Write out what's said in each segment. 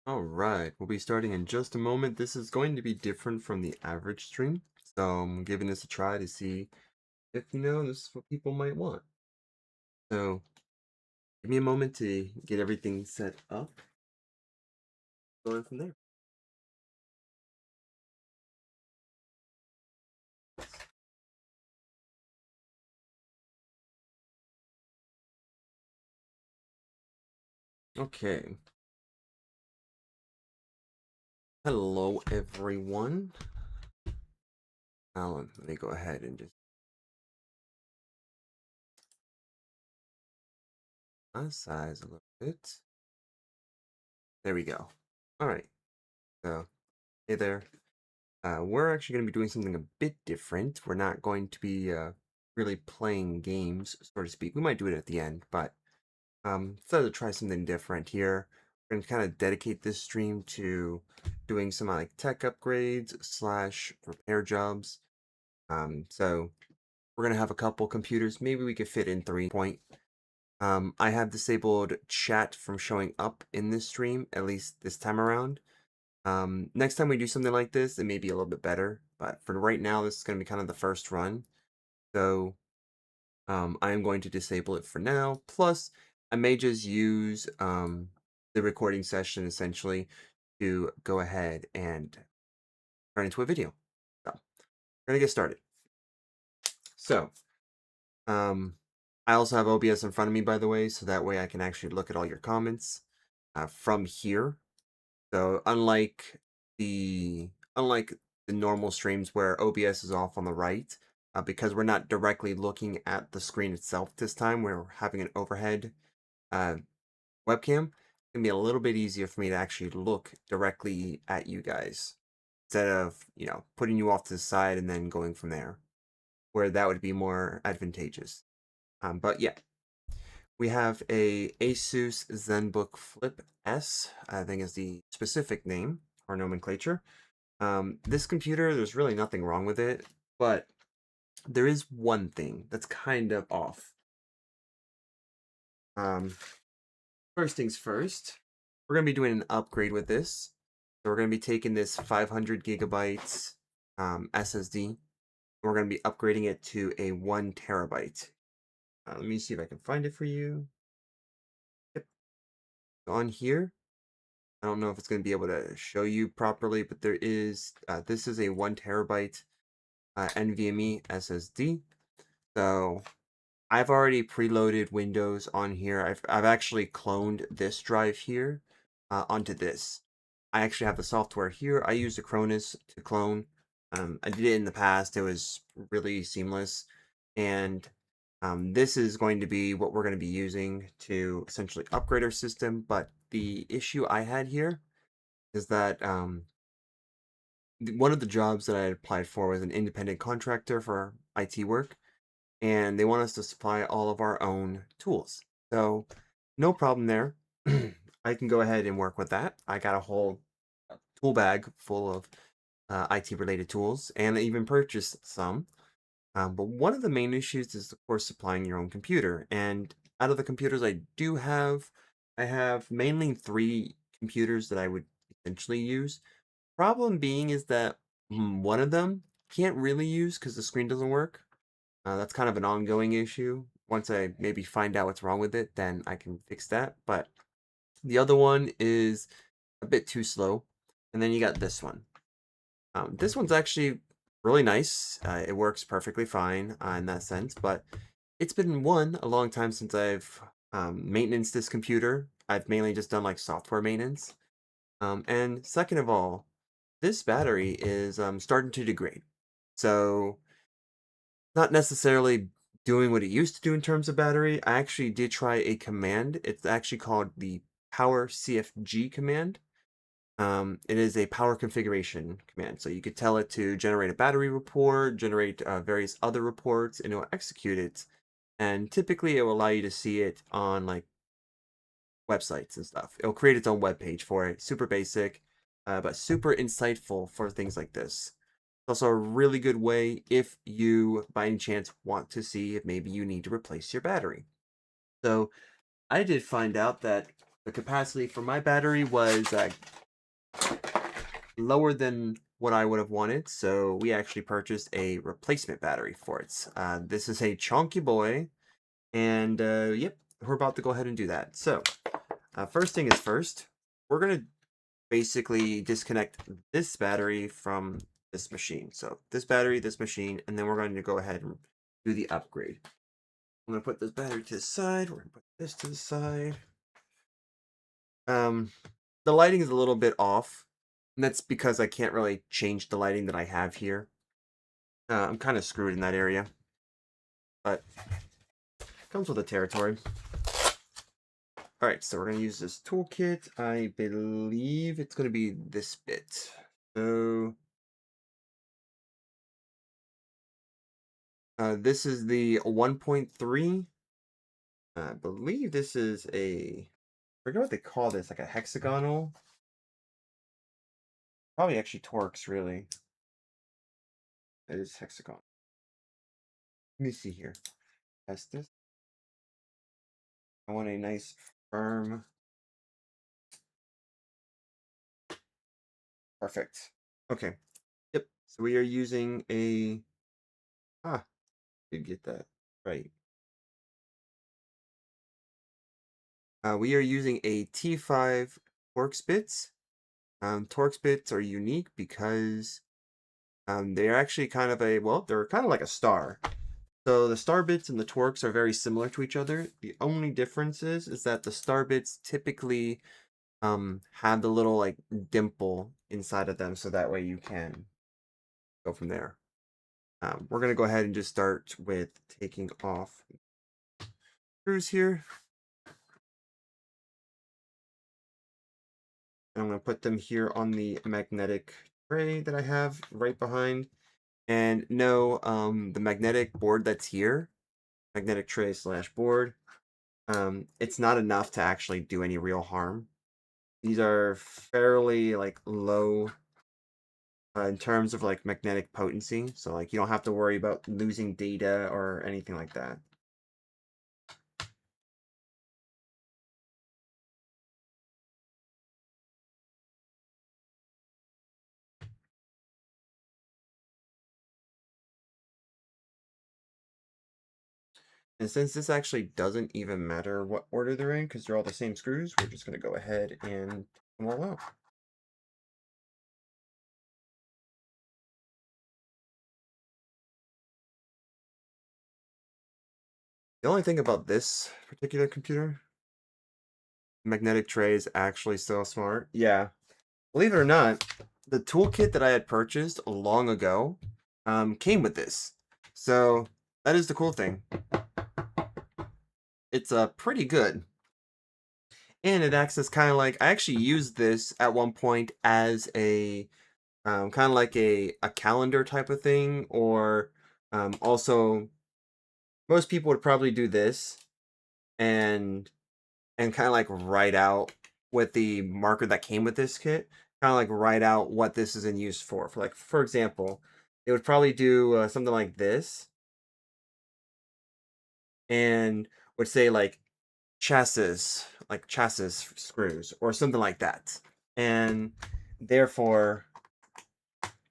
All right, we'll be starting in just a moment. This is going to be different from the average stream, so I'm giving this a try to see if this is what people might want. So give me a moment to get everything set up. Going from there. Okay. Hello, everyone. Now let me go ahead and just size a little bit. There we go. All right. So hey there. We're actually going to be doing something a bit different. We're not going to be really playing games, so to speak. We might do it at the end, but decided to try something different here. We're going to kind of dedicate this stream to doing some like tech upgrades slash repair jobs. So we're going to have a couple computers. Maybe we could fit in 3 point. I have disabled chat from showing up in this stream, at least this time around. Next time we do something like this, it may be a little bit better, but for right now, this is going to be kind of the first run. So I am going to disable it for now. Plus, I may just use the recording session essentially to go ahead and turn into a video. So we're going to get started. So I also have OBS in front of me, by the way, so that way I can actually look at all your comments from here. So unlike the normal streams where OBS is off on the right, because we're not directly looking at the screen itself this time, we're having an overhead uh, webcam. It's gonna be a little bit easier for me to actually look directly at you guys instead of putting you off to the side and then going from there, where that would be more advantageous. But yeah, we have a Asus ZenBook Flip S, I think is the specific name or nomenclature. This computer, there's really nothing wrong with it, but there is one thing that's kind of off. First things first, we're going to be doing an upgrade with this. So we're going to be taking this 500 gigabytes SSD, and we're going to be upgrading it to a 1 terabyte. Let me see if I can find it for you. Yep. On here, I don't know if it's going to be able to show you properly, but there is, this is a 1 terabyte NVMe SSD. So I've already preloaded Windows on here. I've actually cloned this drive here onto this. I actually have the software here. I used Acronis to clone. I did it in the past. It was really seamless. And this is going to be what we're going to be using to essentially upgrade our system. But the issue I had here is that one of the jobs that I applied for was an independent contractor for IT work, and they want us to supply all of our own tools. So no problem there. I can go ahead and work with that. I got a whole tool bag full of IT related tools, and I even purchased some. But one of the main issues is, of course, supplying your own computer. And out of the computers I do have, I have mainly 3 computers that I would essentially use. Problem being is that one of them can't really use because the screen doesn't work. That's kind of an ongoing issue. Once I maybe find out what's wrong with it, then I can fix that. But the other one is a bit too slow. And then you got this one. This one's actually really nice. It works perfectly fine in that sense. But it's been a long time since I've maintenance this computer. I've mainly just done like software maintenance. And second of all, this battery is starting to degrade. So not necessarily doing what it used to do in terms of battery. I actually did try a command. It's actually called the power CFG command. It is a power configuration command. So you could tell it to generate a battery report, generate various other reports, and it will execute it. And typically it will allow you to see it on like websites and stuff. It'll create its own web page for it. Super basic, but super insightful for things like this. It's also a really good way if you, by any chance, want to see if maybe you need to replace your battery. So I did find out that the capacity for my battery was lower than what I would have wanted, so we actually purchased a replacement battery for it. This is a chunky boy, and yep, we're about to go ahead and do that. So, first thing is first, we're gonna basically disconnect this battery from this machine. So this battery, this machine, and then we're going to go ahead and do the upgrade. I'm going to put this battery to the side. We're going to put this to the side. Um, the lighting is a little bit off, and that's because I can't really change the lighting that I have here. I'm kind of screwed in that area, but comes with the territory. All right, so we're going to use this toolkit. I believe it's going to be this bit. So this is the 1.3. I believe this is I forget what they call this, like a hexagonal. Probably actually Torx, really. It is hexagon. Let me see here. Test this. I want a nice firm. Perfect. Okay. Yep. So we are using a. Did get that right. We are using a T5 Torx bits. Torx bits are unique because they're actually kind of they're kind of like a star. So the star bits and the Torx are very similar to each other. The only difference is that the star bits typically have the little like dimple inside of them, so that way you can go from there. We're gonna go ahead and just start with taking off screws here. And I'm gonna put them here on the magnetic tray that I have right behind. And no, the magnetic board that's here, magnetic tray slash board, it's not enough to actually do any real harm. These are fairly like low in terms of like magnetic potency, so like you don't have to worry about losing data or anything like that. And since this actually doesn't even matter what order they're in, because they're all the same screws, we're just going to go ahead and take them all out. The only thing about this particular computer, magnetic tray is actually so smart. Yeah, believe it or not, the toolkit that I had purchased long ago came with this. So that is the cool thing. It's pretty good. And it acts as kind of like, I actually used this at one point as a kind of like a calendar type of thing, or also most people would probably do this and kind of like write out with the marker that came with this kit, kind of like write out what this is in use for. For like, for example, it would probably do something like this and would say like chassis screws or something like that. And therefore,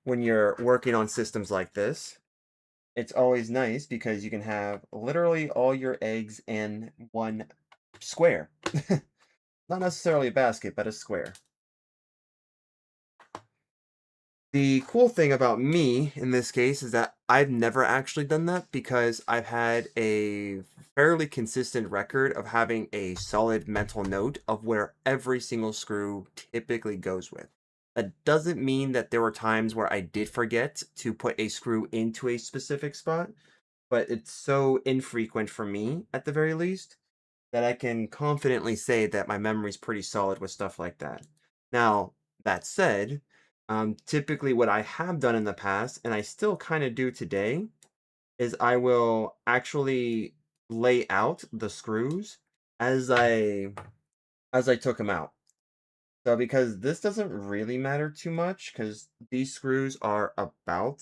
when you're working on systems like this, it's always nice because you can have literally all your eggs in one square. Not necessarily a basket, but a square. The cool thing about me in this case is that I've never actually done that because I've had a fairly consistent record of having a solid mental note of where every single screw typically goes with. That doesn't mean that there were times where I did forget to put a screw into a specific spot, but it's so infrequent for me, at the very least, that I can confidently say that my memory's pretty solid with stuff like that. Now, that said, typically what I have done in the past, and I still kind of do today, is I will actually lay out the screws as I took them out. So because this doesn't really matter too much, because these screws are all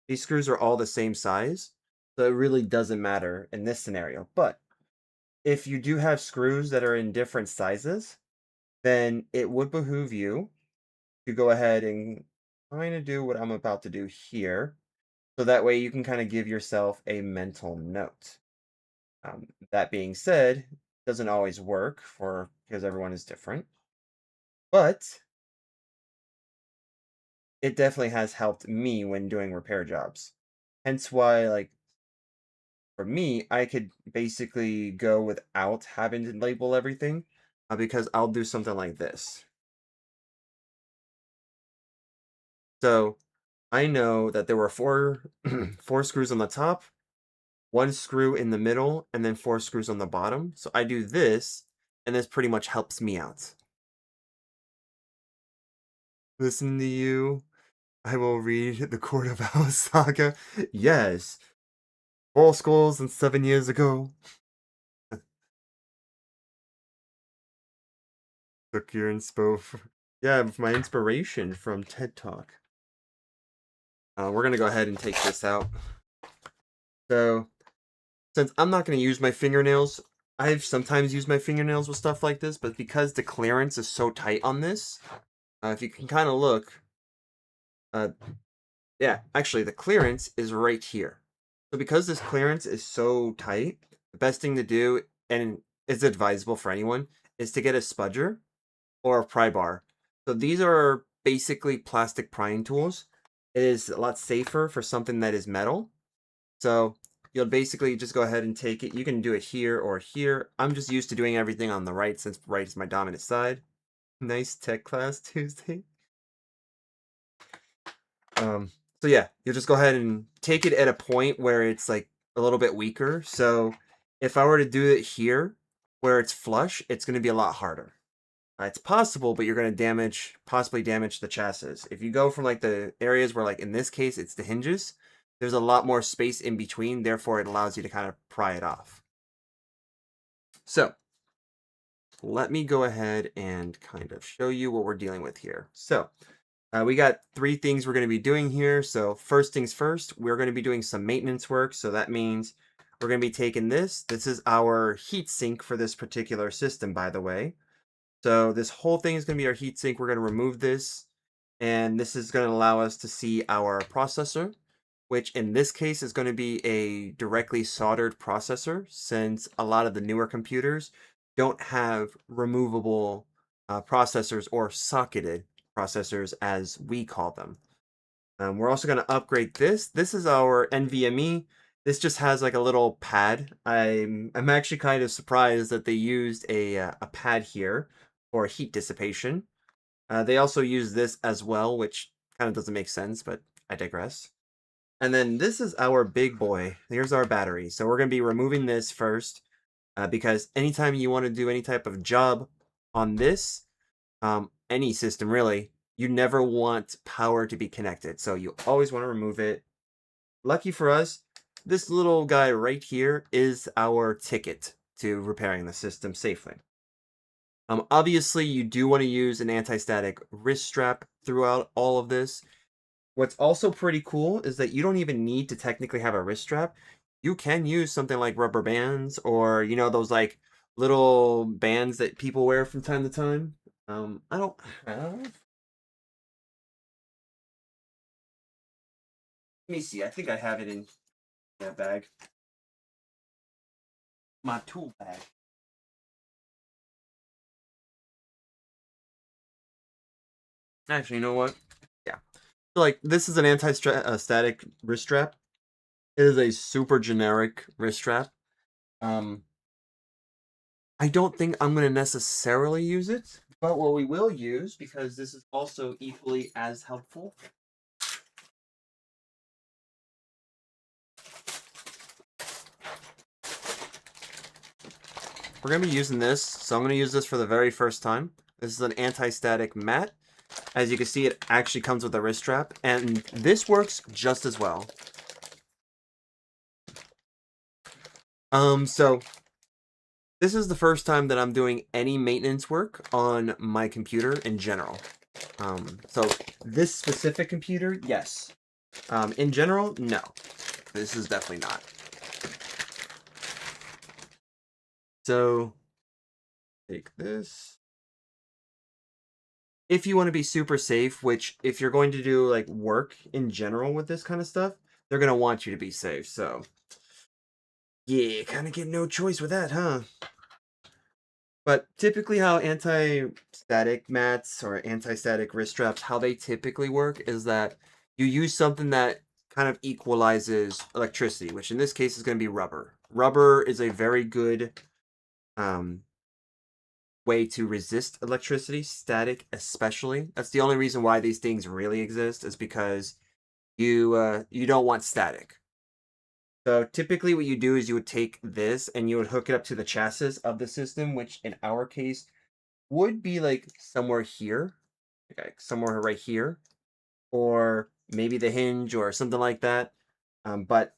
the same size, so it really doesn't matter in this scenario. But if you do have screws that are in different sizes, then it would behoove you to go ahead and kind of do what I'm about to do here. So that way you can kind of give yourself a mental note. That being said, doesn't always work for because everyone is different, but it definitely has helped me when doing repair jobs. Hence why, like, for me, I could basically go without having to label everything because I'll do something like this. So I know that there were four four screws on the top, one screw in the middle, and then four screws on the bottom. So I do this, and this pretty much helps me out. Listen to you. I will read the Court of Owls saga. Yes, 4 skulls and 7 years ago. Took your inspo. Yeah, my inspiration from TED Talk. We're gonna go ahead and take this out. So, since I'm not gonna use my fingernails, I've sometimes used my fingernails with stuff like this, but because the clearance is so tight on this, if you can kind of look, uh, yeah, actually the clearance is right here. So because this clearance is so tight, the best thing to do, and it's advisable for anyone, is to get a spudger or a pry bar. So these are basically plastic prying tools. It is a lot safer for something that is metal. So you'll basically just go ahead and take it. You can do it here or here. I'm just used to doing everything on the right since right is my dominant side. Nice tech class Tuesday. So yeah, you'll just go ahead and take it at a point where it's like a little bit weaker. So if I were to do it here where it's flush, it's going to be a lot harder. It's possible, but you're going to possibly damage the chassis. If you go from like the areas where, like in this case, it's the hinges, there's a lot more space in between. Therefore, it allows you to kind of pry it off. So let me go ahead and kind of show you what we're dealing with here. So we got 3 things we're going to be doing here. So first things first, we're going to be doing some maintenance work. So that means we're going to be taking this. This is our heat sink for this particular system, by the way. So this whole thing is going to be our heatsink. We're going to remove this, and this is going to allow us to see our processor, which in this case is going to be a directly soldered processor, since a lot of the newer computers don't have removable processors or socketed processors, as we call them. We're also going to upgrade this. This is our NVMe. This just has like a little pad. I'm actually kind of surprised that they used a pad here for heat dissipation. They also use this as well, which kind of doesn't make sense, but I digress. And then this is our big boy. Here's our battery. So we're going to be removing this first because anytime you want to do any type of job on this, any system really, you never want power to be connected. So you always want to remove it. Lucky for us, this little guy right here is our ticket to repairing the system safely. Obviously, you do want to use an anti-static wrist strap throughout all of this. What's also pretty cool is that you don't even need to technically have a wrist strap. You can use something like rubber bands, or those like little bands that people wear from time to time. I don't have. Let me see. I think I have it in that bag. My tool bag. Actually, you know what? Yeah. So, like, this is an anti-static wrist strap. It is a super generic wrist strap. I don't think I'm going to necessarily use it, but what we will use, because this is also equally as helpful. We're going to be using this, so I'm going to use this for the very first time. This is an anti-static mat. As you can see, it actually comes with a wrist strap, and this works just as well. So this is the first time that I'm doing any maintenance work on my computer in general. So this specific computer, yes. In general, no. This is definitely not. So take this. If you want to be super safe, which if you're going to do like work in general with this kind of stuff, they're going to want you to be safe. So yeah, kind of get no choice with that, huh? But typically how anti-static mats or anti-static wrist straps, how they typically work is that you use something that kind of equalizes electricity, which in this case is going to be rubber. Rubber is a very good um, way to resist electricity, static especially. That's the only reason why these things really exist is because you don't want static. So typically what you do is you would take this and you would hook it up to the chassis of the system, which in our case would be like somewhere here, okay, somewhere right here, or maybe the hinge or something like that. But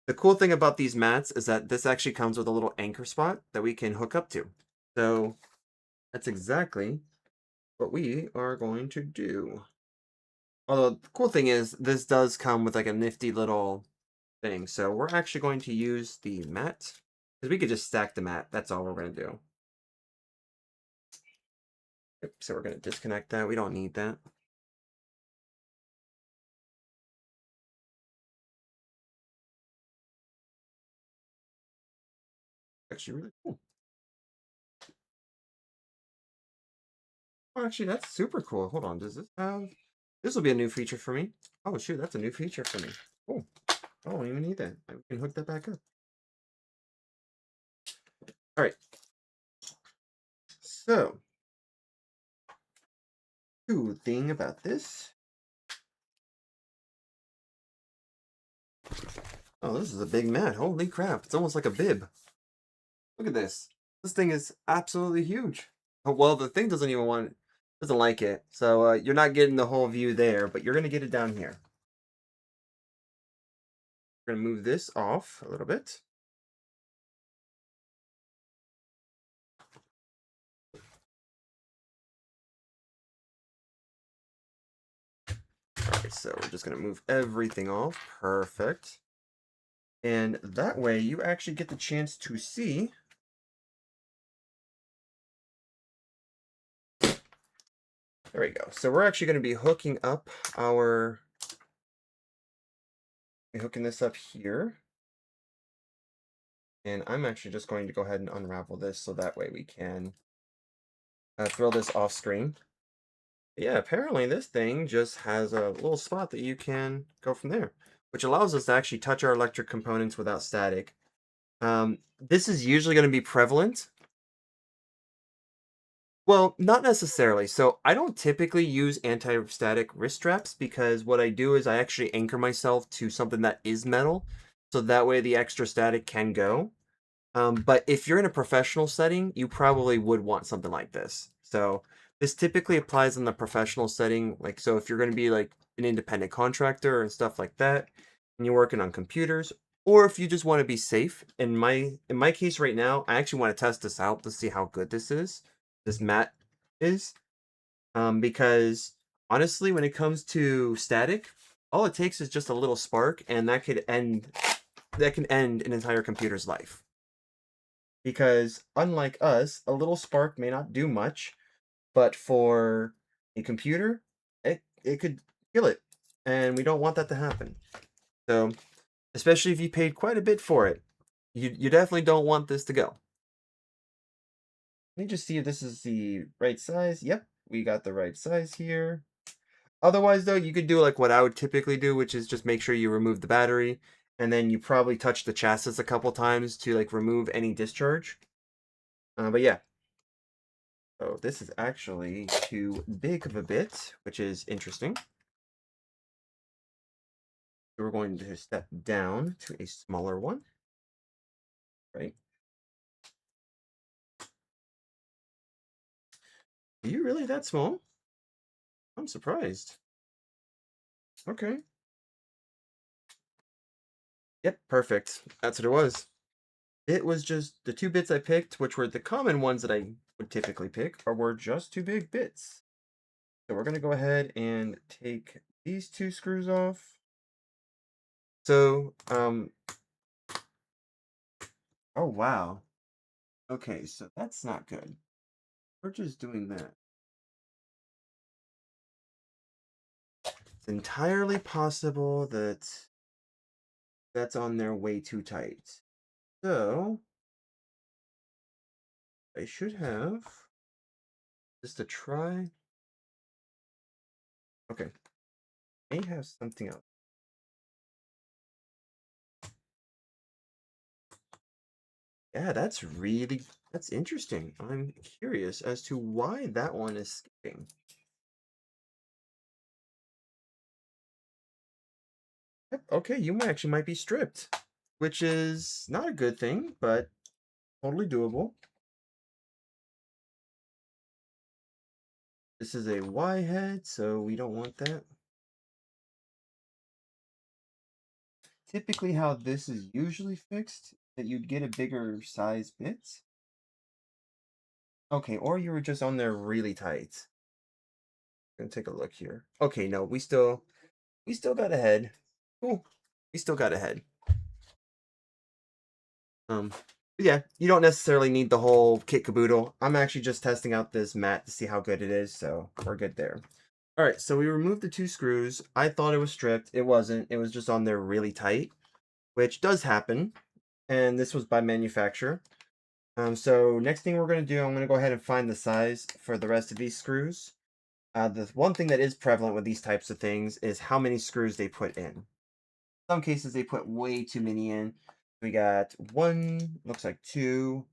the cool thing about these mats is that this actually comes with a little anchor spot that we can hook up to. So that's exactly what we are going to do. Although the cool thing is this does come with like a nifty little thing. So we're actually going to use the mat because we could just stack the mat. That's all we're going to do. Yep, so we're going to disconnect that. We don't need that. Actually really cool. Oh, actually, that's super cool. Hold on. Does this have... This will be a new feature for me. Oh, shoot. That's a new feature for me. Oh, I don't even need that. I can hook that back up. All right. So, cool thing about this. Oh, this is a big mat. Holy crap. It's almost like a bib. Look at this. This thing is absolutely huge. Oh, well, the thing doesn't like it. So you're not getting the whole view there, but you're going to get it down here. We're going to move this off a little bit. All right, so we're just going to move everything off. Perfect. And that way you actually get the chance to see there we go. So we're actually going to be hooking up hooking this up here. And I'm actually just going to go ahead and unravel this so that way we can throw this off screen. Yeah, apparently this thing just has a little spot that you can go from there, which allows us to actually touch our electric components without static. This is usually going to be prevalent. Well, not necessarily. So I don't typically use anti-static wrist straps because what I do is I actually anchor myself to something that is metal, so that way the extra static can go. But if you're in a professional setting, you probably would want something like this. So this typically applies in the professional setting. Like, so if you're going to be like an independent contractor and stuff like that, and you're working on computers, or if you just want to be safe. In my case right now, I actually want to test this out to see how good this mat is. Because honestly, when it comes to static, all it takes is just a little spark, and that can end an entire computer's life. Because unlike us, a little spark may not do much, but for a computer, it could kill it, and we don't want that to happen. So, especially if you paid quite a bit for it, you definitely don't want this to go. Let me just see if this is the right size. Yep, we got the right size here. Otherwise, though, you could do like what I would typically do, which is just make sure you remove the battery, and then you probably touch the chassis a couple times to like remove any discharge. But yeah. Oh, this is actually too big of a bit, which is interesting. So we're going to step down to a smaller one, right? Are you really that small? I'm surprised. Okay. Yep, perfect. That's what it was. It was just the two bits I picked, which were the common ones that I would typically pick, or were just two big bits. So we're going to go ahead and take these two screws off. So, oh wow. Okay, so that's not good. We're just doing that. It's entirely possible that that's on there way too tight. So I should have just a try. Okay, may have something else. Yeah, that's interesting. I'm curious as to why that one is skipping. Yep, okay, you actually might be stripped, which is not a good thing, but totally doable. This is a Y head, so we don't want that. Typically how this is usually fixed, that you'd get a bigger size bit. Okay, or you were just on there really tight. Gonna take a look here. Okay, no, we still got a head. Cool. We still got a head. But yeah, you don't necessarily need the whole kit caboodle. I'm actually just testing out this mat to see how good it is, so we're good there. All right, so we removed the 2 screws. I thought it was stripped. It wasn't. It was just on there really tight, which does happen, and this was by manufacturer. So next thing we're going to do, I'm going to go ahead and find the size for the rest of these screws. The one thing that is prevalent with these types of things is how many screws they put in. Some cases they put way too many in. We got 1, looks like 2,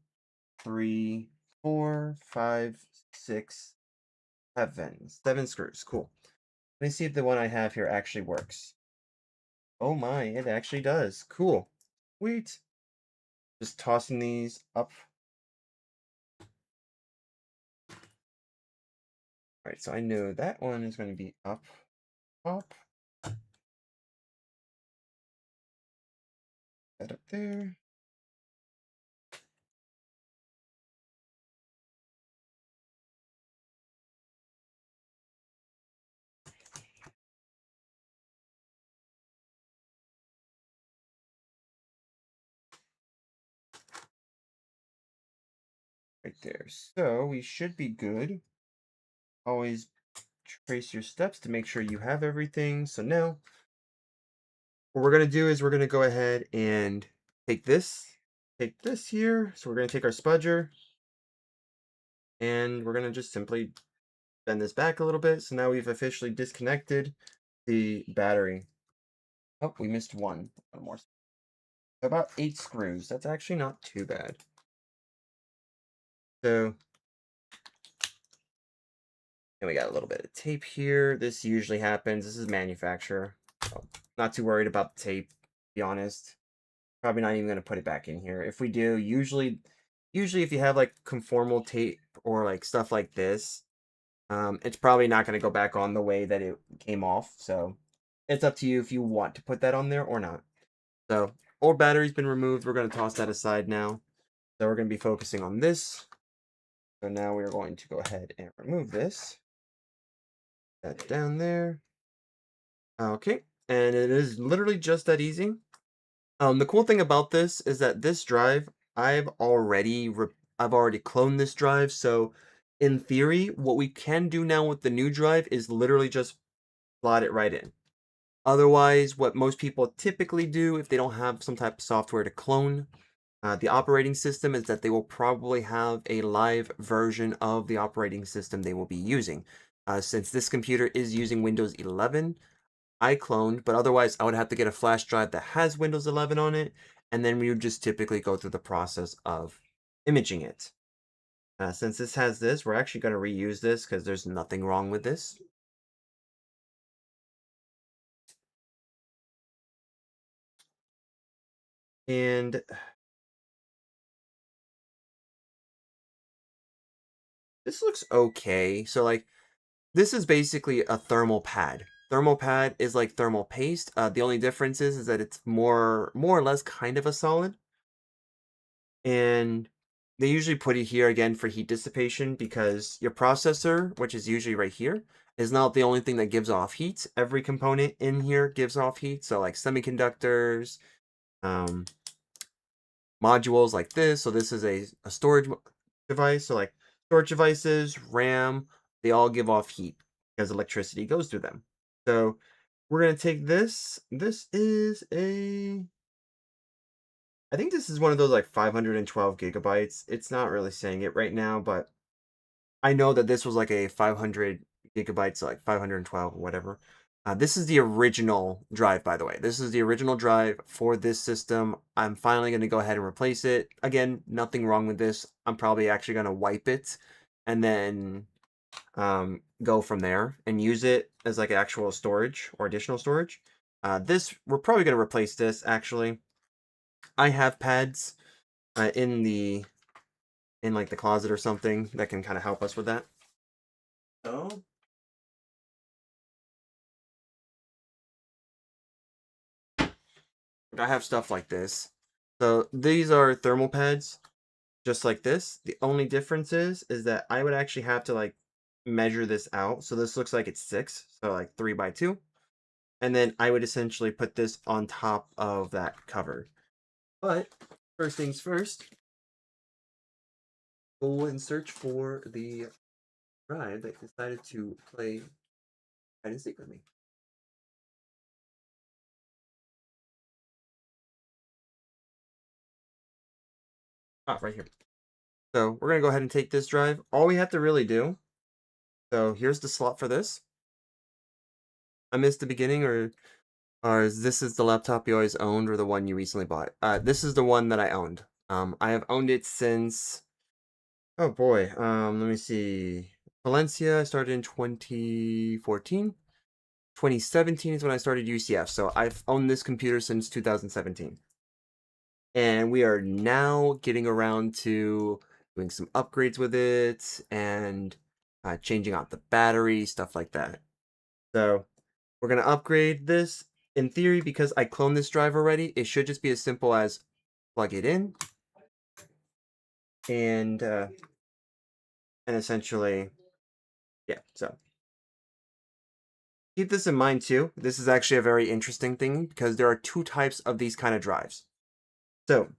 3, 4, 5, 6, 7. 7 screws. Cool. Let me see if the one I have here actually works. Oh my, it actually does. Cool. Sweet. Just tossing these up. Alright, so I know that one is going to be up, up. That up there. Right there. So we should be good. Always trace your steps to make sure you have everything. So now what we're going to do is we're going to go ahead and take this here. So we're going to take our spudger and we're going to just simply bend this back a little bit. So now we've officially disconnected the battery. Oh, we missed one. One more. About 8 screws. That's actually not too bad. So, and we got a little bit of tape here. This usually happens. This is manufacturer. So not too worried about the tape, to be honest. Probably not even going to put it back in here. If we do, usually if you have like conformal tape or like stuff like this, it's probably not going to go back on the way that it came off. So it's up to you if you want to put that on there or not. So old battery's been removed. We're going to toss that aside now. So we're going to be focusing on this. So now we're going to go ahead and remove this. That's down there. Okay, and it is literally just that easy. The cool thing about this is that this drive, I've already cloned this drive, so in theory, what we can do now with the new drive is literally just slot it right in. Otherwise, what most people typically do if they don't have some type of software to clone the operating system is that they will probably have a live version of the operating system they will be using. Since this computer is using Windows 11, I cloned, but otherwise I would have to get a flash drive that has Windows 11 on it, and then we would just typically go through the process of imaging it. Since this has this, we're actually going to reuse this because there's nothing wrong with this. And this looks okay. So like, this is basically a thermal pad. Thermal pad is like thermal paste. The only difference is that it's more or less kind of a solid. And they usually put it here again for heat dissipation because your processor, which is usually right here, is not the only thing that gives off heat. Every component in here gives off heat. So like semiconductors, um, modules like this. So this is a storage device. So like storage devices, RAM, they all give off heat because electricity goes through them. So we're going to take this. This is I think this is one of those like 512 gigabytes. It's not really saying it right now, but I know that this was like a 500 gigabytes, so like 512 or whatever. This is the original drive, by the way. This is the original drive for this system. I'm finally going to go ahead and replace it. Again, nothing wrong with this. I'm probably actually going to wipe it and then go from there and use it as like actual storage or additional storage. We're probably going to replace this actually. I have pads in like the closet or something that can kind of help us with that. So I have stuff like this. So these are thermal pads, just like this. The only difference is that I would actually have to like measure this out. So this looks like it's 6, so like 3 by 2. And then I would essentially put this on top of that cover. But first things first, go and search for the drive that decided to play hide and seek with me. Ah, right here. So we're gonna go ahead and take this drive. All we have to really do. So here's the slot for this. I missed the beginning, or is this the laptop you always owned, or the one you recently bought? This is the one that I owned. I have owned it since. Oh boy. Let me see. Valencia, I started in 2014. 2017 is when I started UCF. So I've owned this computer since 2017. And we are now getting around to doing some upgrades with it and changing out the battery, stuff like that. So we're going to upgrade this. In theory, because I cloned this drive already, it should just be as simple as plug it in and essentially, yeah. So keep this in mind too. This is actually a very interesting thing because there are 2 types of these kind of drives. So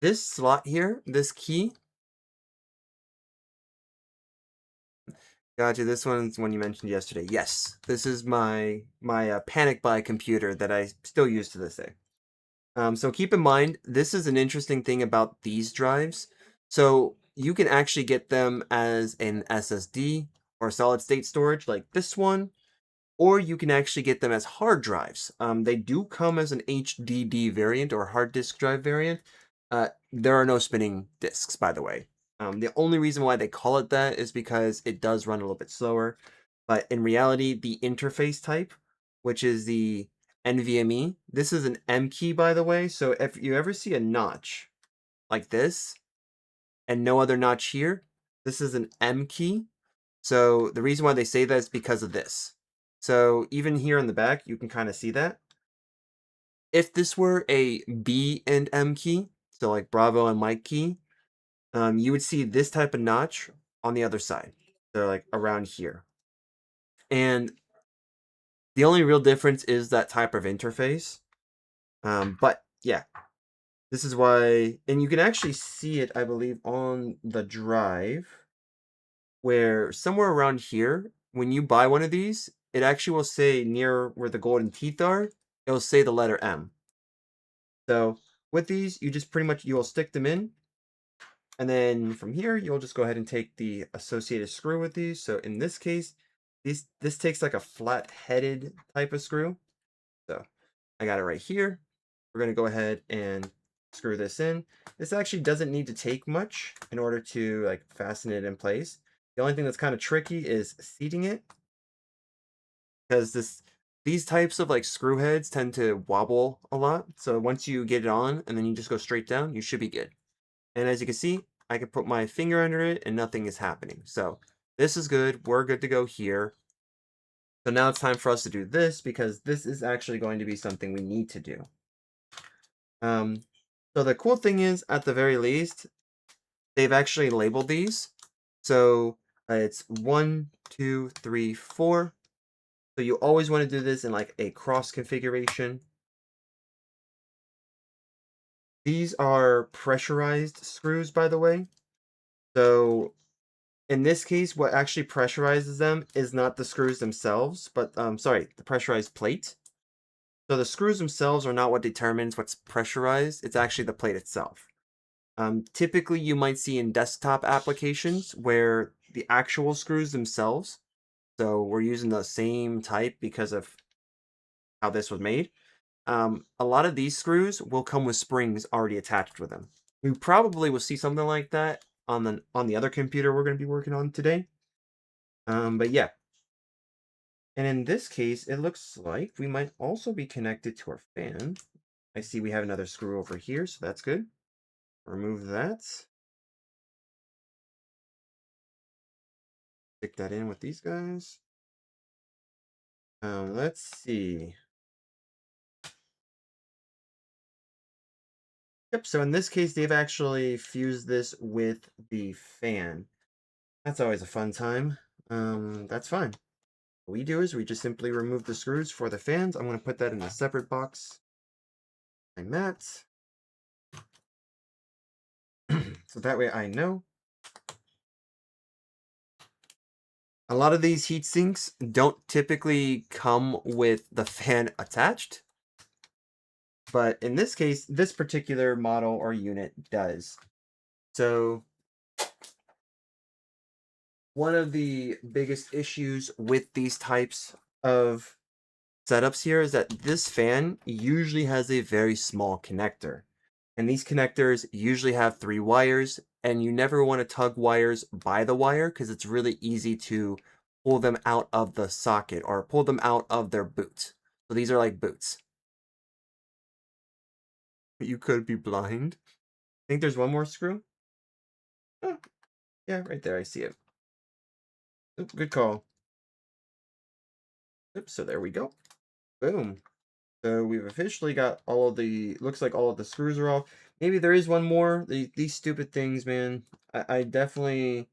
this slot here, this key. Gotcha. This one's one you mentioned yesterday. Yes, this is my Panic Buy computer that I still use to this day. So keep in mind, this is an interesting thing about these drives. So you can actually get them as an SSD or solid state storage like this one, or you can actually get them as hard drives. They do come as an HDD variant or hard disk drive variant. There are no spinning disks, by the way. The only reason why they call it that is because it does run a little bit slower. But in reality, the interface type, which is the NVMe, this is an M key, by the way. So if you ever see a notch like this and no other notch here, this is an M key. So the reason why they say that is because of this. So even here in the back, you can kind of see that. If this were a B and M key, so like Bravo and Mike key, you would see this type of notch on the other side. So like around here. And the only real difference is that type of interface. But yeah, this is why, and you can actually see it, I believe, on the drive, where somewhere around here, when you buy one of these, it actually will say near where the golden teeth are, it'll say the letter M. So with these, you just pretty much, you will stick them in. And then from here, you'll just go ahead and take the associated screw with these. So in this case, this takes like a flat-headed type of screw. So I got it right here. We're going to go ahead and screw this in. This actually doesn't need to take much in order to like fasten it in place. The only thing that's kind of tricky is seating it, because these types of like screw heads tend to wobble a lot. So once you get it on and then you just go straight down, you should be good. And as you can see, I can put my finger under it and nothing is happening. So this is good. We're good to go here. So now it's time for us to do this, because this is actually going to be something we need to do. So the cool thing is, at the very least, they've actually labeled these. So it's 1, 2, 3, 4. So you always want to do this in like a cross configuration. These are pressurized screws, by the way. So in this case, what actually pressurizes them is not the screws themselves, but sorry, the pressurized plate. So the screws themselves are not what determines what's pressurized. It's actually the plate itself. Typically, you might see in desktop applications where the actual screws themselves, so we're using the same type because of how this was made. A lot of these screws will come with springs already attached with them. We probably will see something like that on the other computer we're going to be working on today. But yeah. And in this case, it looks like we might also be connected to our fan. I see we have another screw over here, so that's good. Remove that. Stick that in with these guys. Let's see. Yep, so in this case, they've actually fused this with the fan. That's always a fun time. That's fine. What we do is we just simply remove the screws for the fans. I'm going to put that in a separate box like that. So that way I know. A lot of these heat sinks don't typically come with the fan attached. But in this case, this particular model or unit does. So one of the biggest issues with these types of setups here is that this fan usually has a very small connector. And these connectors usually have 3 wires, and you never want to tug wires by the wire because it's really easy to pull them out of the socket or pull them out of their boot. So these are like boots. You could be blind. I think there's one more screw. Oh, yeah, right there. I see it. Oop, good call. Oops, so there we go. Boom. So we've officially got all of the, looks like all of the screws are off. Maybe there is one more. These stupid things, man. I definitely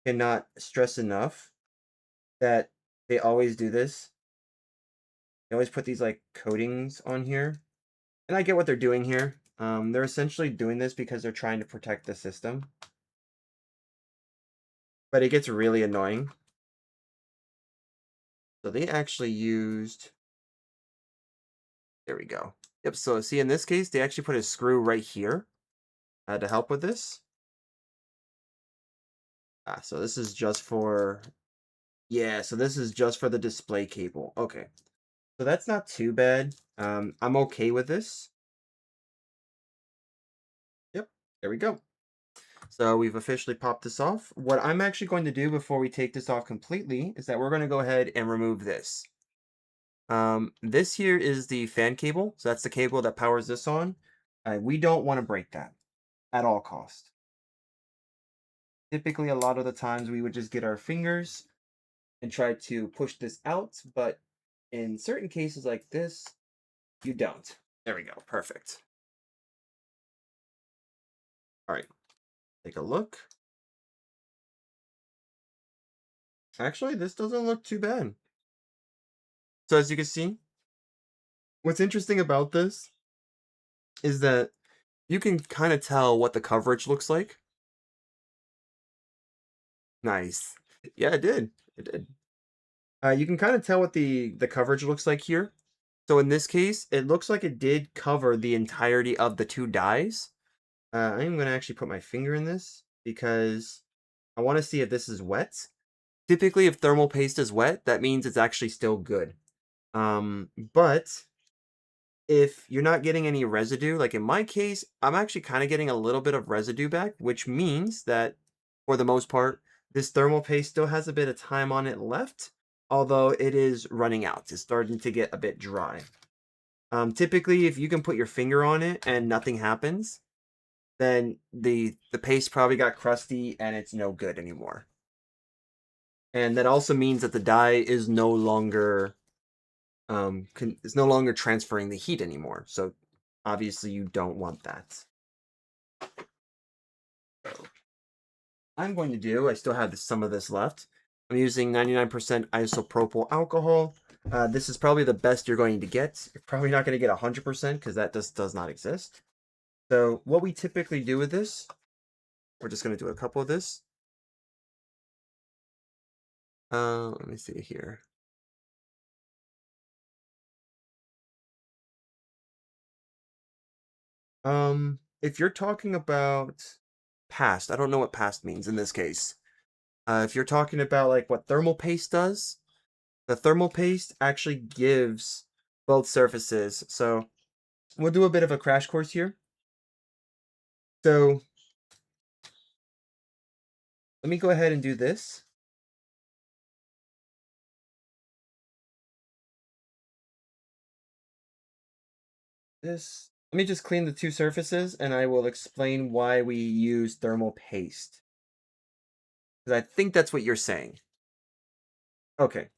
cannot stress enough that they always do this. They always put these like coatings on here. And I get what they're doing here. They're essentially doing this because they're trying to protect the system. But it gets really annoying. So they actually used, there we go. Yep, so see in this case, they actually put a screw right here to help with this. So this is just for, yeah, so this is just for the display cable. Okay, so that's not too bad. I'm okay with this. Yep, there we go. So we've officially popped this off. What I'm actually going to do before we take this off completely is that we're going to go ahead and remove this. This here is the fan cable. So that's the cable that powers this on. We don't want to break that at all cost. Typically, a lot of the times we would just get our fingers and try to push this out, but in certain cases like this, you don't. There we go. Perfect. All right. Take a look. Actually, this doesn't look too bad. So as you can see, what's interesting about this is that you can kind of tell what the coverage looks like. Nice. Yeah, it did. It did. You can kind of tell what the coverage looks like here. So in this case, it looks like it did cover the entirety of the 2 dies. I'm going to actually put my finger in this because I want to see if this is wet. Typically, if thermal paste is wet, that means it's actually still good. But if you're not getting any residue, like in my case, I'm actually kind of getting a little bit of residue back, which means that for the most part, this thermal paste still has a bit of time on it left, although it is running out. It's starting to get a bit dry. Typically, if you can put your finger on it and nothing happens, then the paste probably got crusty and it's no good anymore. And that also means that the die is no longer is no longer transferring the heat anymore. So obviously you don't want that. So I'm going to do, I still have some of this left. I'm using 99% isopropyl alcohol. This is probably the best you're going to get. You're probably not going to get 100% because that just does not exist. So what we typically do with this, we're just going to do a couple of this. Let me see here. If you're talking about past, I don't know what past means in this case. If you're talking about like what thermal paste does, the thermal paste actually gives both surfaces. So we'll do a bit of a crash course here. So let me go ahead and do this. Let me just clean the two surfaces and I will explain why we use thermal paste. Because I think that's what you're saying. Okay.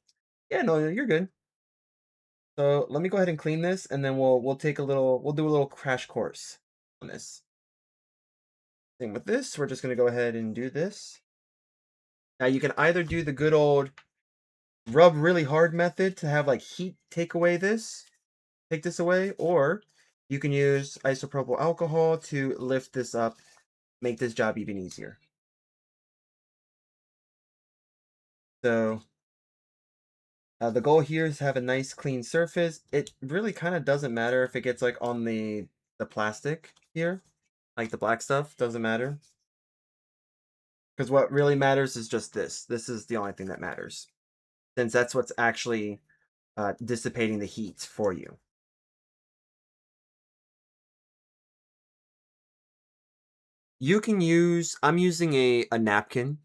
Yeah, no, you're good. So let me go ahead and clean this and then we'll take a little we'll do a little crash course on this. Same with this, we're just gonna go ahead and do this. Now you can either do the good old rub really hard method to have like heat take this away, or you can use isopropyl alcohol to lift this up, make this job even easier. So the goal here is to have a nice clean surface. It really kind of doesn't matter if it gets like on the plastic here, like the black stuff, doesn't matter. Because what really matters is just this. This is the only thing that matters, since that's what's actually dissipating the heat for you. You can use, I'm using a napkin,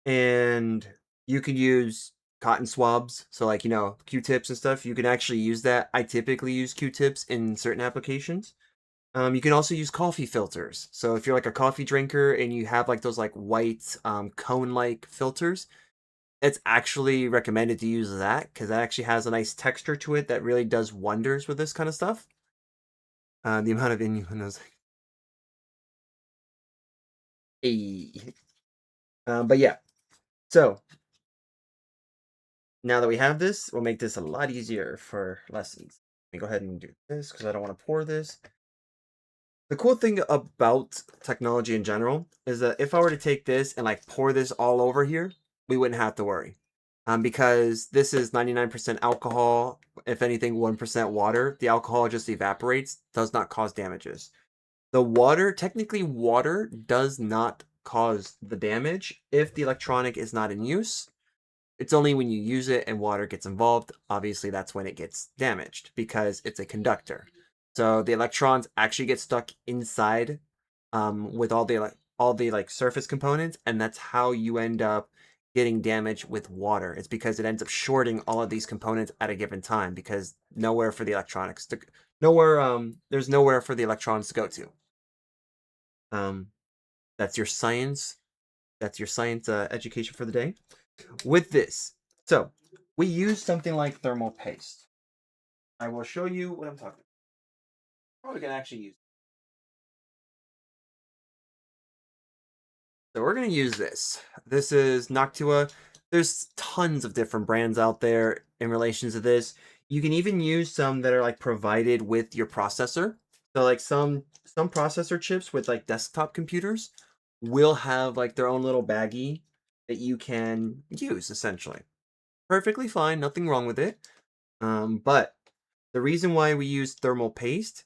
and you can use cotton swabs. So like, Q-tips and stuff. You can actually use that. I typically use Q-tips in certain applications. You can also use coffee filters. So if you're like a coffee drinker and you have like those like white cone-like filters, it's actually recommended to use that because that actually has a nice texture to it that really does wonders with this kind of stuff. The amount of innuendos. Hey. But yeah, so now that we have this, we'll make this a lot easier for lessons. Let me go ahead and do this because I don't want to pour this. The cool thing about technology in general is that if I were to take this and like pour this all over here, we wouldn't have to worry. Because this is 99% alcohol, if anything, 1% water. The alcohol just evaporates, does not cause damages. The water, technically, water does not cause the damage if the electronic is not in use. It's only when you use it and water gets involved, obviously that's when it gets damaged because it's a conductor. So the electrons actually get stuck inside with all the like surface components, and that's how you end up getting damage with water. It's because it ends up shorting all of these components at a given time because nowhere for the electronics to nowhere there's nowhere for the electrons to go to. Um, that's your science. That's your science education for the day. With this, so we use something like thermal paste. I will show you what I'm talking about. How we can actually use. So we're going to use this. This is Noctua. There's tons of different brands out there in relation to this. You can even use some that are like provided with your processor. So like some processor chips with like desktop computers will have like their own little baggie that you can use essentially. Perfectly fine, nothing wrong with it. But the reason why we use thermal paste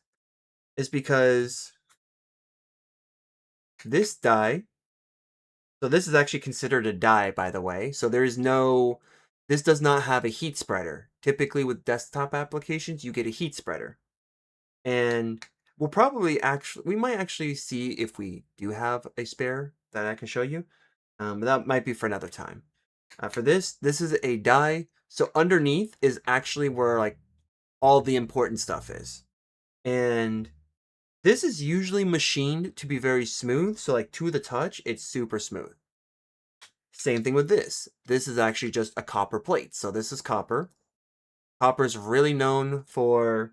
is because this die, so this is actually considered a die, by the way. So this does not have a heat spreader. Typically with desktop applications, you get a heat spreader. And we might actually see if we do have a spare that I can show you. But that might be for another time. For this is a die. So underneath is actually where like all the important stuff is. And this is usually machined to be very smooth, so like to the touch, it's super smooth. Same thing with this. This is actually just a copper plate. So this is copper. Copper is really known for,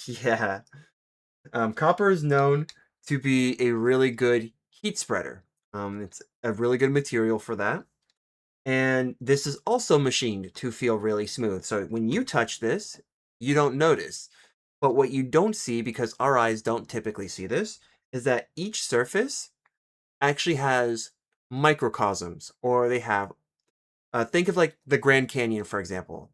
yeah. Copper is known to be a really good heat spreader. It's a really good material for that. And this is also machined to feel really smooth. So when you touch this, you don't notice. But what you don't see, because our eyes don't typically see this, is that each surface actually has microcosms, or they have, think of like the Grand Canyon, for example.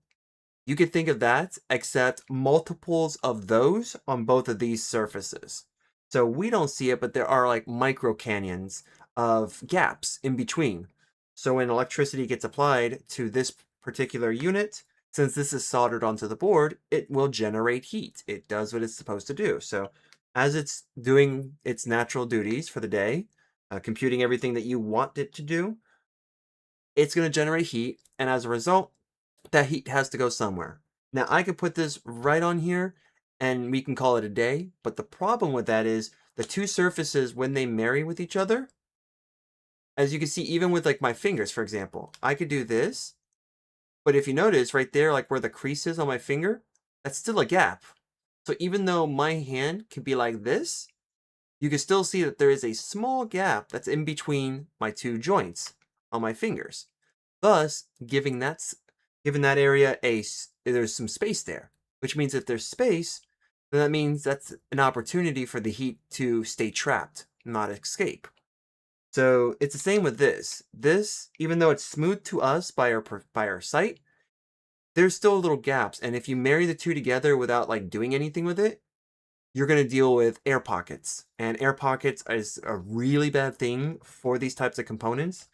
You could think of that, except multiples of those on both of these surfaces. So we don't see it, but there are like micro canyons of gaps in between. So when electricity gets applied to this particular unit, since this is soldered onto the board, it will generate heat. It does what it's supposed to do. So as it's doing its natural duties for the day, computing everything that you want it to do, it's going to generate heat. And as a result, that heat has to go somewhere. Now I could put this right on here and we can call it a day, but the problem with that is the two surfaces, when they marry with each other, as you can see, even with like my fingers, for example, I could do this, but if you notice right there, like where the crease is on my finger, that's still a gap. So even though my hand can be like this, you can still see that there is a small gap that's in between my two joints on my fingers, thus giving that area there's some space there, which means if there's space, then that means that's an opportunity for the heat to stay trapped, not escape. So it's the same with this. This, even though it's smooth to us by our sight, there's still little gaps, and if you marry the two together without like doing anything with it, you're going to deal with air pockets. And air pockets is a really bad thing for these types of components.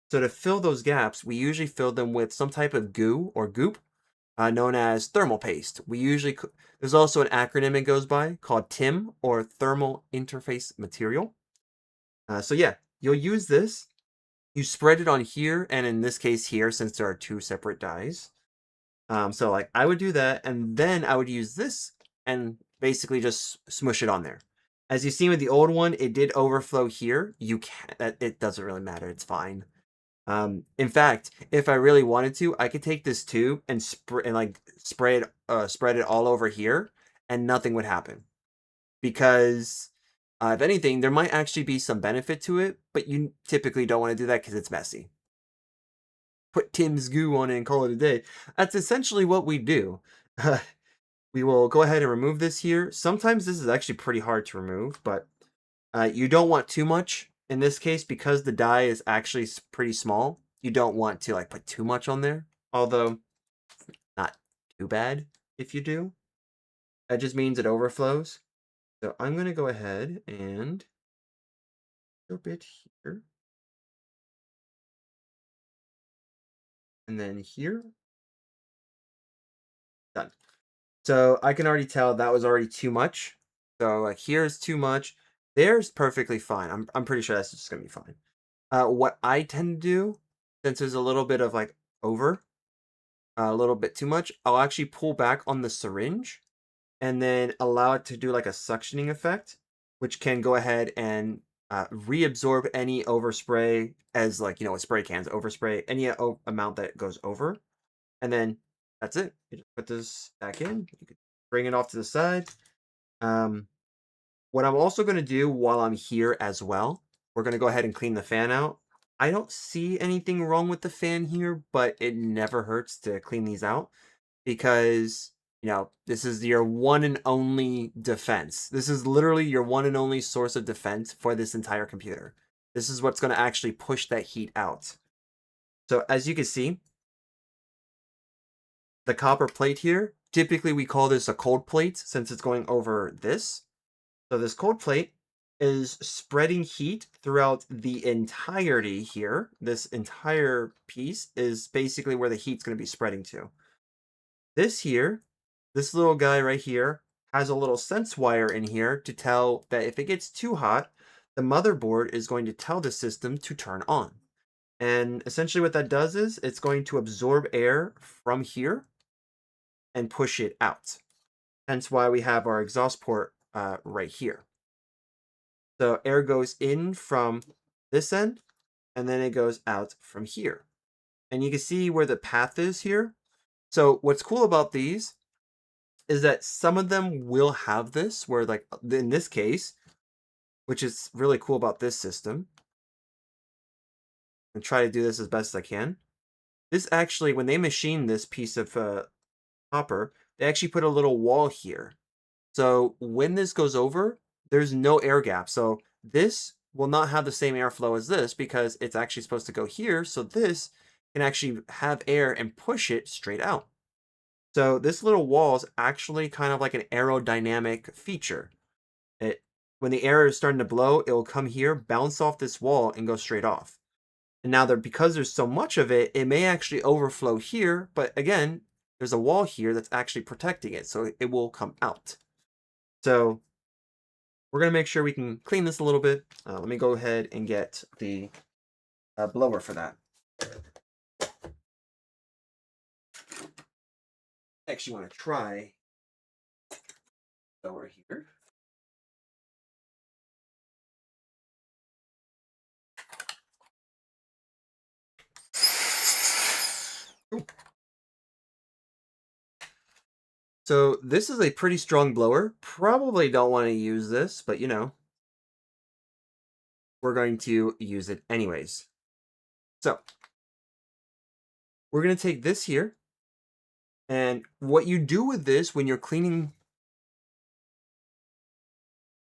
So to fill those gaps, we usually fill them with some type of goo or goop, known as thermal paste. There's also an acronym it goes by called TIM, or Thermal Interface Material. So yeah, you'll use this. You spread it on here, and in this case here, since there are two separate dies. So like I would do that, and then I would use this and basically just smush it on there. As you see with the old one, it did overflow here. It doesn't really matter. It's fine. In fact, if I really wanted to, I could take this tube and spread it all over here, and nothing would happen. Because if anything, there might actually be some benefit to it, but you typically don't want to do that because it's messy. Put Tim's goo on it and call it a day. That's essentially what we do. We will go ahead and remove this here. Sometimes this is actually pretty hard to remove, but you don't want too much in this case because the die is actually pretty small. You don't want to like put too much on there, although not too bad if you do. That just means it overflows. So I'm going to go ahead and a bit here. And then here. Done. So I can already tell that was already too much. So like here's too much. There's perfectly fine. I'm pretty sure that's just gonna be fine. What I tend to do, since there's a little bit of like a little bit too much, I'll actually pull back on the syringe and then allow it to do like a suctioning effect, which can go ahead and reabsorb any overspray, as like, with spray cans, overspray any amount that goes over. And then that's it. You just put this back in. You can bring it off to the side. What I'm also going to do while I'm here as well, we're going to go ahead and clean the fan out. I don't see anything wrong with the fan here, but it never hurts to clean these out because, this is your one and only defense. This is literally your one and only source of defense for this entire computer. This is what's going to actually push that heat out. So as you can see, the copper plate here, typically we call this a cold plate since it's going over this. So this cold plate is spreading heat throughout the entirety here. This entire piece is basically where the heat's going to be spreading to. This little guy right here, has a little sense wire in here to tell that if it gets too hot, the motherboard is going to tell the system to turn on. And essentially what that does is it's going to absorb air from here and push it out. Hence why we have our exhaust port right here. So air goes in from this end, and then it goes out from here. And you can see where the path is here. So what's cool about these is that some of them will have this, where like in this case, which is really cool about this system, and try to do this as best as I can. This actually, when they machine this piece of copper, they actually put a little wall here. So when this goes over, there's no air gap. So this will not have the same airflow as this because it's actually supposed to go here. So this can actually have air and push it straight out. So this little wall is actually kind of like an aerodynamic feature. It, when the air is starting to blow, it will come here, bounce off this wall, and go straight off. And now because there's so much of it, it may actually overflow here, but again, there's a wall here that's actually protecting it, so it will come out. So we're going to make sure we can clean this a little bit. Let me go ahead and get the blower for that. I actually want to try blower here. Ooh. So this is a pretty strong blower. Probably don't want to use this, but you know, we're going to use it anyways. So we're going to take this here, and what you do with this when you're cleaning...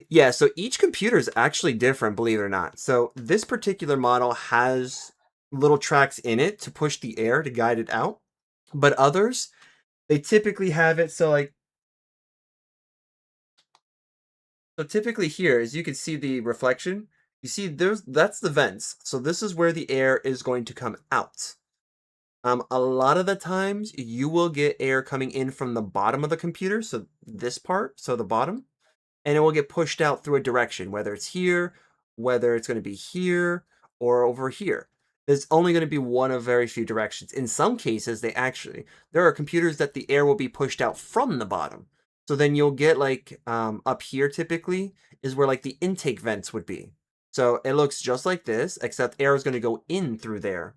Yeah, so each computer is actually different, believe it or not. So this particular model has little tracks in it to push the air to guide it out, but others, they typically have it so like... So typically here, as you can see the reflection, you see that's the vents. So this is where the air is going to come out. A lot of the times you will get air coming in from the bottom of the computer, so this part, so the bottom, and it will get pushed out through a direction, whether it's here, whether it's going to be here, or over here. There's only going to be one of very few directions. In some cases, there are computers that the air will be pushed out from the bottom. So then you'll get like up here typically is where like the intake vents would be. So it looks just like this, except air is going to go in through there.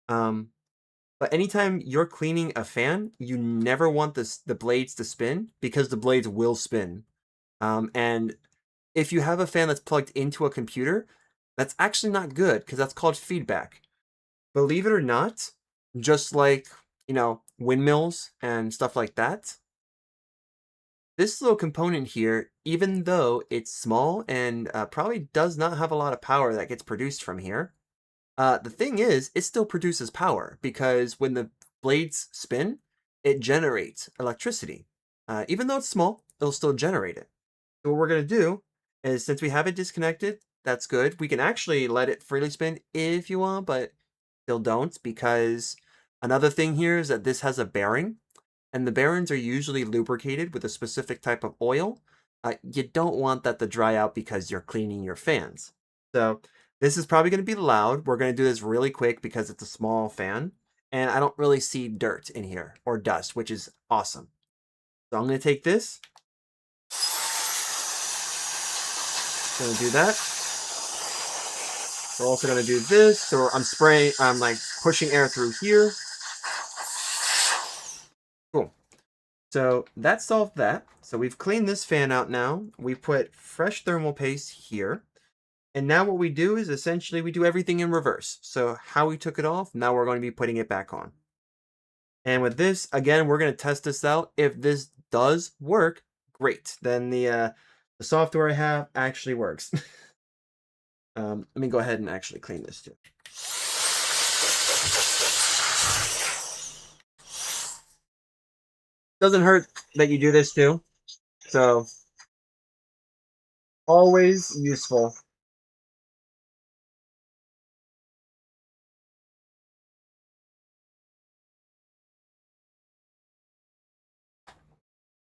But anytime you're cleaning a fan, you never want the blades to spin because the blades will spin. And if you have a fan that's plugged into a computer, that's actually not good because that's called feedback. Believe it or not, just like, you know, windmills and stuff like that, this little component here, even though it's small and probably does not have a lot of power that gets produced from here, the thing is, it still produces power because when the blades spin, it generates electricity. Even though it's small, it'll still generate it. So what we're going to do is, since we have it disconnected, that's good. We can actually let it freely spin if you want, but still don't, because another thing here is that this has a bearing, and the bearings are usually lubricated with a specific type of oil. You don't want that to dry out because you're cleaning your fans. So this is probably going to be loud. We're going to do this really quick because it's a small fan, and I don't really see dirt in here or dust, which is awesome. So I'm going to take this. Going to do that. We're also going to do this. So I'm like pushing air through here. Cool. So that solved that. So we've cleaned this fan out now. We put fresh thermal paste here. And now what we do is essentially we do everything in reverse. So how we took it off, now we're going to be putting it back on. And with this, again, we're going to test this out. If this does work, great. Then the software I have actually works. Let me go ahead and actually clean this too. Doesn't hurt that you do this too. So always useful.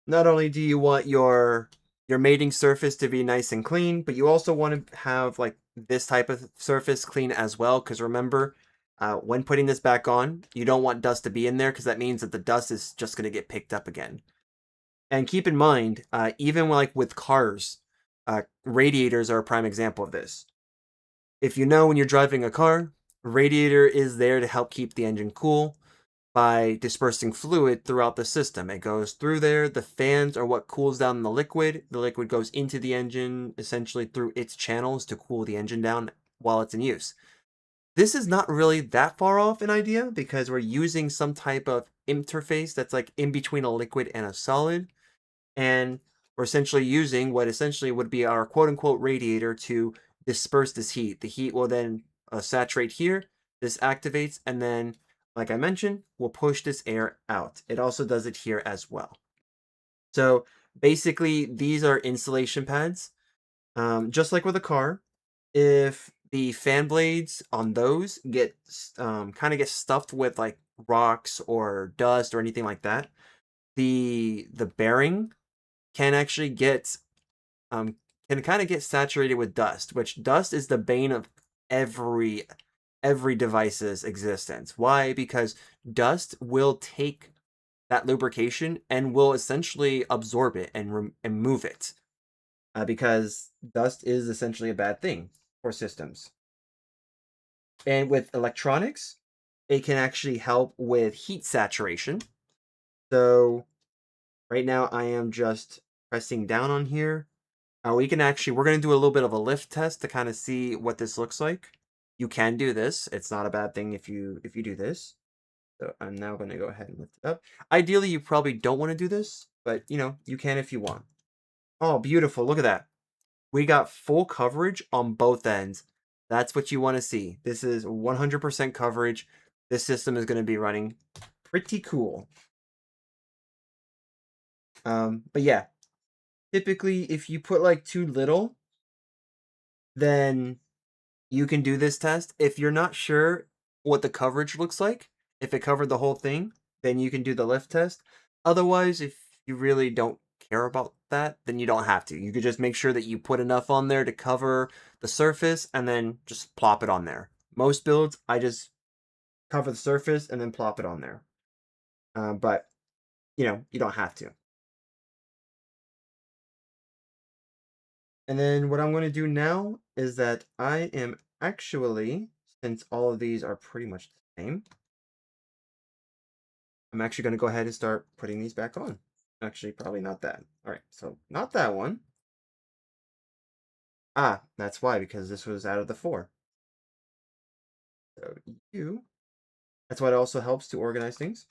Not only do you want your mating surface to be nice and clean, but you also want to have like this type of surface clean as well. Because remember, when putting this back on, you don't want dust to be in there because that means that the dust is just going to get picked up again. And keep in mind, even like with cars, radiators are a prime example of this. If you know when you're driving a car, radiator is there to help keep the engine cool by dispersing fluid throughout the system. It goes through there. The fans are what cools down the liquid. The liquid goes into the engine essentially through its channels to cool the engine down while it's in use. This is not really that far off an idea because we're using some type of interface that's like in between a liquid and a solid. And we're essentially using what essentially would be our quote-unquote radiator to disperse this heat. The heat will then saturate here, this activates, and then, like I mentioned, we'll push this air out. It also does it here as well. So basically, these are insulation pads. Just like with a car, if the fan blades on those get kind of get stuffed with like rocks or dust or anything like that, the bearing can actually get um can kind of get saturated with dust, which dust is the bane of every device's existence. Why? Because dust will take that lubrication and will essentially absorb it and move it. Because dust is essentially a bad thing for systems. And with electronics, it can actually help with heat saturation. So right now I am just pressing down on here. We're going to do a little bit of a lift test to kind of see what this looks like. You can do this. It's not a bad thing if you do this. So I'm now going to go ahead and lift it up. Ideally, you probably don't want to do this, but you can if you want. Oh, beautiful. Look at that. We got full coverage on both ends. That's what you want to see. This is 100% coverage. This system is going to be running pretty cool. But yeah, typically if you put like too little, then you can do this test. If you're not sure what the coverage looks like, if it covered the whole thing, then you can do the lift test. Otherwise, if you really don't care about that, then you don't have to. You could just make sure that you put enough on there to cover the surface and then just plop it on there. Most builds, I just cover the surface and then plop it on there. But, you don't have to. And then what I'm going to do now is that I am actually, since all of these are pretty much the same, I'm actually going to go ahead and start putting these back on. Actually, probably not that. All right, so not that one. Ah, that's why, because this was out of the 4. So that's why it also helps to organize things.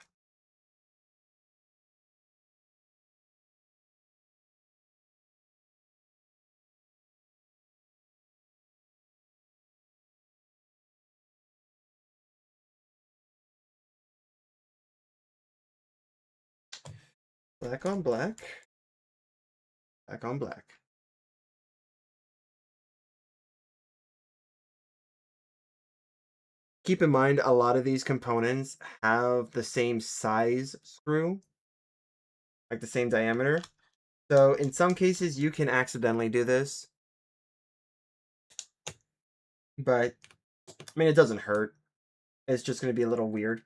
Black on black. Black on black. Keep in mind, a lot of these components have the same size screw, like the same diameter. So in some cases, you can accidentally do this. But, I mean, it doesn't hurt. It's just going to be a little weird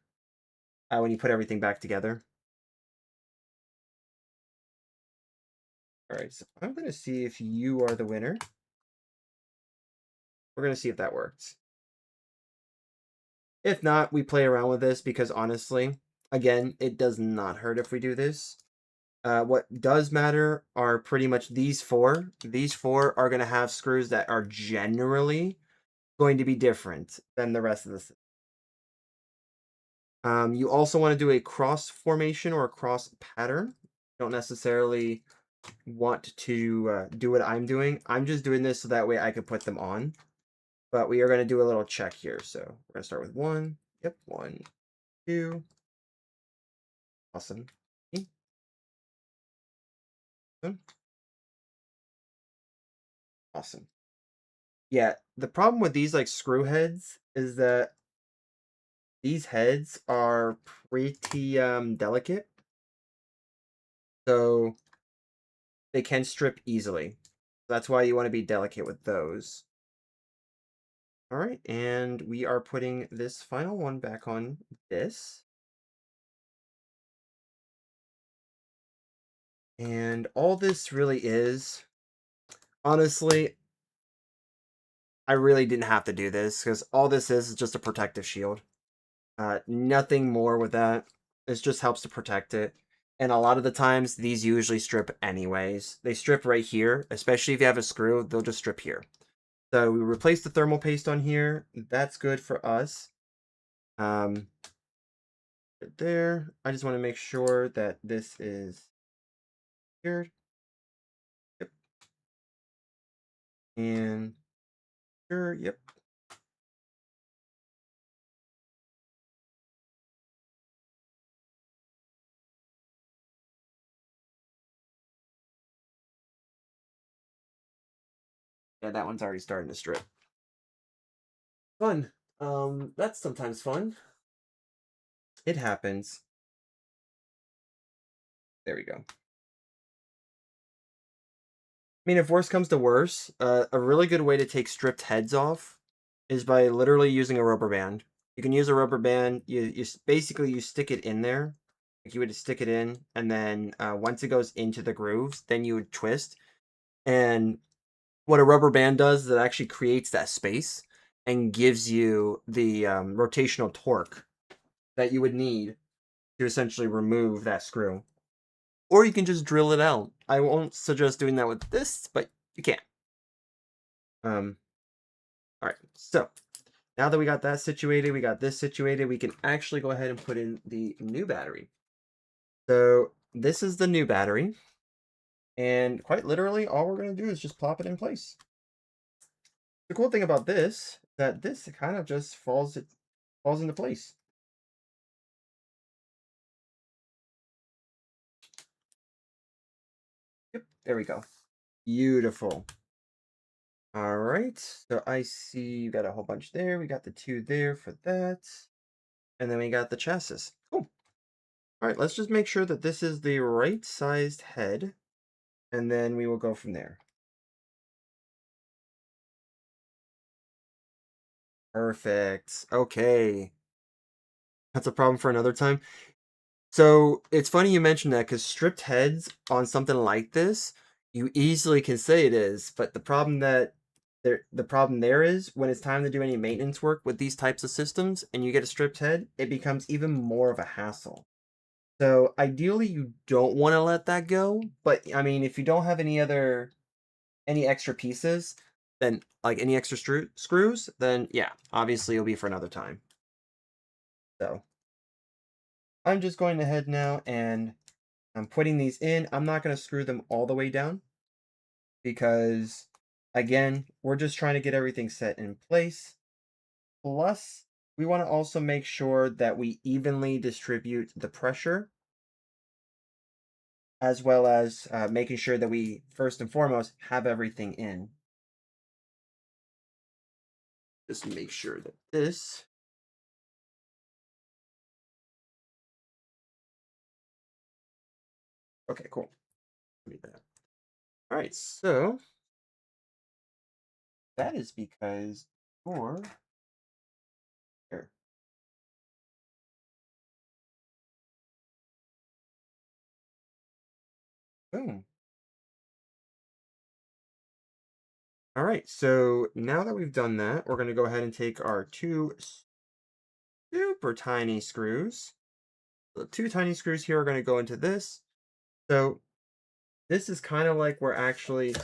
when you put everything back together. All right, so I'm going to see if you are the winner. We're going to see if that works. If not, we play around with this because honestly, again, it does not hurt if we do this. What does matter are pretty much these 4. These 4 are going to have screws that are generally going to be different than the rest of the system. You also want to do a cross formation or a cross pattern. You don't necessarily want to do what I'm doing. I'm just doing this so that way I can put them on. But we are going to do a little check here. So we're going to start with 1. Yep, 1, 2. Awesome. Awesome. Yeah, the problem with these like screw heads is that these heads are pretty delicate. So they can strip easily. That's why you want to be delicate with those. All right, and we are putting this final one back on this. And all this really is, honestly, I really didn't have to do this because all this is just a protective shield. Nothing more with that. This just helps to protect it. And a lot of the times, these usually strip anyways. They strip right here, especially if you have a screw, they'll just strip here. So we replace the thermal paste on here. That's good for us. Right there. I just want to make sure that this is secured. And sure, yep. Yeah, that one's already starting to strip. Fun. That's sometimes fun. It happens. There we go. I mean, if worse comes to worse, a really good way to take stripped heads off is by literally using a rubber band. You can use a rubber band. Basically you stick it in there, like you would stick it in, and then once it goes into the grooves, then you would twist. And what a rubber band does is it actually creates that space and gives you the rotational torque that you would need to essentially remove that screw. Or you can just drill it out. I won't suggest doing that with this, but you can. All right, so now that we got that situated, we got this situated, we can actually go ahead and put in the new battery. So this is the new battery, and quite literally, all we're going to do is just plop it in place. The cool thing about this is that this kind of just falls into place. Yep, there we go. Beautiful. All right, so I see you got a whole bunch there. We got the two there for that. And then we got the chassis. Cool. All right, let's just make sure that this is the right sized head, and then we will go from there. Perfect. Okay. That's a problem for another time. So it's funny you mentioned that because stripped heads on something like this, you easily can say it is, but the problem there is when it's time to do any maintenance work with these types of systems and you get a stripped head, it becomes even more of a hassle. So ideally you don't want to let that go, but I mean if you don't have any extra pieces, then like any extra screws, then yeah, obviously it'll be for another time. So I'm just going ahead now and I'm putting these in. I'm not going to screw them all the way down because, again, we're just trying to get everything set in place. Plus, we want to also make sure that we evenly distribute the pressure, as well as making sure that we, first and foremost, have everything in. Just make sure that this. Okay, cool. Read that. All right, so that is because your here. Boom. All right, so now that we've done that, we're going to go ahead and take our two super tiny screws. The two tiny screws here are going to go into this. So this is kind of like we're actually,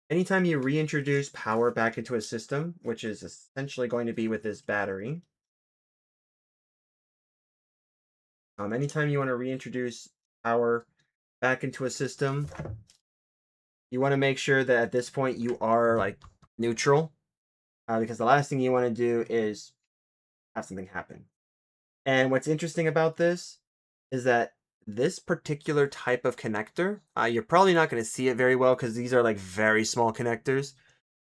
anytime you reintroduce power back into a system, which is essentially going to be with this battery, anytime you want to reintroduce power back into a system, you want to make sure that at this point you are like neutral, because the last thing you want to do is have something happen. And what's interesting about this is that this particular type of connector, you're probably not going to see it very well because these are like very small connectors,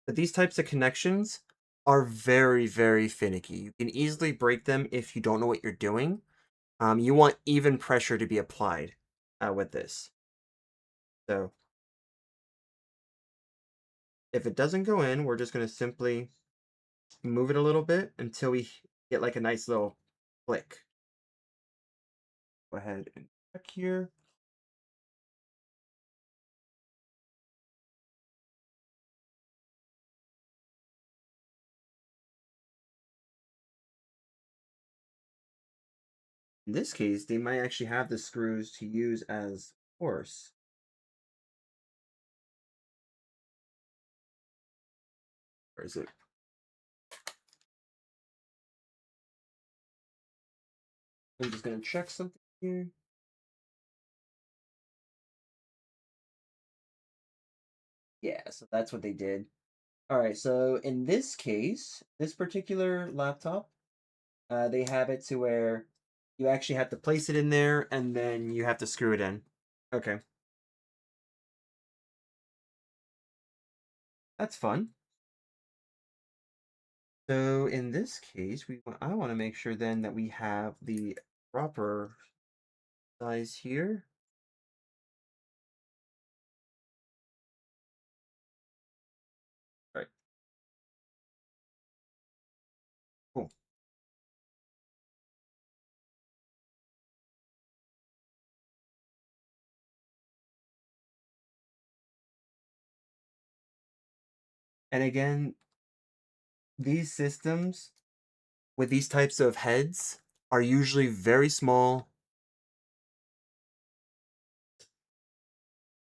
but these types of connections are very, very finicky. You can easily break them if you don't know what you're doing. You want even pressure to be applied with this. So if it doesn't go in, we're just going to simply move it a little bit until we get like a nice little click. Go ahead and check here. In this case, they might actually have the screws to use as force. Or is it? I'm just going to check something here. Yeah, so that's what they did. All right, so in this case, this particular laptop, they have it to where you actually have to place it in there and then you have to screw it in. Okay, that's fun. So in this case, I want to make sure then that we have the proper size here. Right. Cool. And again, these systems with these types of heads are usually very small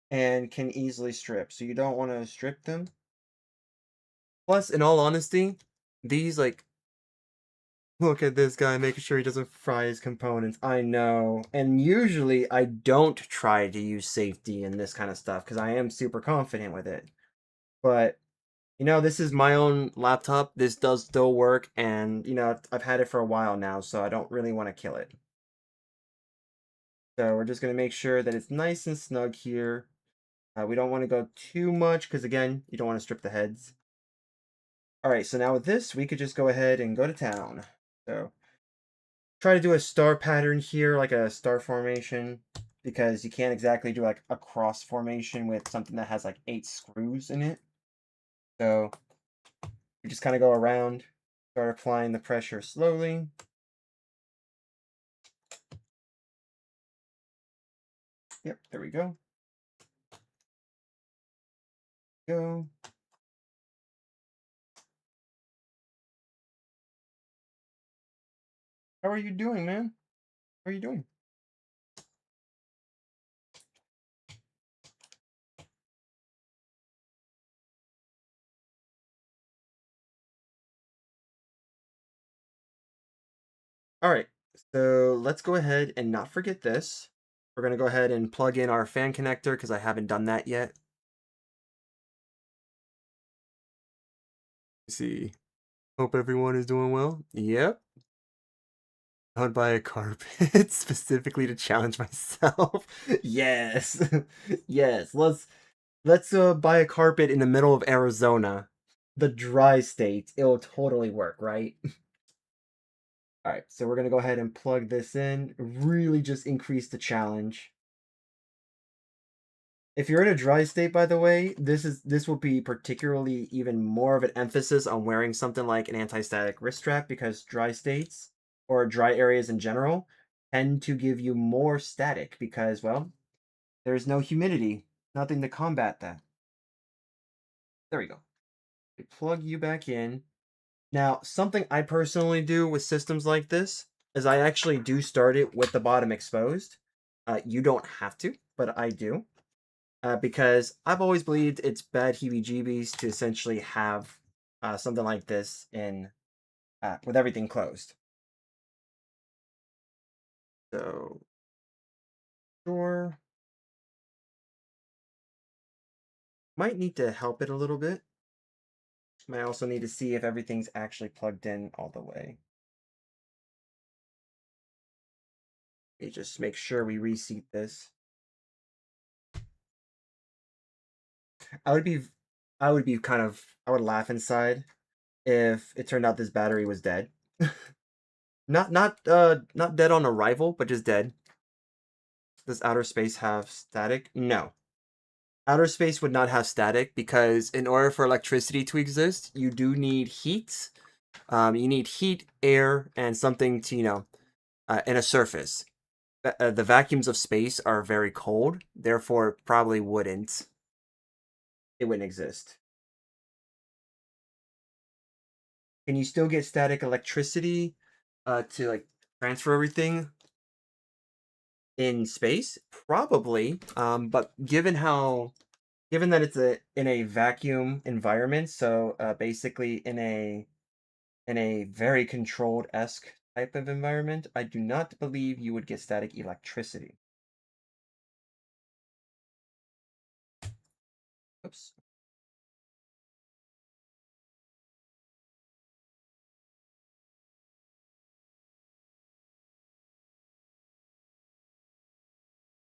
and can easily strip. So you don't want to strip them. Plus, in all honesty, these like look at this guy making sure he doesn't fry his components. I know. And usually I don't try to use safety in this kind of stuff because I am super confident with it. But this is my own laptop. This does still work and I've had it for a while now, so I don't really want to kill it. So we're just going to make sure that it's nice and snug here. We don't want to go too much because again, you don't want to strip the heads. All right, so now with this, we could just go ahead and go to town. So try to do a star pattern here, like a star formation, because you can't exactly do like a cross formation with something that has like 8 screws in it. So we just kind of go around, start applying the pressure slowly. Yep, there we go. Go. How are you doing, man? How are you doing? All right, so let's go ahead and not forget this. We're going to go ahead and plug in our fan connector because I haven't done that yet. Let's see. Hope everyone is doing well. Yep. I would buy a carpet specifically to challenge myself. Yes. Yes. Let's buy a carpet in the middle of Arizona. The dry state. It'll totally work, right? All right, so we're gonna go ahead and plug this in. Really just increase the challenge. If you're in a dry state, by the way, this will be particularly even more of an emphasis on wearing something like an anti-static wrist strap because dry states or dry areas in general tend to give you more static because, well, there's no humidity, nothing to combat that. There we go. We plug you back in. Now, something I personally do with systems like this is I actually do start it with the bottom exposed. You don't have to, but I do. Because I've always believed it's bad heebie-jeebies to essentially have something like this in with everything closed. So, sure, might need to help it a little bit. Might also need to see if everything's actually plugged in all the way. Let me just make sure we reseat this. I would be, I would be kind of, I would laugh inside if it turned out this battery was dead. Not dead on arrival, but just dead. Does outer space have static? No. Outer space would not have static because in order for electricity to exist, you do need heat. You need heat, air, and something to, and a surface. The vacuums of space are very cold, therefore it probably wouldn't. It wouldn't exist. Can you still get static electricity to like transfer everything in space? Probably. But given that it's in a vacuum environment, so basically in a very controlled esque type of environment, I do not believe you would get static electricity. Oops.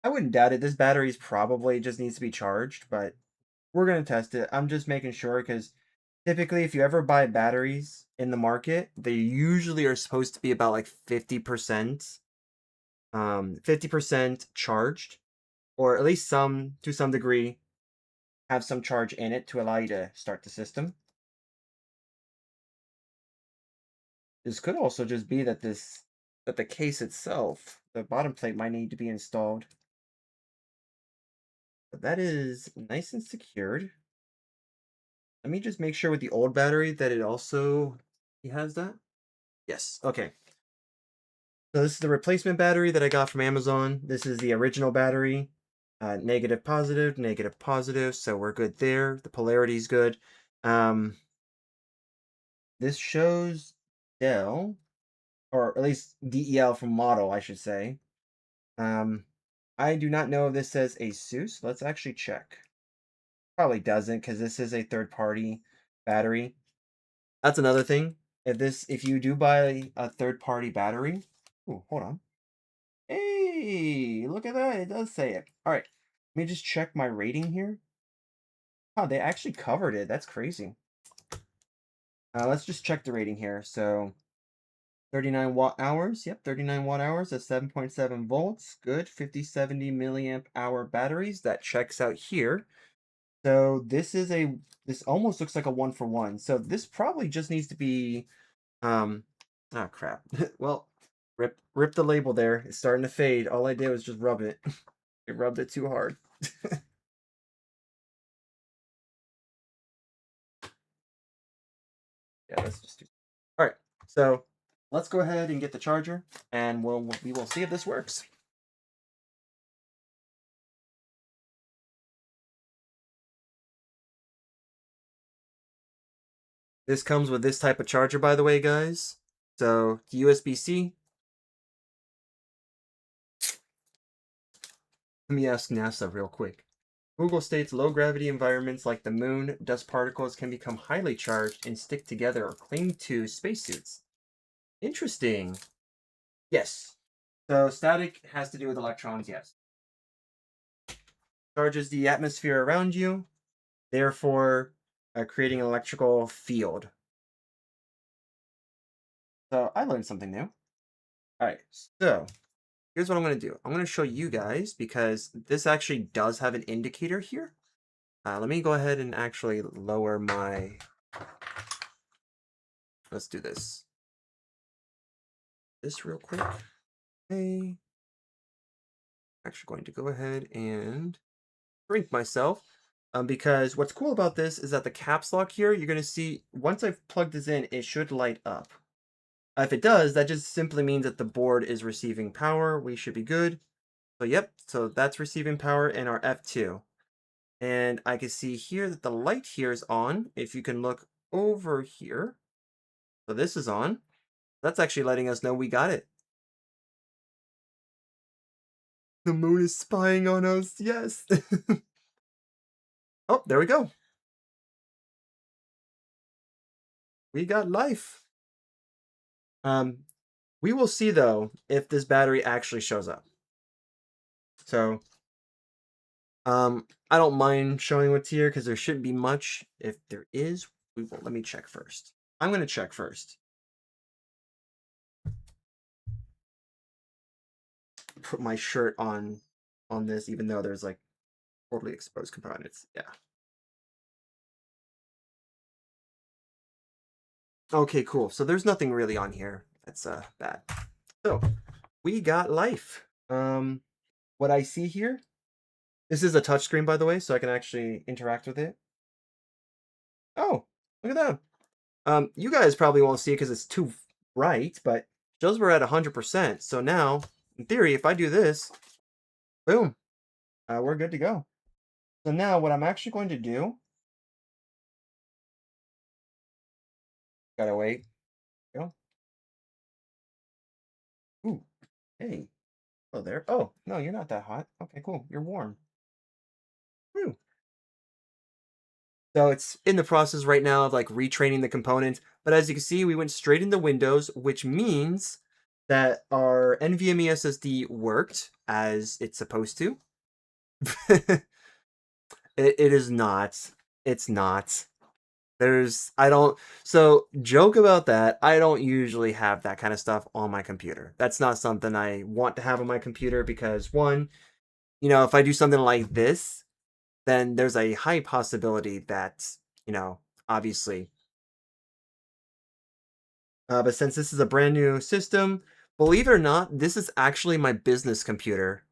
I wouldn't doubt it. This battery's probably just needs to be charged, but we're gonna test it. I'm just making sure because typically, if you ever buy batteries in the market, they usually are supposed to be about like 50% charged, or at least some to some degree have some charge in it to allow you to start the system. This could also just be that the case itself, the bottom plate might need to be installed. But that is nice and secured. Let me just make sure with the old battery that it also he has that. Yes. Okay. So this is the replacement battery that I got from Amazon. This is the original battery. Negative, positive, negative, positive. So we're good there. The polarity is good. Um, this shows Dell, or at least DEL from model, I should say. Um, I do not know if this says ASUS. Let's actually check. Probably doesn't because this is a third-party battery. That's another thing. If you do buy a third-party battery, oh, hold on. Hey, look at that. It does say it. All right. Let me just check my rating here. Oh, they actually covered it. That's crazy. Let's just check the rating here. So 39 watt hours. Yep, 39 watt hours at 7.7 volts. Good. 5070 milliamp hour batteries. That checks out here. So this almost looks like a 1-for-1. So this probably just needs to be oh crap. Well, rip the label there. It's starting to fade. All I did was just rub it. It rubbed it too hard. Yeah, let's just do. All right. So, let's go ahead and get the charger and we will see if this works. This comes with this type of charger, by the way, guys. So, USB-C. Let me ask NASA real quick. Google states low gravity environments like the moon, dust particles can become highly charged and stick together or cling to spacesuits. Interesting. Yes. So static has to do with electrons, yes. Charges the atmosphere around you, therefore creating an electrical field. So I learned something new. All right, so here's what I'm going to do. I'm going to show you guys because this actually does have an indicator here. Let me go ahead and actually lower my... Let's do this. This real quick. Okay. Actually going to go ahead and drink myself. Because what's cool about this is that the caps lock here, you're going to see, once I've plugged this in, it should light up. If it does, that just simply means that the board is receiving power. We should be good. So yep, so that's receiving power in our F2. And I can see here that the light here is on. If you can look over here. So this is on. That's actually letting us know we got it. The moon is spying on us. Yes. Oh, there we go. We got life. We will see though if this battery actually shows up. So, I don't mind showing what's here because there shouldn't be much. If there is, we will. Let me check first. I'm gonna check first. Put my shirt on this, even though there's like totally exposed components. Yeah. Okay, cool. So there's nothing really on here that's bad. So we got life. What I see here. This is a touchscreen, by the way, so I can actually interact with it. Oh, look at that. You guys probably won't see it because it's too bright, but shows we're at 100%. So now, in theory, if I do this, boom, we're good to go. So now what I'm actually going to do, gotta wait. Go. Ooh, hey. Oh, there. Oh, no, you're not that hot. Okay, cool. You're warm. Woo. So it's in the process right now of like retraining the components. But as you can see, we went straight into Windows, which means that our NVMe SSD worked as it's supposed to. It is not. It's not. I don't, so joke about that. I don't usually have that kind of stuff on my computer. That's not something I want to have on my computer because, one, if I do something like this, then there's a high possibility that, you know, obviously, but since this is a brand new system, believe it or not, this is actually my business computer.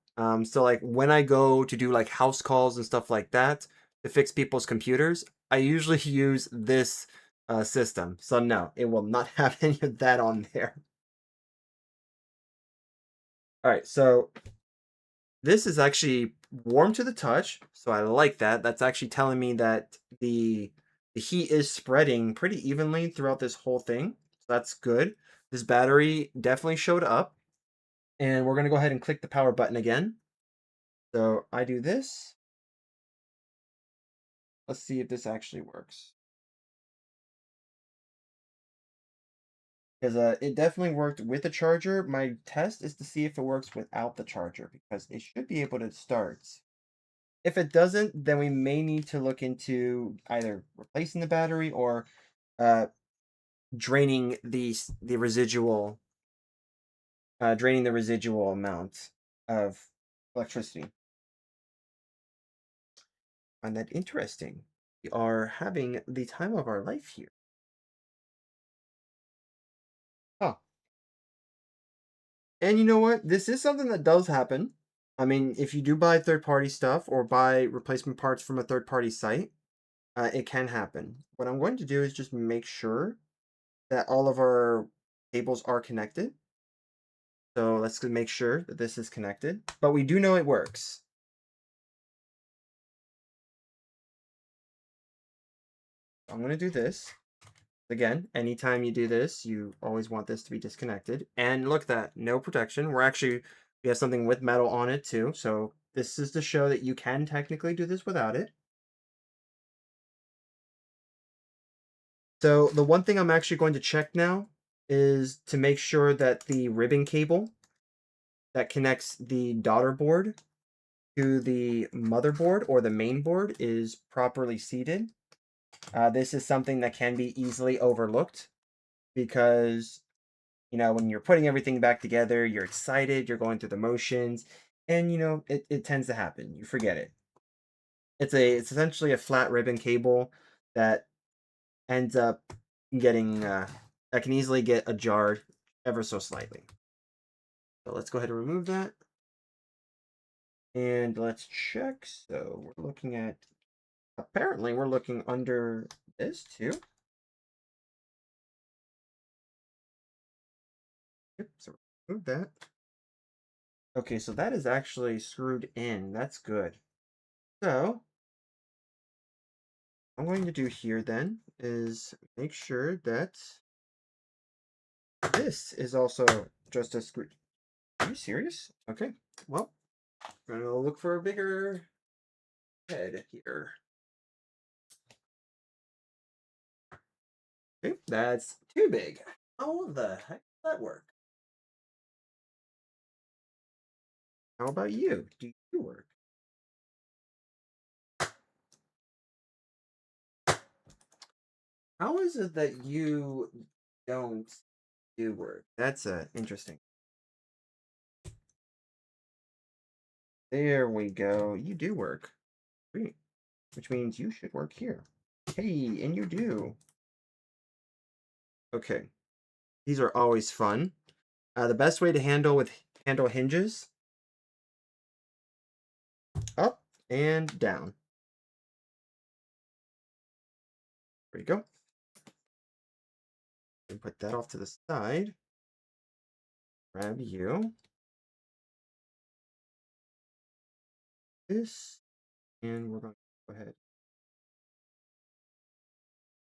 So like when I go to do like house calls and stuff like that to fix people's computers, I usually use this system. So no, it will not have any of that on there. All right, so this is actually warm to the touch, so I like that. That's actually telling me that the heat is spreading pretty evenly throughout this whole thing. So that's good. This battery definitely showed up. And we're going to go ahead and click the power button again. So I do this. Let's see if this actually works. Because it definitely worked with the charger. My test is to see if it works without the charger because it should be able to start. If it doesn't, then we may need to look into either replacing the battery or uh, draining the residual amount of electricity. I find that interesting. We are having the time of our life here. Huh. And you know what? This is something that does happen. I mean, if you do buy third-party stuff or buy replacement parts from a third-party site, it can happen. What I'm going to do is just make sure that all of our cables are connected. So let's make sure that this is connected. But we do know it works. I'm going to do this. Again, anytime you do this, you always want this to be disconnected. And look at that, no protection. We have something with metal on it too. So this is to show that you can technically do this without it. So the one thing I'm actually going to check now is to make sure that the ribbon cable that connects the daughter board to the motherboard or the main board is properly seated. This is something that can be easily overlooked because, when you're putting everything back together, you're excited, you're going through the motions, and, it tends to happen. You forget it. It's essentially a flat ribbon cable that ends up getting that can easily get ajarred ever so slightly. So let's go ahead and remove that. And let's check. So we're looking at, apparently we're looking under this too. Yep, so remove that. Okay, so that is actually screwed in. That's good. So what I'm going to do here then is make sure that this is also just a screw. Are you serious? Okay, well, I'm gonna look for a bigger head here. Okay, that's too big. How the heck does that work? How about you? Do you work? How is it that you don't do work? That's interesting. There we go. You do work. Great. Which means you should work here. Hey, and you do. Okay. These are always fun. The best way to handle hinges, up and down. There you go. And put that off to the side. Grab you. This. And we're going to go ahead.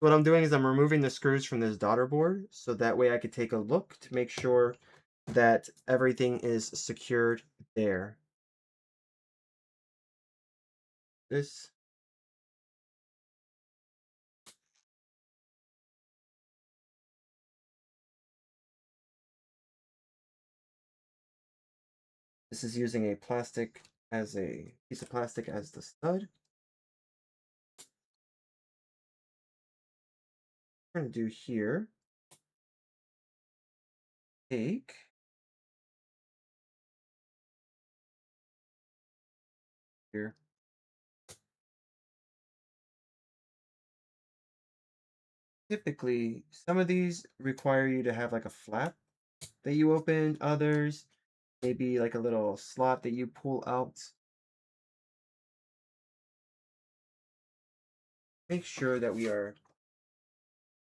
What I'm doing is I'm removing the screws from this daughter board so that way I could take a look to make sure that everything is secured there. This. This is using a plastic as a piece of plastic as the stud. What I'm going to do here, take here. Typically, some of these require you to have like a flap that you open, others maybe like a little slot that you pull out. Make sure that we are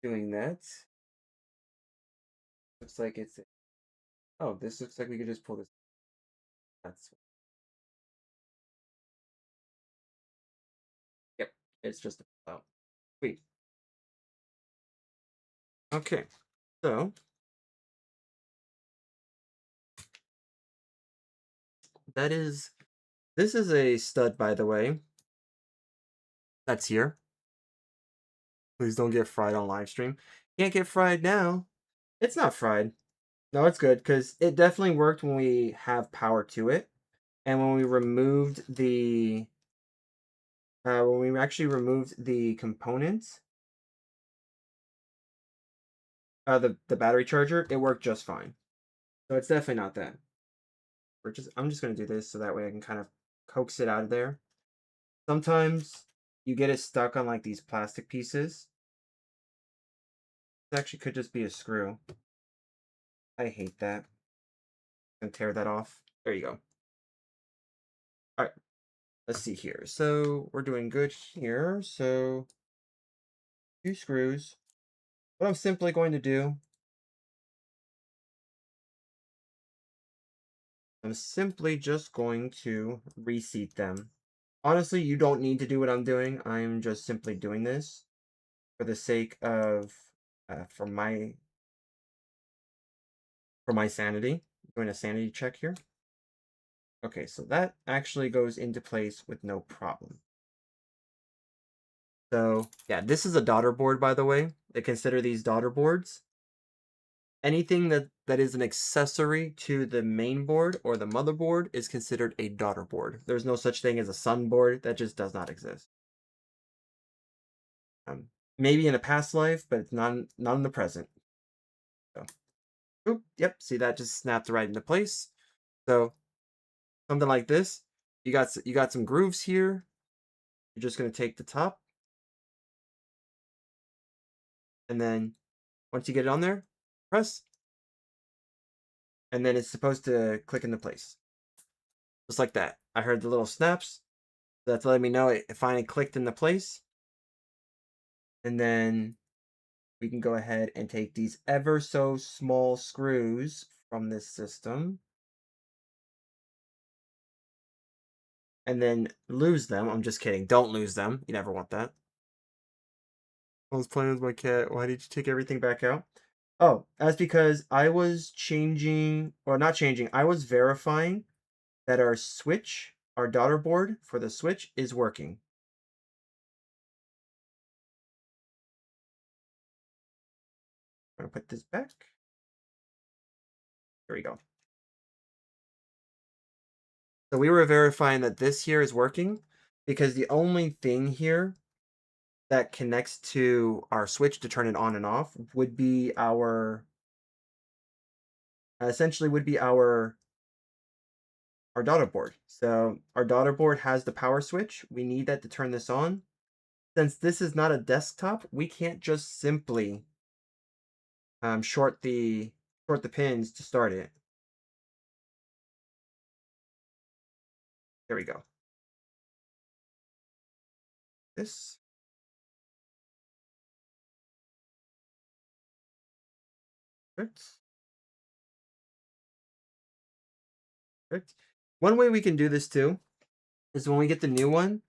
doing that. Looks like it's, oh, this looks like we could just pull this. That's, yep, it's just a pull out. Sweet. Okay, so this is a stud, by the way. That's here. Please don't get fried on live stream. Can't get fried now. It's not fried. No, it's good because it definitely worked when we have power to it. And when we removed when we actually removed the components, the battery charger, it worked just fine. So it's definitely not that. I'm just gonna do this so that way I can kind of coax it out of there. Sometimes you get it stuck on like these plastic pieces. It actually could just be a screw. I hate that. I'm gonna tear that off. There you go. All right, let's see here. So we're doing good here. So 2 screws. What I'm simply going to do, I'm simply just going to reseat them. Honestly, you don't need to do what I'm doing. I'm just simply doing this for the sake of, for my sanity. Doing a sanity check here. Okay, so that actually goes into place with no problem. So yeah, this is a daughter board, by the way. They consider these daughter boards. Anything that is an accessory to the main board or the motherboard is considered a daughter board. There's no such thing as a son board. That just does not exist. Maybe in a past life, but it's not in the present. So, oop, yep. See, that just snapped right into place. So something like this. You got some grooves here. You're just gonna take the top, and then once you get it on there, press, and then it's supposed to click into place, just like that. I heard the little snaps. That's letting me know it finally clicked into place. And then we can go ahead and take these ever so small screws from this system and then lose them. I'm just kidding. Don't lose them. You never want that. I was playing with my cat. Why did you take everything back out? Oh, that's because I was changing, or not changing, I was verifying that our switch, our daughter board for the switch is working. I'm going to put this back. There we go. So we were verifying that this here is working because the only thing here that connects to our switch to turn it on and off would be our essentially would be our daughter board. So our daughter board has the power switch. We need that to turn this on. Since this is not a desktop, we can't just simply short the pins to start it. There we go. This. Perfect. Perfect. One way we can do this too is when we get the new one,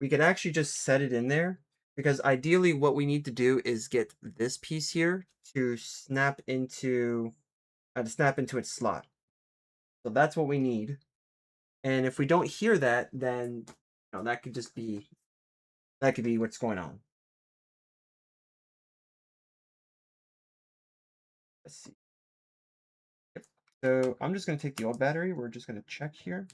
we could actually just set it in there, because ideally what we need to do is get this piece here to snap into its slot. So that's what we need. And if we don't hear that, then that could just be what's going on. Let's see. Yep. So I'm just going to take the old battery. We're just going to check here.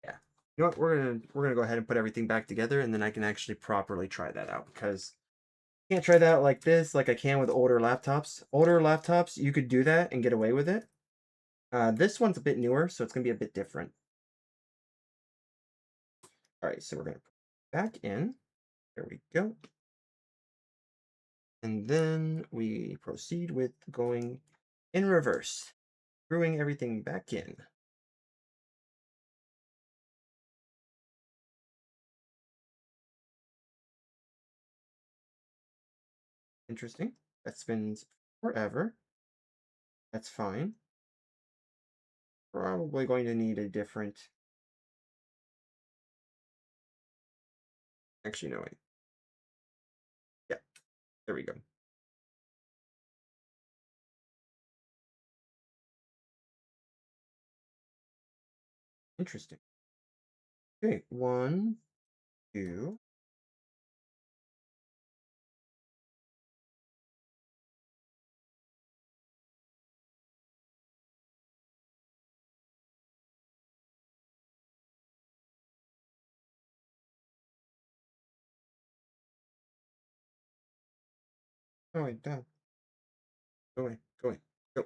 Yeah. You know what? We're gonna go ahead and put everything back together, and then I can actually properly try that out because I can't try that out like this, like I can with older laptops. Older laptops, you could do that and get away with it. This one's a bit newer, so it's gonna be a bit different. All right, so we're gonna put it back in. There we go. And then we proceed with going in reverse, screwing everything back in. Interesting. That spins forever. That's fine. Probably going to need a different. Actually, no, wait. Yeah, there we go. Interesting. Okay, one, two. Oh, wait, done. Go away, go away, go.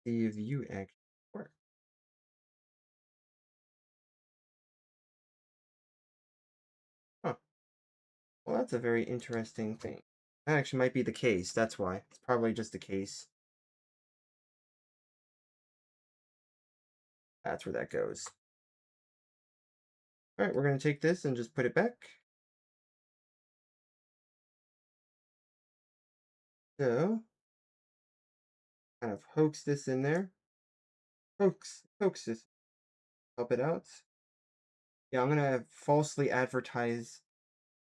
See if you actually work. Huh. Well, that's a very interesting thing. That actually might be the case. That's why. It's probably just the case. That's where that goes. All right, we're going to take this and just put it back. So, kind of hoax this in there. Hoax this. Help it out. Yeah, I'm going to falsely advertise,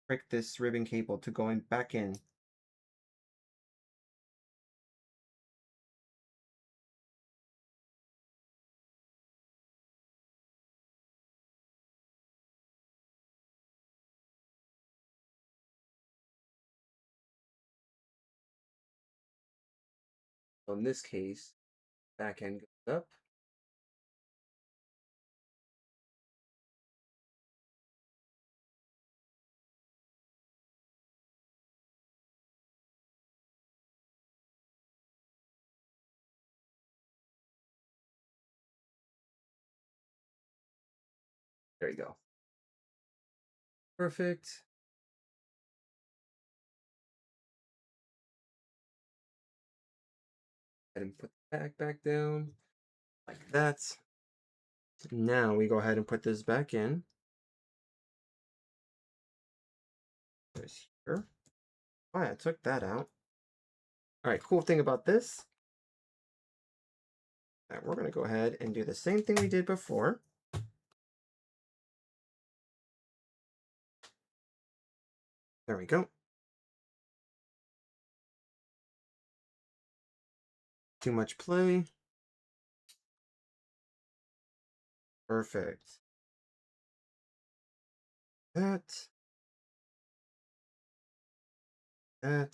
trick this ribbon cable to going back in. So in this case, back end goes up. There you go. Perfect. And put the back down like that. Now we go ahead and put this back in. There's here. Oh, yeah, I took that out. All right, cool thing about this, we're going to go ahead and do the same thing we did before. There we go. Too much play. Perfect. That. That.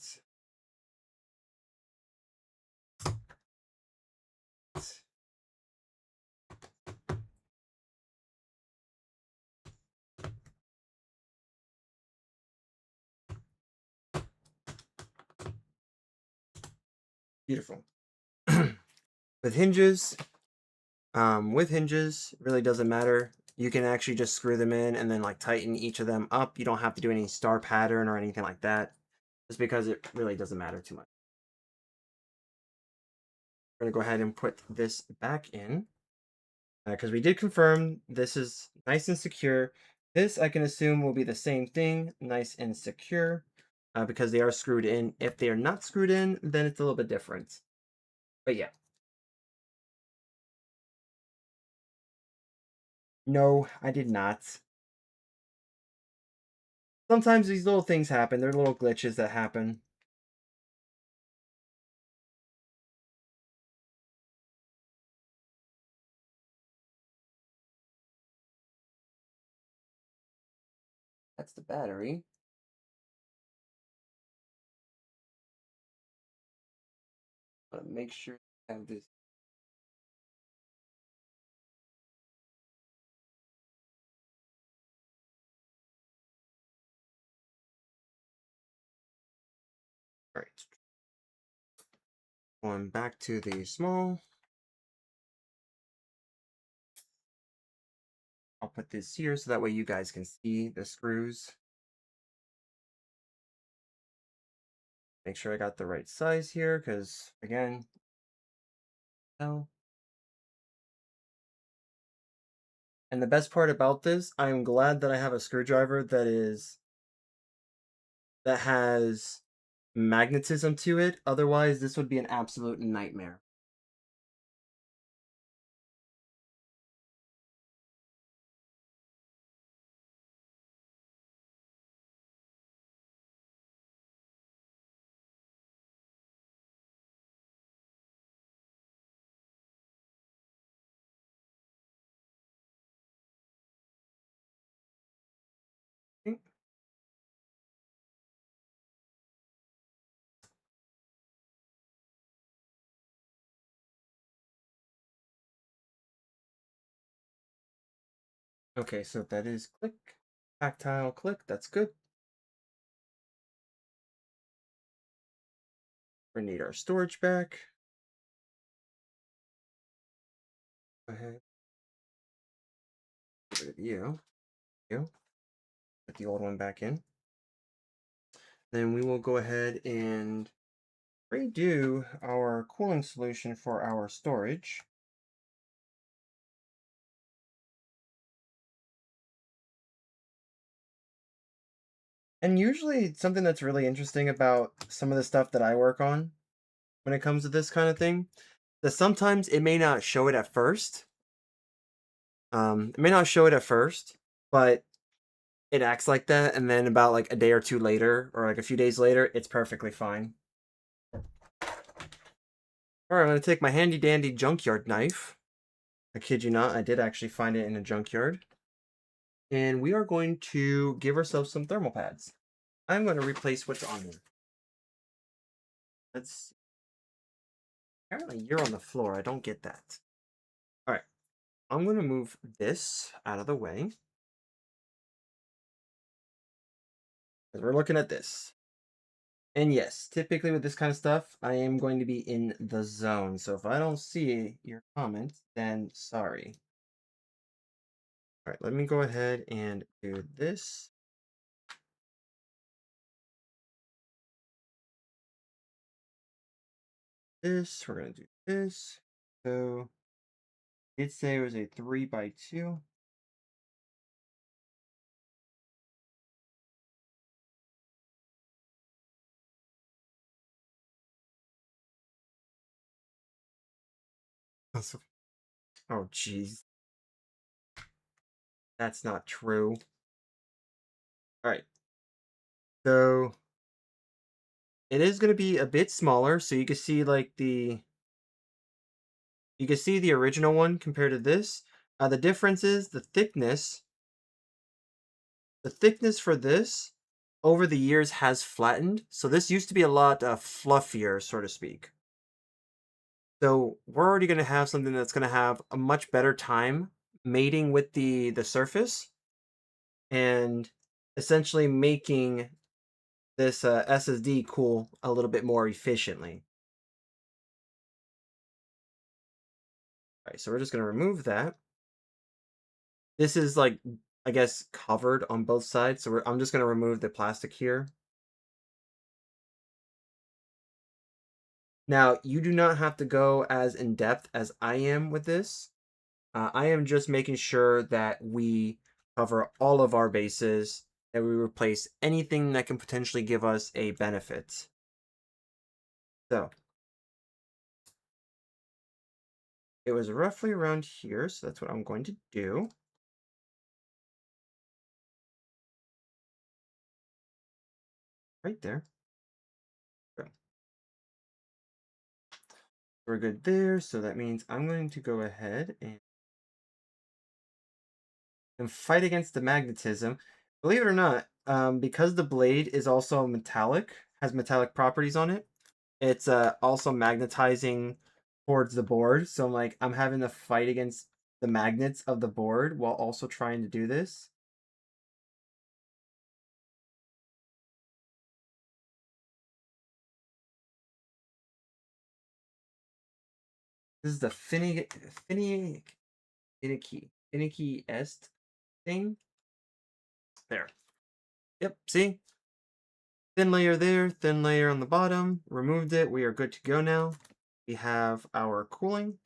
Beautiful. With hinges, really doesn't matter. You can actually just screw them in and then like tighten each of them up. You don't have to do any star pattern or anything like that, just because it really doesn't matter too much. We're gonna go ahead and put this back in. because we did confirm this is nice and secure. This I can assume will be the same thing, nice and secure, because they are screwed in. If they are not screwed in, then it's a little bit different. But yeah, no, I did not. Sometimes these little things happen. They're little glitches that happen. That's the battery. But make sure you have this. All right. Going back to the small. I'll put this here so that way you guys can see the screws. Make sure I got the right size here, because again, no. And the best part about this, I'm glad that I have a screwdriver that has magnetism to it. Otherwise, this would be an absolute nightmare. Mm. Okay, so that is click, tactile click. That's good. We need our storage back. Go ahead. Get rid of you. You. Put the old one back in. Then we will go ahead and redo our cooling solution for our storage. And usually something that's really interesting about some of the stuff that I work on when it comes to this kind of thing, that sometimes it may not show it at first. It may not show it at first, but it acts like that, and then about like a day or two later, or like a few days later, it's perfectly fine. Alright, I'm gonna take my handy dandy junkyard knife. I kid you not, I did actually find it in a junkyard. And we are going to give ourselves some thermal pads. I'm going to replace what's on there. Let's. Apparently, you're on the floor. I don't get that. All right. I'm going to move this out of the way. Because we're looking at this. And yes, typically with this kind of stuff, I am going to be in the zone. So if I don't see your comment, then sorry. All right, let me go ahead and do this. We're going to do this. So it'd say it was a 3x2. Oh, jeez. That's not true. All right. So it is going to be a bit smaller. So you can see like you can see the original one compared to this. The difference is the thickness. The thickness for this over the years has flattened. So this used to be a lot fluffier, so to speak. So we're already going to have something that's going to have a much better time mating with the surface and essentially making this SSD cool a little bit more efficiently. All right, so we're just going to remove that. This is like, I guess, covered on both sides. So I'm just going to remove the plastic here. Now, you do not have to go as in depth as I am with this. I am just making sure that we cover all of our bases, that we replace anything that can potentially give us a benefit. So it was roughly around here, so that's what I'm going to do. Right there. Okay. We're good there, so that means I'm going to go ahead and fight against the magnetism. Believe it or not, because the blade is also metallic, has metallic properties on it, it's also magnetizing towards the board. So I'm having to fight against the magnets of the board while also trying to do this. This is the finicky est thing. There. Yep, see? Thin layer there, thin layer on the bottom. Removed it. We are good to go now. We have our cooling.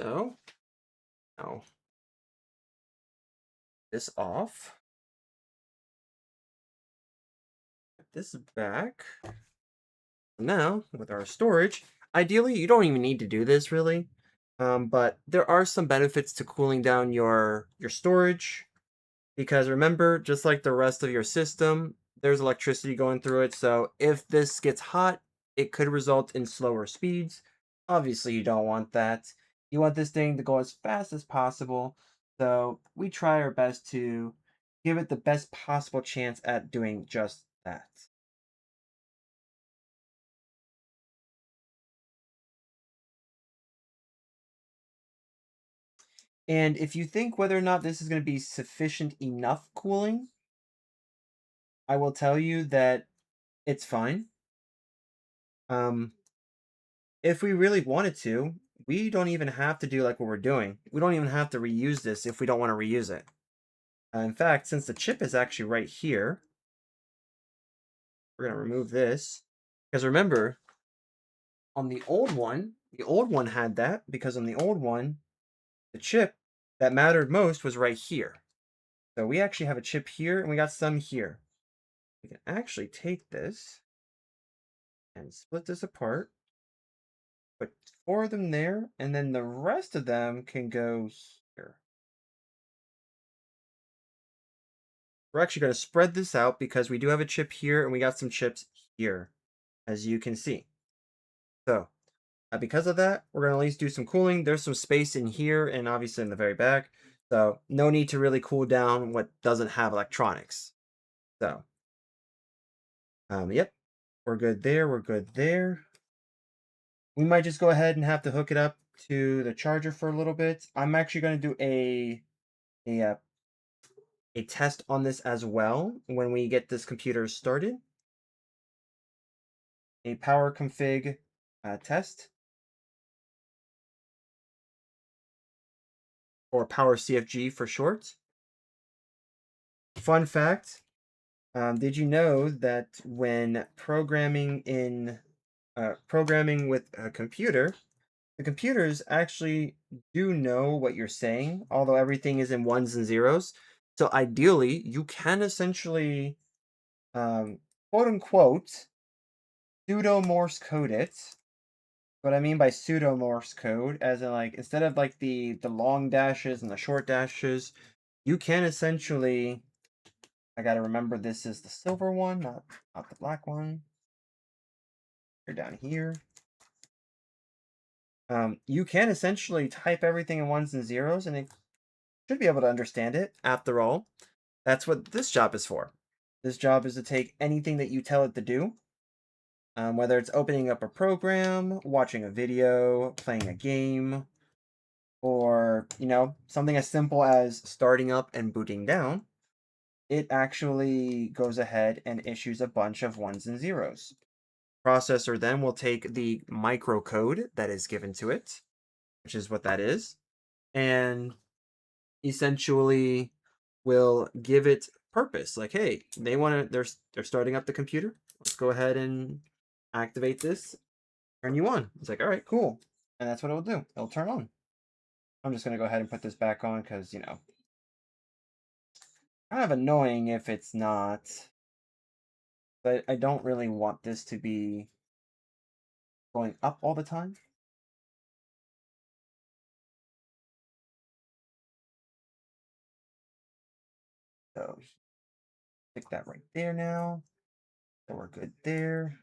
So, now this off. Put this back. Now, with our storage, ideally, you don't even need to do this really, but there are some benefits to cooling down your storage because remember, just like the rest of your system, there's electricity going through it. So if this gets hot, it could result in slower speeds. Obviously, you don't want that. You want this thing to go as fast as possible. So we try our best to give it the best possible chance at doing just that. And if you think whether or not this is going to be sufficient enough cooling, I will tell you that it's fine. Um, if we really wanted to, we don't even have to do like what we're doing. We don't even have to reuse this if we don't want to reuse it. In fact, since the chip is actually right here, we're going to remove this. Because remember, on the old one had that because on the old one, the chip that mattered most was right here. So we actually have a chip here and we got some here. We can actually take this and split this apart. Put 4 of them there, and then the rest of them can go here. We're actually going to spread this out because we do have a chip here and we got some chips here, as you can see. So, because of that, we're going to at least do some cooling. There's some space in here and obviously in the very back. So, no need to really cool down what doesn't have electronics. So, yep, we're good there. We're good there. We might just go ahead and have to hook it up to the charger for a little bit. I'm actually going to do a test on this as well when we get this computer started. A power config test, or power CFG for short. Fun fact, did you know that when programming with a computer, the computers actually do know what you're saying, although everything is in ones and zeros. So ideally, you can essentially, quote unquote, pseudo Morse code it. What I mean by pseudo Morse code, as in instead of the long dashes and the short dashes, you can essentially. I gotta remember this is the silver one, not the black one. You're down here. You can essentially type everything in ones and zeros, and it should be able to understand it. After all, that's what this job is for. This job is to take anything that you tell it to do, whether it's opening up a program, watching a video, playing a game, or something as simple as starting up and booting down. It actually goes ahead and issues a bunch of ones and zeros. Processor then will take the microcode that is given to it, which is what that is, and essentially will give it purpose. Like, hey, they're starting up the computer. Let's go ahead and activate this. turn you on. It's like, all right, cool. And that's what it'll do. It'll turn on. I'm just going to go ahead and put this back on because, you know, kind of annoying if it's not. But I don't really want this to be going up all the time. So stick that right there now. So we're good there.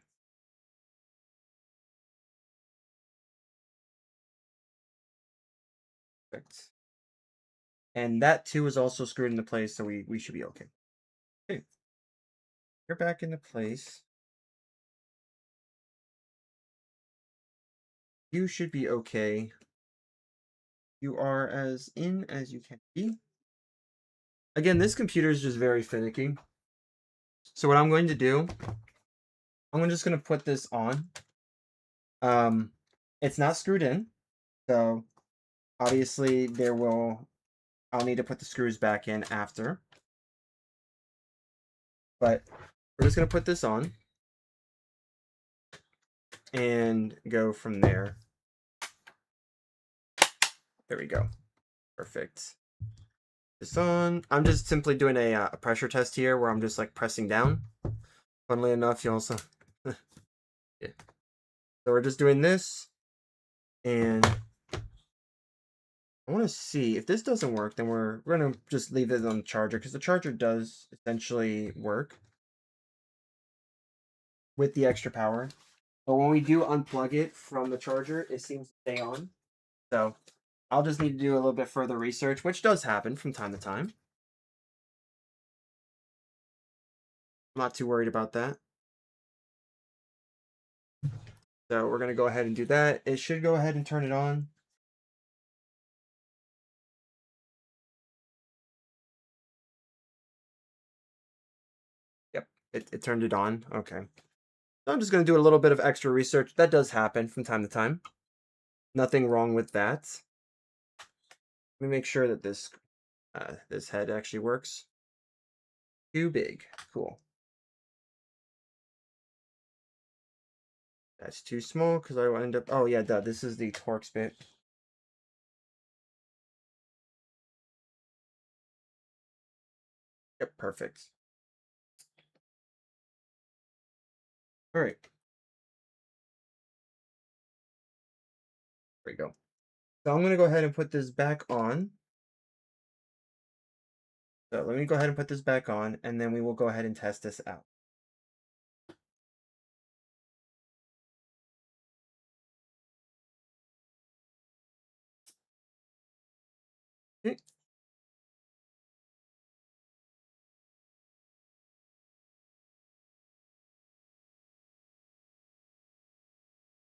Perfect. And that too is also screwed into place, so we should be okay. Okay. You're back into place. You should be okay. You are as in as you can be. Again, this computer is just very finicky. So what I'm going to do, I'm just going to put this on. It's not screwed in, so obviously I'll need to put the screws back in after. But we're just going to put this on and go from there. There we go. Perfect. This on. I'm just simply doing a pressure test here where I'm just like pressing down. Funnily enough, you also... yeah. So we're just doing this. And I want to see if this doesn't work, then we're going to just leave it on the charger because the charger does essentially work with the extra power. But when we do unplug it from the charger, it seems to stay on. So I'll just need to do a little bit further research, which does happen from time to time. I'm not too worried about that. So we're going to go ahead and do that. It should go ahead and turn it on. Yep, it turned it on. Okay. So I'm just going to do a little bit of extra research. That does happen from time to time. Nothing wrong with that. Let me make sure that this head actually works. Too big. Cool. That's too small because I will end up... oh, yeah, duh. This is the Torx bit. Yep, perfect. All right. There we go. So I'm going to go ahead and put this back on. So let me go ahead and put this back on, and then we will go ahead and test this out. Okay.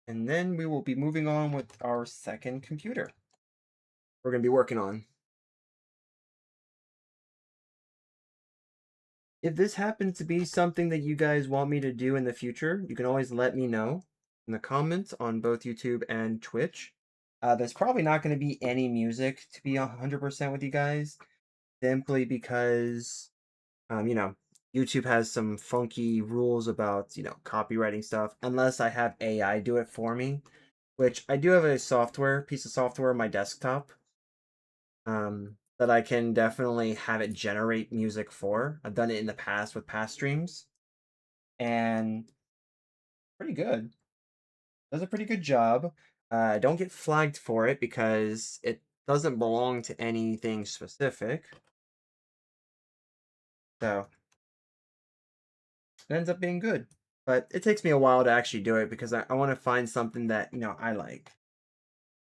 And then we will be moving on with our second computer we're going to be working on. If this happens to be something that you guys want me to do in the future, you can always let me know in the comments on both YouTube and Twitch. There's probably not going to be any music, to be 100% with you guys, simply because, you know, YouTube has some funky rules about, you know, copywriting stuff, unless I have AI do it for me, which I do have a piece of software on my desktop, that I can definitely have it generate music for. I've done it in the past with past streams, and pretty good. Does a pretty good job. I don't get flagged for it because it doesn't belong to anything specific. So it ends up being good. But it takes me a while to actually do it because I want to find something that, you know, I like.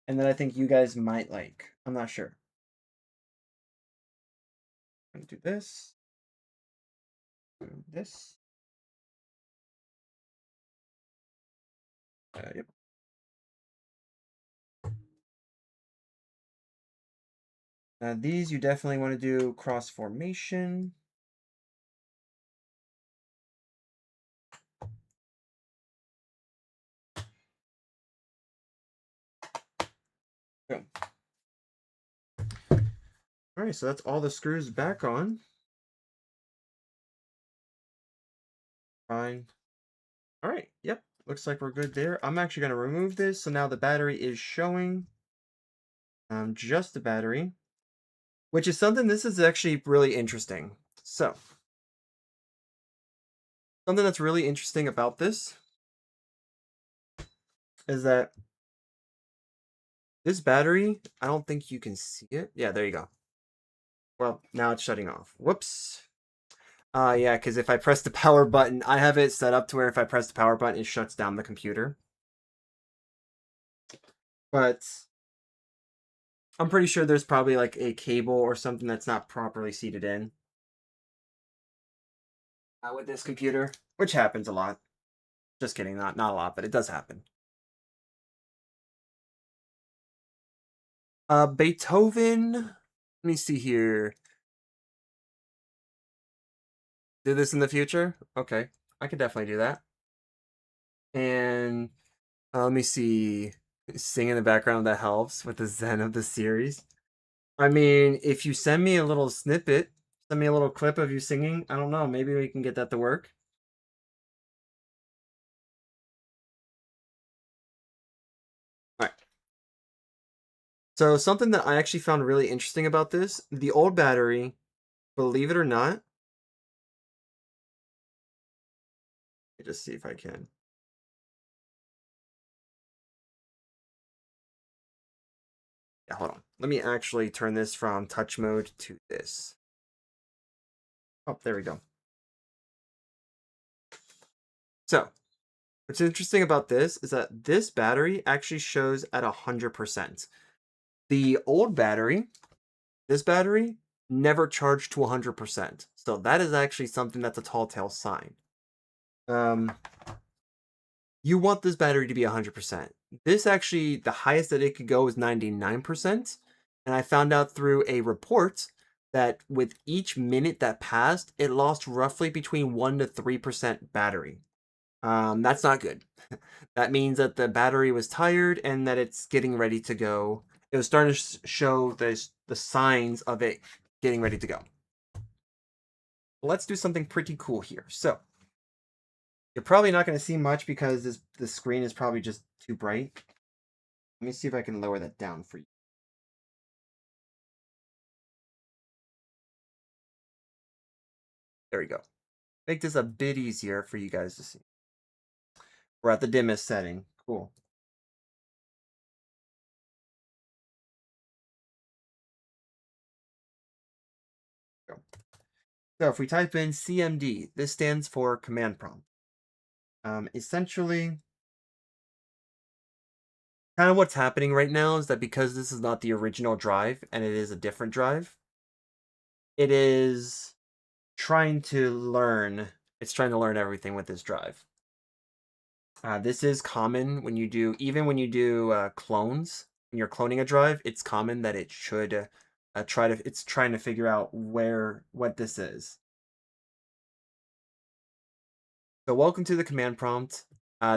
And that I think you guys might like. I'm not sure. I'm going to do this. Do this. Yep. These you definitely want to do cross formation. Boom. All right, so that's all the screws back on. Fine. All right, yep. looks like we're good there. I'm actually going to remove this. So now the battery is showing just the battery, which is something, this is actually really interesting. So something that's really interesting about this is that this battery, I don't think you can see it. Yeah, there you go. Well, now it's shutting off. Whoops. Yeah, because if I press the power button, I have it set up to where if I press the power button, it shuts down the computer. But I'm pretty sure there's probably like a cable or something that's not properly seated in with this computer, which happens a lot. Just kidding, not a lot, but it does happen. Beethoven. Let me see here. Do this in the future? Okay, I could definitely do that. And let me see. Sing in the background, that helps with the zen of the series. I mean, if you send me a little snippet, send me a little clip of you singing, I don't know, maybe we can get that to work. All right. So something that I actually found really interesting about this, the old battery, believe it or not, let me just see if I can. Yeah, hold on. Let me actually turn this from touch mode to this. Oh, there we go. So, what's interesting about this is that this battery actually shows at 100%. The old battery, this battery, never charged to 100%. So that is actually something that's a tall tale sign. You want this battery to be 100%. This actually, the highest that it could go is 99%. And I found out through a report that with each minute that passed, it lost roughly between 1 to 3% battery. That's not good. That means that the battery was tired and that it's getting ready to go. It was starting to show the signs of it getting ready to go. Let's do something pretty cool here. So, you're probably not going to see much because the screen is probably just too bright. Let me see if I can lower that down for you. There we go. Make this a bit easier for you guys to see. We're at the dimmest setting. Cool. So if we type in CMD, this stands for command prompt. Essentially, kind of what's happening right now is that because this is not the original drive and it is a different drive, it is trying to learn. It's trying to learn everything with this drive. This is common when you do, even when you do clones, when you're cloning a drive, it's common that it should it's trying to figure out what this is. So welcome to the command prompt.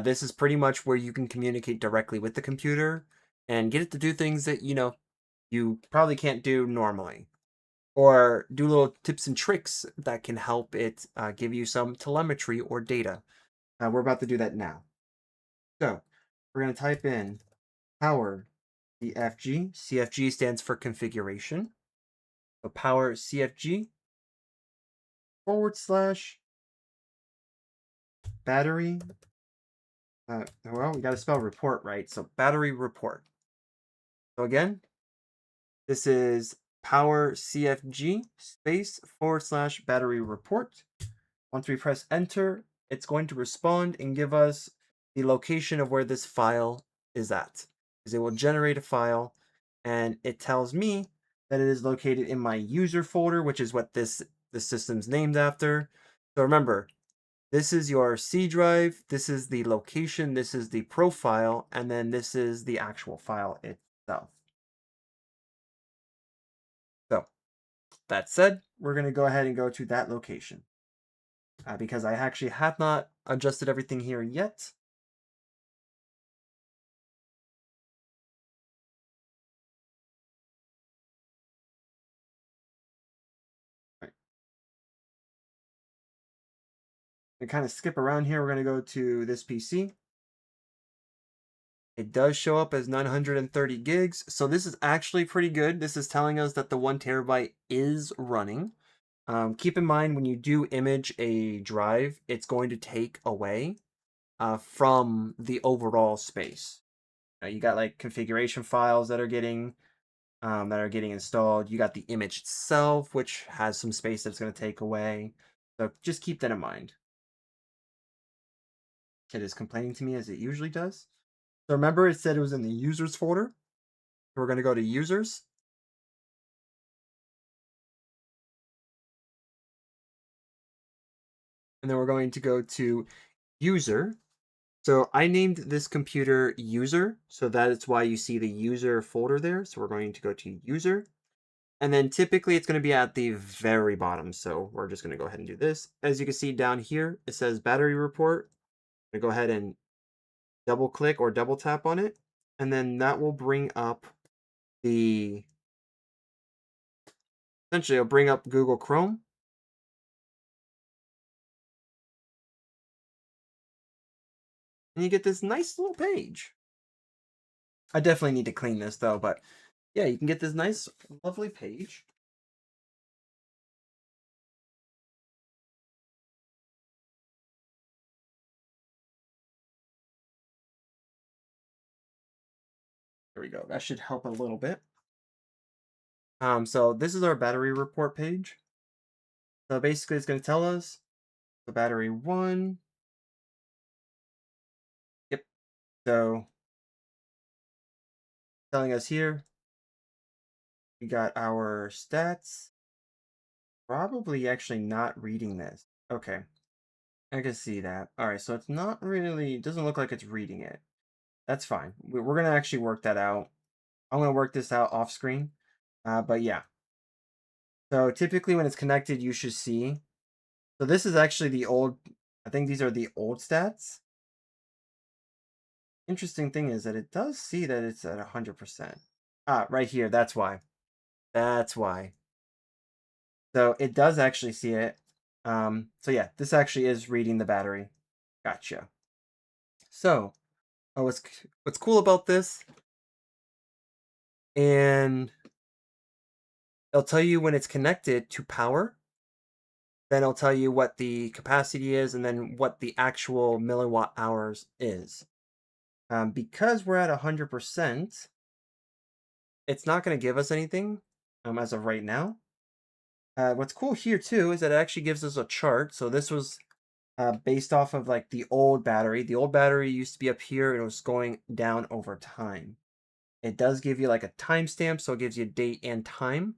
This is pretty much where you can communicate directly with the computer and get it to do things that, you probably can't do normally. Or do little tips and tricks that can help it give you some telemetry or data. We're about to do that now. So we're going to type in power CFG. CFG stands for configuration. So power CFG / battery. Well, we got to spell report right. So battery report. So again, this is power CFG space / battery report. Once we press enter, it's going to respond and give us the location of where this file is at. Because it will generate a file and it tells me that it is located in my user folder, which is what the system's named after. So remember, this is your C drive, this is the location, this is the profile, and then this is the actual file itself. So that said, we're going to go ahead and go to that location. Because I actually have not adjusted everything here yet. Right. We kind of skip around here. We're going to go to this PC. It does show up as 930 gigs, so this is actually pretty good. This is telling us that the 1 terabyte is running. Keep in mind when you do image a drive, it's going to take away from the overall space. You got like configuration files that are getting installed. You got the image itself, which has some space that's going to take away. So just keep that in mind. It is complaining to me as it usually does. So remember it said it was in the users folder. We're going to go to users. And then we're going to go to user. So I named this computer user. So that is why you see the user folder there. So we're going to go to user. And then typically it's going to be at the very bottom. So we're just going to go ahead and do this. As you can see down here, it says battery report. I'm going to go ahead and double click or double tap on it. And then that will bring up essentially it'll bring up Google Chrome. And you get this nice little page. I definitely need to clean this though, but yeah, you can get this nice, lovely page. There we go. That should help a little bit. So this is our battery report page. So basically it's going to tell us the battery 1. Yep. So telling us here, we got our stats. Probably actually not reading this. Okay. I can see that. All right, so it's not really, it doesn't look like it's reading it. That's fine. We're going to actually work that out. I'm going to work this out off screen. But yeah. So typically when it's connected, you should see. So this is actually the old, I think these are the old stats. Interesting thing is that it does see that it's at 100%. Right here, that's why. That's why. So it does actually see it. So yeah, this actually is reading the battery. Gotcha. So, what's cool about this, and it'll tell you when it's connected to power. Then it'll tell you what the capacity is, and then what the actual milliwatt hours is. Because we're at 100%, it's not going to give us anything as of right now. What's cool here too is that it actually gives us a chart. So this was based off of like the old battery. The old battery used to be up here and it was going down over time. It does give you like a timestamp, so it gives you date and time.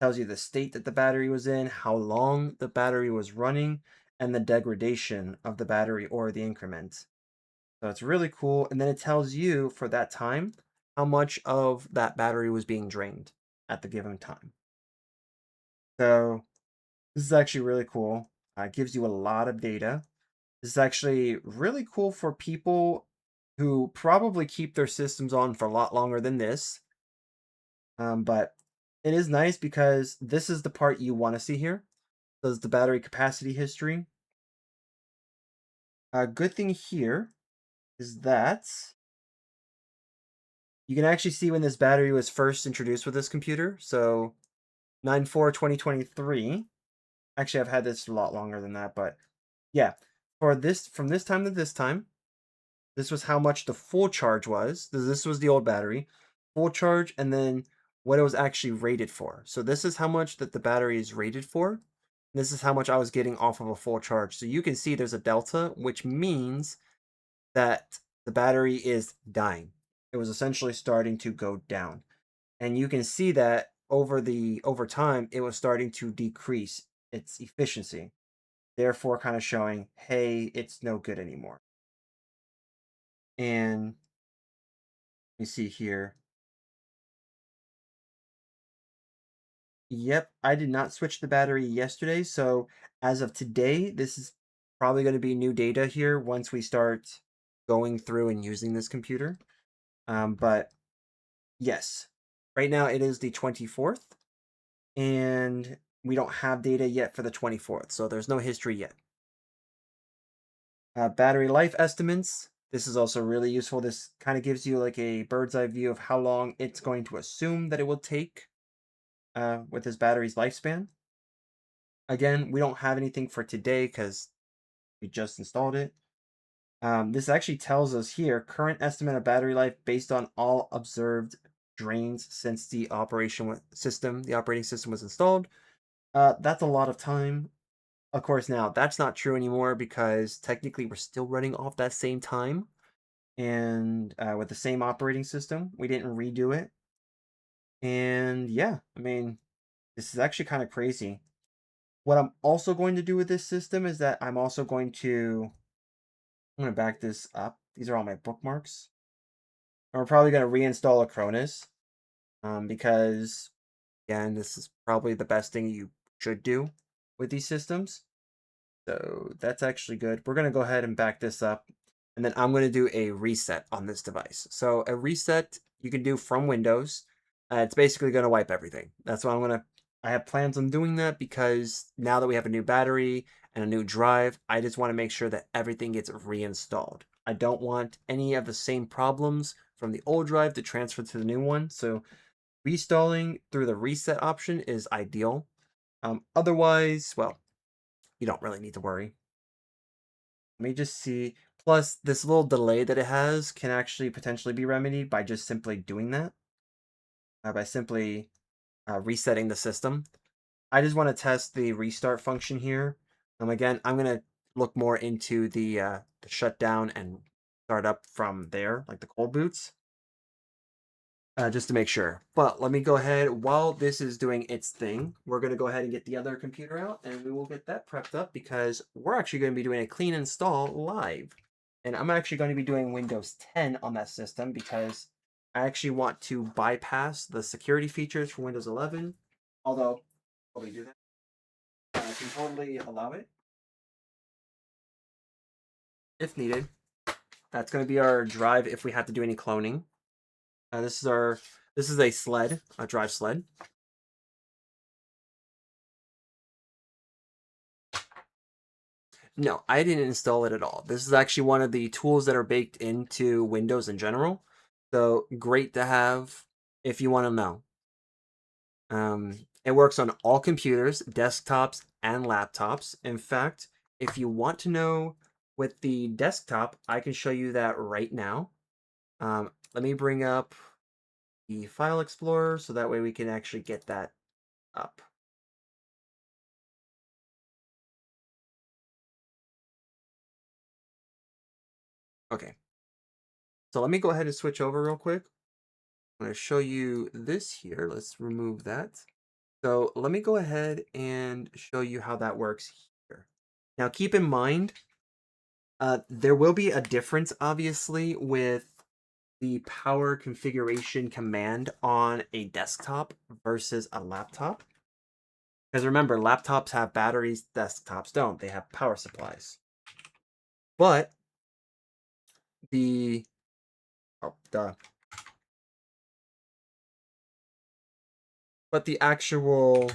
Tells you the state that the battery was in, how long the battery was running, and the degradation of the battery or the increment. So it's really cool. And then it tells you for that time how much of that battery was being drained at the given time. So this is actually really cool. It gives you a lot of data. This is actually really cool for people who probably keep their systems on for a lot longer than this. But it is nice because this is the part you want to see here. So it's the battery capacity history. A good thing here is that you can actually see when this battery was first introduced with this computer. So 9/4/2023. Actually, I've had this a lot longer than that, but yeah, for this from this time to this time, this was how much the full charge was. This was the old battery, full charge, and then what it was actually rated for. So this is how much that the battery is rated for. This is how much I was getting off of a full charge. So you can see there's a delta, which means that the battery is dying. It was essentially starting to go down. And you can see that over time, it was starting to decrease its efficiency, therefore kind of showing, hey, it's no good anymore. And you see here, yep, I did not switch the battery yesterday. So as of today, this is probably going to be new data here once we start going through and using this computer. But yes, right now it is the 24th, and we don't have data yet for the 24th. So there's no history yet. Battery life estimates. This is also really useful. This kind of gives you like a bird's eye view of how long it's going to assume that it will take with this battery's lifespan. Again, we don't have anything for today because we just installed it. This actually tells us here current estimate of battery life based on all observed drains since the operating system was installed. That's a lot of time. Of course, now that's not true anymore because technically we're still running off that same time and with the same operating system. We didn't redo it. And yeah, I mean, this is actually kind of crazy. What I'm also going to do with this system is that I'm going to back this up. These are all my bookmarks. And we're probably going to reinstall Acronis because, again, this is probably the best thing you should do with these systems. So that's actually good. We're going to go ahead and back this up. And then I'm going to do a reset on this device. So a reset you can do from Windows. It's basically going to wipe everything. That's why I have plans on doing that because now that we have a new battery and a new drive, I just want to make sure that everything gets reinstalled. I don't want any of the same problems from the old drive to transfer to the new one. So reinstalling through the reset option is ideal. Otherwise, well, you don't really need to worry. Let me just see. Plus, this little delay that it has can actually potentially be remedied by just simply doing that. By simply resetting the system. I just want to test the restart function here. Again, I'm going to look more into the shutdown and start up from there, like the cold boots. Just to make sure. But let me go ahead, while this is doing its thing, we're going to go ahead and get the other computer out and we will get that prepped up because we're actually going to be doing a clean install live. And I'm actually going to be doing Windows 10 on that system because I actually want to bypass the security features for Windows 11. Although, while we do that, I can totally allow it if needed. That's going to be our drive if we have to do any cloning. This is a sled, a drive sled. No, I didn't install it at all. This is actually one of the tools that are baked into Windows in general. So great to have if you want to know. It works on all computers, desktops, and laptops. In fact, if you want to know with the desktop, I can show you that right now. Let me bring up the File Explorer so that way we can actually get that up. Okay. So let me go ahead and switch over real quick. I'm going to show you this here. Let's remove that. So let me go ahead and show you how that works here. Now keep in mind, there will be a difference obviously with the power configuration command on a desktop versus a laptop. Because remember, laptops have batteries, desktops don't. They have power supplies. But the But the actual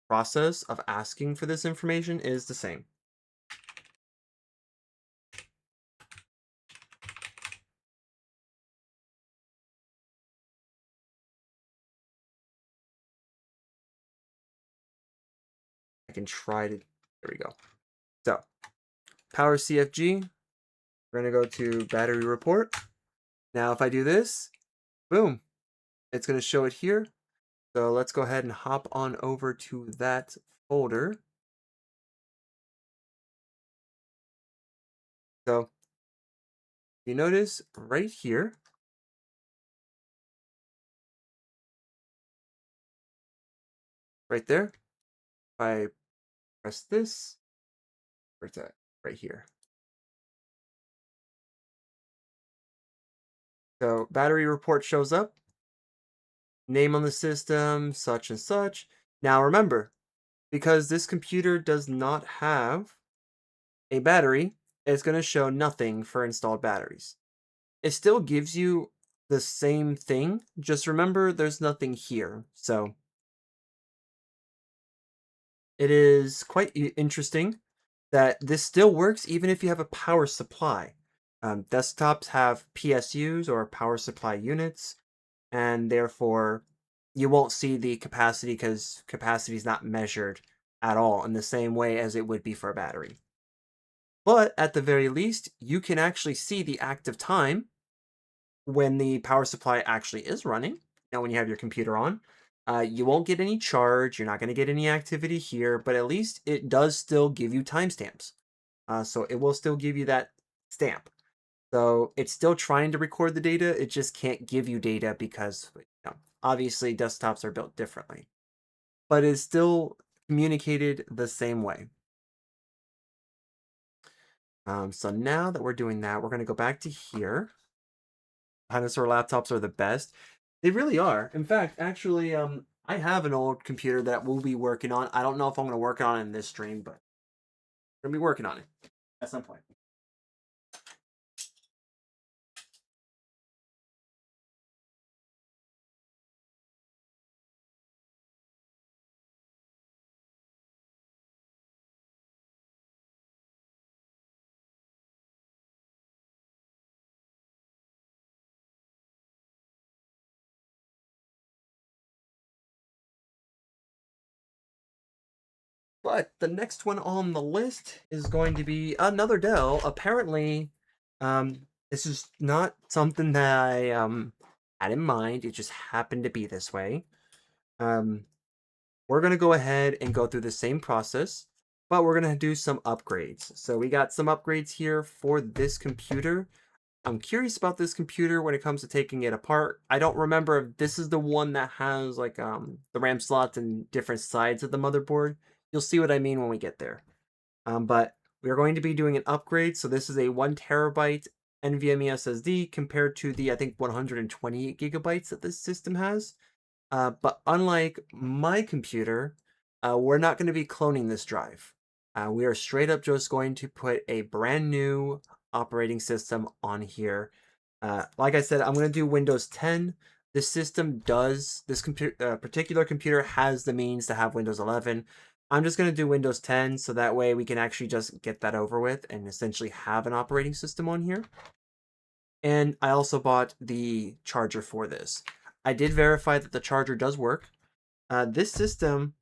process of asking for this information is the same. I can try to, there we go. So, power CFG, we're gonna go to battery report. Now if I do this, boom, it's gonna show it here. So let's go ahead and hop on over to that folder. So you notice right here, right there, if I press this, where's that? Right here. So battery report shows up, name on the system, such and such. Now remember, because this computer does not have a battery, it's going to show nothing for installed batteries. It still gives you the same thing, just remember there's nothing here. So it is quite interesting that this still works even if you have a power supply. Desktops have PSUs or power supply units, and therefore you won't see the capacity because capacity is not measured at all in the same way as it would be for a battery. But at the very least, you can actually see the active time when the power supply actually is running. Now, when you have your computer on, you won't get any charge. You're not going to get any activity here, but at least it does still give you timestamps. So it will still give you that stamp. So it's still trying to record the data. It just can't give you data because obviously desktops are built differently. But it's still communicated the same way. So now that we're doing that, we're going to go back to here. Dinosaur laptops are the best. They really are. In fact, actually, I have an old computer that we'll be working on. I don't know if I'm going to work on it in this stream, but we're going to be working on it at some point. But the next one on the list is going to be another Dell. Apparently, this is not something that I had in mind. It just happened to be this way. We're going to go ahead and go through the same process, but we're going to do some upgrades. So we got some upgrades here for this computer. I'm curious about this computer when it comes to taking it apart. I don't remember if this is the one that has like the RAM slots and different sides of the motherboard. You'll see what I mean when we get there. But we are going to be doing an upgrade. So this is a 1 terabyte NVMe SSD compared to the, I think, 128 gigabytes that this system has. But unlike my computer, we're not going to be cloning this drive. We are straight up just going to put a brand new operating system on here. Like I said, I'm going to do Windows 10. This system does, this particular computer has the means to have Windows 11. I'm just going to do Windows 10 so that way we can actually just get that over with and essentially have an operating system on here. And I also bought the charger for this. I did verify that the charger does work. This system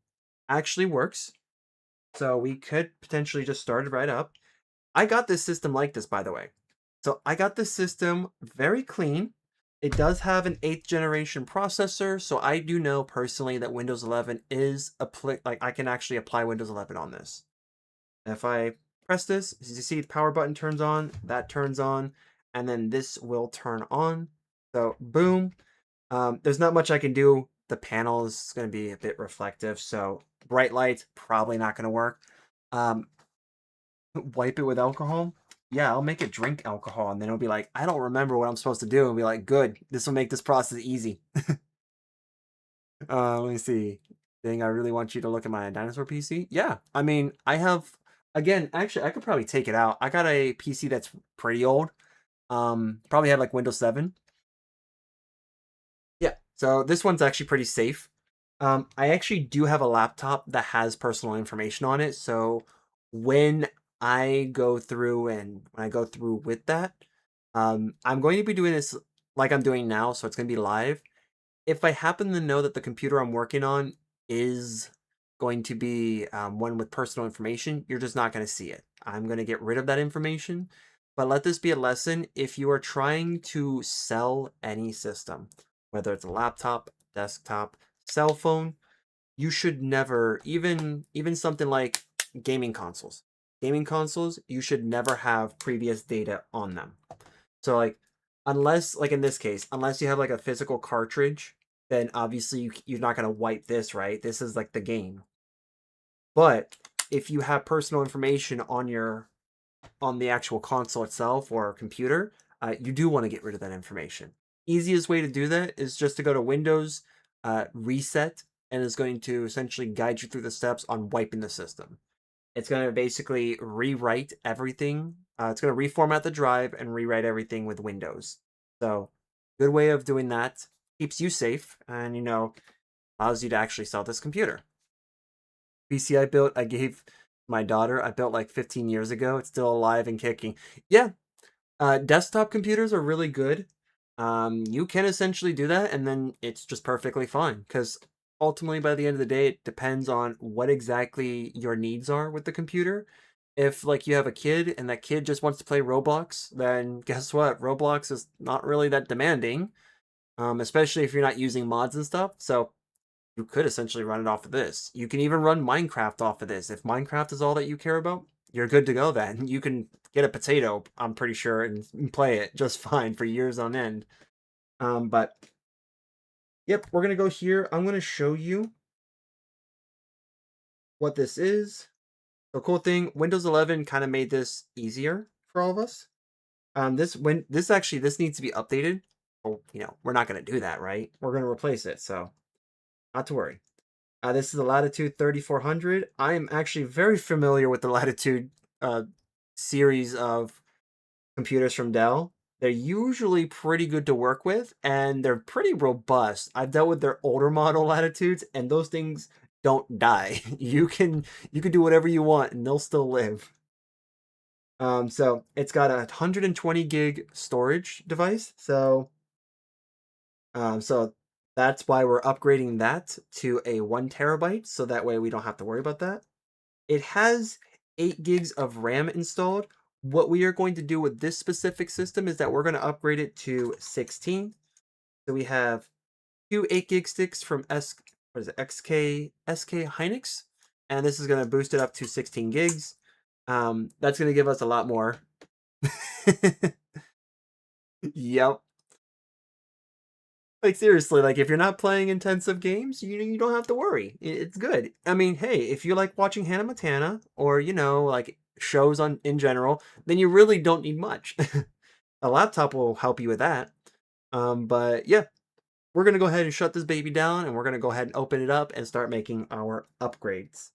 actually works. So we could potentially just start it right up. I got this system like this, by the way. So I got this system very clean. It does have an 8th generation processor, so I do know personally that Windows 11 is like I can actually apply Windows 11 on this. If I press this, as you see, the power button turns on, that turns on, and then this will turn on. So boom. There's not much I can do. The panel is going to be a bit reflective, so bright lights probably not going to work. Wipe it with alcohol. Yeah, I'll make it drink alcohol, and then it'll be like, I don't remember what I'm supposed to do. And be like, good, this will make this process easy. Let me see. Thing I really want you to look at my dinosaur PC. Yeah, I mean, I have, again, actually, I could probably take it out. I got a PC that's pretty old. Probably had like Windows 7. Yeah, so this one's actually pretty safe. I actually do have a laptop that has personal information on it, so when I go through with that, I'm going to be doing this like I'm doing now, so it's going to be live. If I happen to know that the computer I'm working on is going to be one with personal information, you're just not going to see it. I'm going to get rid of that information, but let this be a lesson. If you are trying to sell any system, whether it's a laptop, desktop, cell phone, you should never, even something like gaming consoles. Gaming consoles, you should never have previous data on them. So like, unless, like in this case, unless you have like a physical cartridge, then obviously you're not going to wipe this, right? This is like the game. But if you have personal information on the actual console itself or computer, you do want to get rid of that information. Easiest way to do that is just to go to Windows, reset, and it's going to essentially guide you through the steps on wiping the system. It's going to basically rewrite everything. It's going to reformat the drive and rewrite everything with Windows. So, good way of doing that. Keeps you safe and, allows you to actually sell this computer. PC I built, I gave my daughter, I built like 15 years ago. It's still alive and kicking. Yeah, Desktop computers are really good. You can essentially do that, and then it's just perfectly fine. Because ultimately, by the end of the day, it depends on what exactly your needs are with the computer. If like you have a kid and that kid just wants to play Roblox, then guess what? Roblox is not really that demanding. Especially if you're not using mods and stuff. So you could essentially run it off of this. You can even run Minecraft off of this. If Minecraft is all that you care about, you're good to go then. You can get a potato, I'm pretty sure, and play it just fine for years on end. But yep, we're gonna go here. I'm gonna show you what this is. The cool thing, Windows 11 kind of made this easier for all of us. This needs to be updated. Well, we're not gonna do that, right? We're gonna replace it, so not to worry. This is the Latitude 3400. I am actually very familiar with the Latitude uh, series of computers from Dell. They're usually pretty good to work with, and they're pretty robust. I've dealt with their older model Latitudes, and those things don't die. You can do whatever you want, and they'll still live. So it's got a 120 gig storage device. So that's why we're upgrading that to a 1 terabyte, so that way we don't have to worry about that. It has 8 gigs of RAM installed. What we are going to do with this specific system is that we're going to upgrade it to 16. So we have two 8 gig sticks from SK Hynix, and this is going to boost it up to 16 gigs. That's going to give us a lot more. Yep. Like seriously, like if you're not playing intensive games, you don't have to worry. It's good. I mean, hey, if you like watching Hannah Montana or like shows on in general, then you really don't need much. A laptop will help you with that. But yeah, we're gonna go ahead and shut this baby down, and we're gonna go ahead and open it up and start making our upgrades.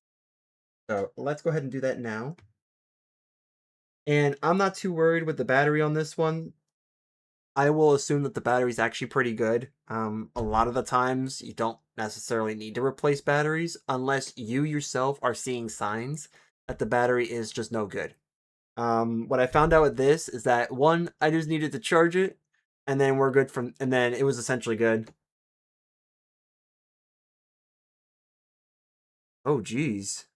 So let's go ahead and do that now. And I'm not too worried with the battery on this one. I will assume that the battery's actually pretty good. A lot of the times you don't necessarily need to replace batteries unless you yourself are seeing signs that the battery is just no good. What I found out with this is that one, I just needed to charge it, and then and then it was essentially good. Oh, geez.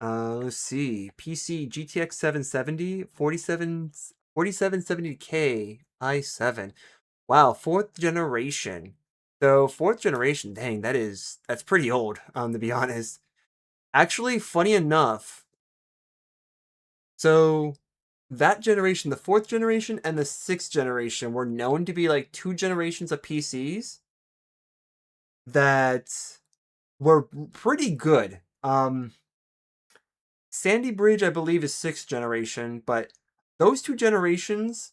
Let's see. PC GTX 770, 4770K i7. Wow, fourth generation. So fourth generation, dang, that's pretty old, to be honest. Actually, funny enough, so that generation, the fourth generation and the sixth generation, were known to be like two generations of PCs that were pretty good. Sandy Bridge, I believe, is sixth generation, but those two generations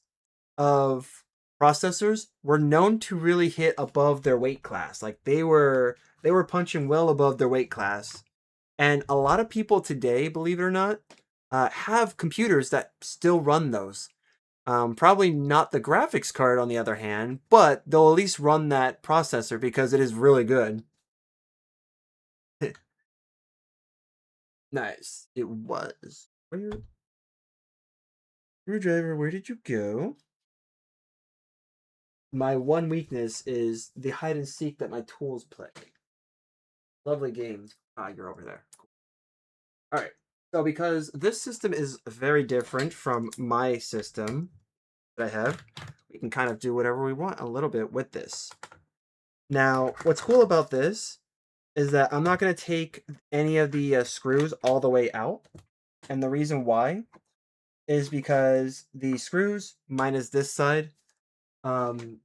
of processors were known to really hit above their weight class. Like they were punching well above their weight class. And a lot of people today, believe it or not, have computers that still run those. Probably not the graphics card, on the other hand, but they'll at least run that processor because it is really good. Nice. It was. Screwdriver, where did you go? My one weakness is the hide and seek that my tools play. Lovely games. Ah, you're over there. Cool. All right. So because this system is very different from my system that I have, we can kind of do whatever we want a little bit with this. Now, what's cool about this is that I'm not going to take any of the screws all the way out. And the reason why is because the screws, minus this side, um,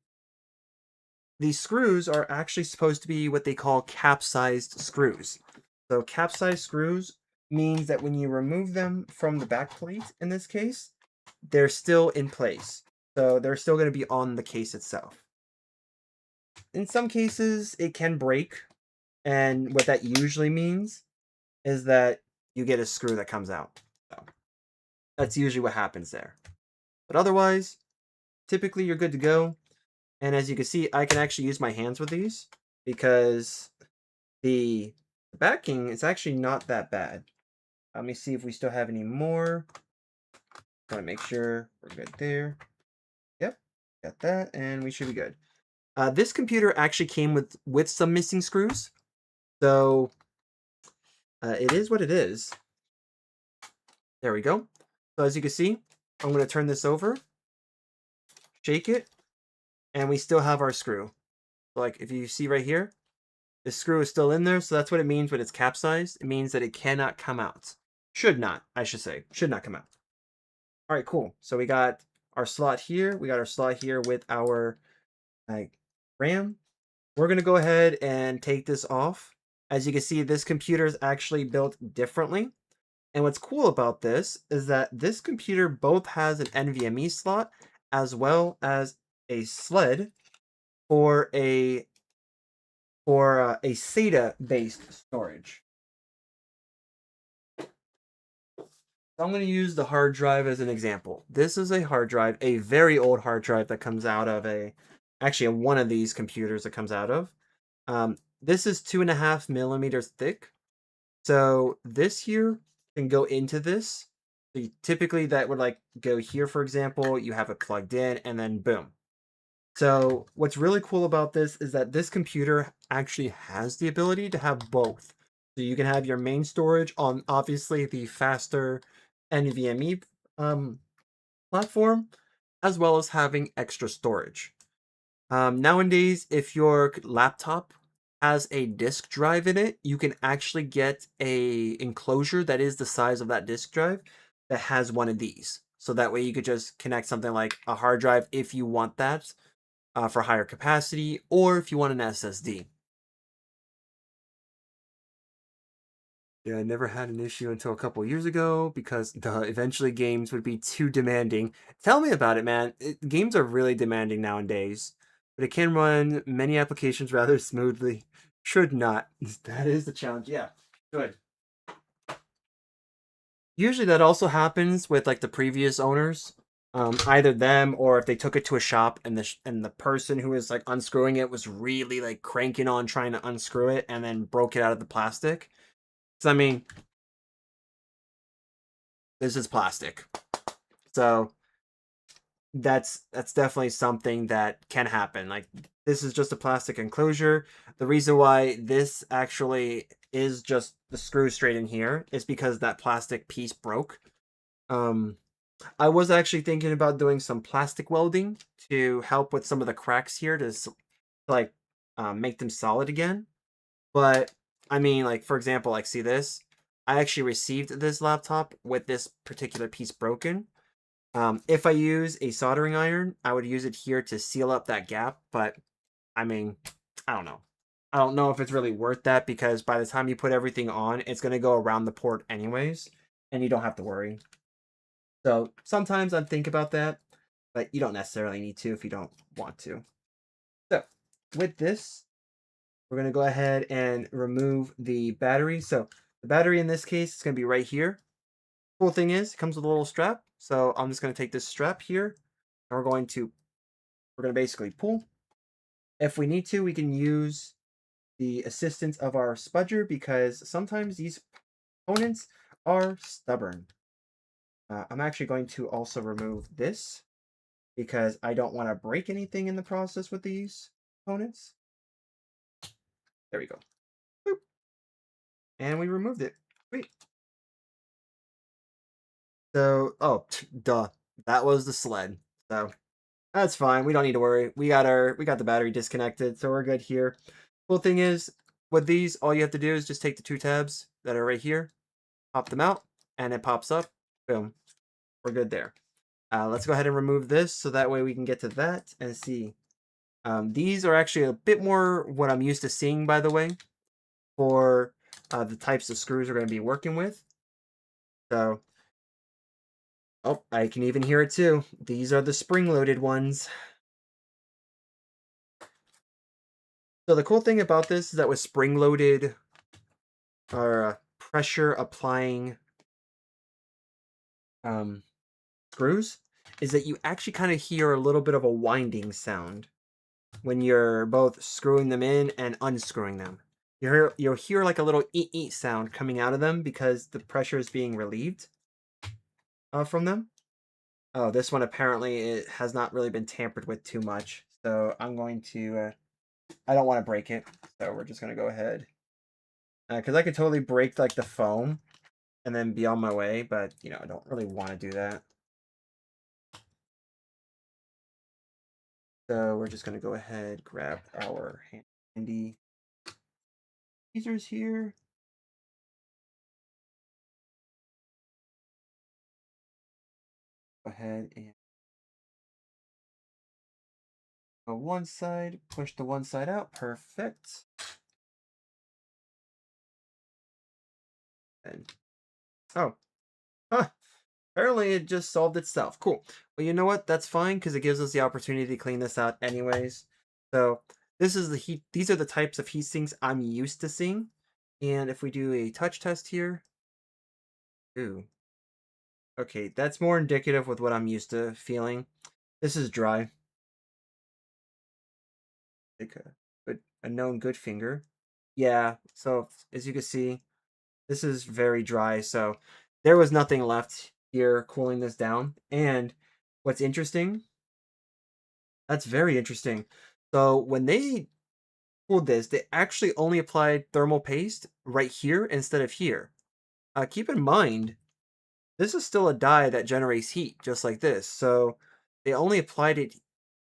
these screws are actually supposed to be what they call capsized screws. So capsized screws means that when you remove them from the back plate, in this case, they're still in place. So they're still going to be on the case itself. In some cases, it can break. And what that usually means is that you get a screw that comes out. So that's usually what happens there. But otherwise, typically you're good to go. And as you can see, I can actually use my hands with these because the backing is actually not that bad. Let me see if we still have any more. Want to make sure we're good there. Got that, and we should be good. This computer actually came with some missing screws, so it is what it is. There we go. So as you can see, I'm going to turn this over, shake it, and we still have our screw. Like if you see right here, the screw is still in there, so that's what it means when it's capsized. It means that it cannot come out. Should not, I should say. Should not come out. All right, cool. So we got our slot here. We got our slot here with our like RAM. We're going to go ahead and take this off. As you can see, this computer is actually built differently. And what's cool about this is that this computer both has an NVMe slot as well as a sled for a SATA based storage. So I'm going to use the hard drive as an example. This is a hard drive, a very old hard drive that comes out of actually one of these computers that comes out of. This is 2.5 millimeters thick. So this here can go into this. So typically that would like go here, for example, you have it plugged in and then boom. So what's really cool about this is that this computer actually has the ability to have both. So you can have your main storage on obviously the faster NVMe platform, as well as having extra storage. Nowadays, if your laptop has a disk drive in it, you can actually get a enclosure that is the size of that disk drive that has one of these. So that way you could just connect something like a hard drive if you want that for higher capacity, or if you want an SSD. Yeah, I never had an issue until a couple years ago because eventually games would be too demanding. Tell me about it, man. Games are really demanding nowadays, but it can run many applications rather smoothly. Should not. That is the challenge. Yeah, good. Usually that also happens with like the previous owners, either them or if they took it to a shop and the person who was like unscrewing it was really like cranking on trying to unscrew it and then broke it out of the plastic. So I mean, this is plastic. So that's definitely something that can happen. Like this is just a plastic enclosure. The reason why this actually is just the screw straight in here is because that plastic piece broke. I was actually thinking about doing some plastic welding to help with some of the cracks here to like make them solid again. But I mean, like for example, like see this. I actually received this laptop with this particular piece broken. If I use a soldering iron, I would use it here to seal up that gap. But I mean, I don't know. I don't know if it's really worth that because by the time you put everything on, it's going to go around the port anyways, and you don't have to worry. So sometimes I think about that, but you don't necessarily need to if you don't want to. So with this, we're going to go ahead and remove the battery. So the battery in this case is going to be right here. Cool thing is, it comes with a little strap. So I'm just going to take this strap here, and we're going to basically pull. If we need to, we can use the assistance of our spudger because sometimes these components are stubborn. I'm actually going to also remove this because I don't want to break anything in the process with these components. There we go. Boop. And we removed it. Sweet. So, oh, duh. That was the sled. So, that's fine. We don't need to worry. We got the battery disconnected, so we're good here. Cool thing is, with these, all you have to do is just take the two tabs that are right here, pop them out, and it pops up. Boom. We're good there. Let's go ahead and remove this so that way we can get to that and see. These are actually a bit more what I'm used to seeing, by the way, for the types of screws we're going to be working with. So, oh, I can even hear it too. These are the spring-loaded ones. So the cool thing about this is that with spring-loaded or pressure applying screws, is that you actually kind of hear a little bit of a winding sound when you're both screwing them in and unscrewing them. You'll hear like a little eat sound coming out of them because the pressure is being relieved from them. Oh, this one apparently it has not really been tampered with too much. So I'm going to, I don't want to break it. So we're just going to go ahead. Because I could totally break like the foam and then be on my way. But, I don't really want to do that. So we're just going to go ahead, grab our handy tweezers here. Go ahead and go one side, push the one side out. Perfect. And, oh, huh. Apparently it just solved itself. Cool. Well, you know what? That's fine because it gives us the opportunity to clean this out anyways. So this is the heat. These are the types of heat sinks I'm used to seeing. And if we do a touch test here, ooh, okay, that's more indicative with what I'm used to feeling. This is dry. Like a known good finger. Yeah. So as you can see, this is very dry. So there was nothing left here cooling this down. And what's interesting, that's very interesting. So when they pulled this, they actually only applied thermal paste right here instead of here. Keep in mind, this is still a die that generates heat, just like this. So they only applied it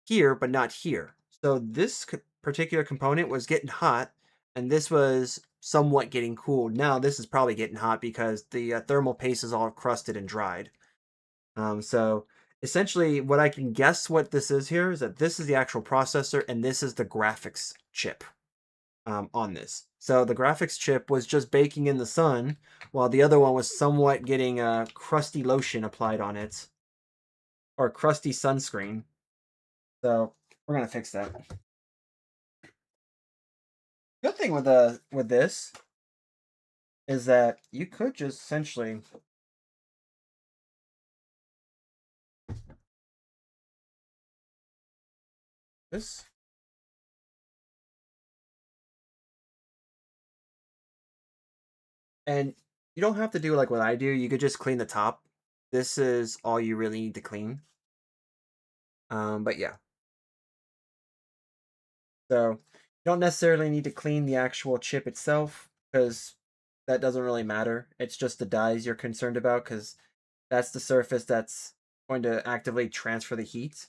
here, but not here. So this particular component was getting hot, and this was somewhat getting cooled. Now this is probably getting hot because the thermal paste is all crusted and dried. So essentially, what I can guess what this is here is that this is the actual processor, and this is the graphics chip on this. So the graphics chip was just baking in the sun, while the other one was somewhat getting a crusty lotion applied on it, or crusty sunscreen. So we're gonna fix that. Good thing with this is that you could just essentially this, and you don't have to do like what I do. You could just clean the top. This is all you really need to clean. But yeah, so you don't necessarily need to clean the actual chip itself because that doesn't really matter. It's just the dies you're concerned about because that's the surface that's going to actively transfer the heat,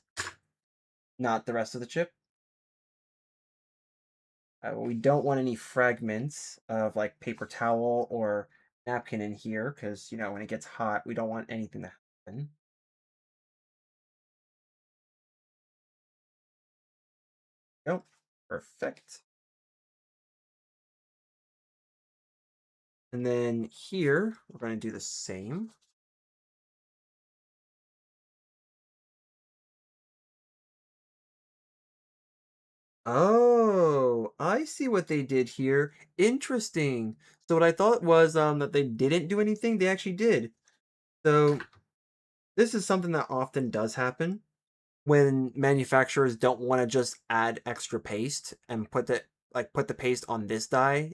not the rest of the chip. We don't want any fragments of like paper towel or napkin in here because, when it gets hot, we don't want anything to happen. Nope. Perfect. And then here, we're going to do the same. Oh, I see what they did here. Interesting. So what I thought was that they didn't do anything, they actually did. So this is something that often does happen when manufacturers don't want to just add extra paste and put the paste on this die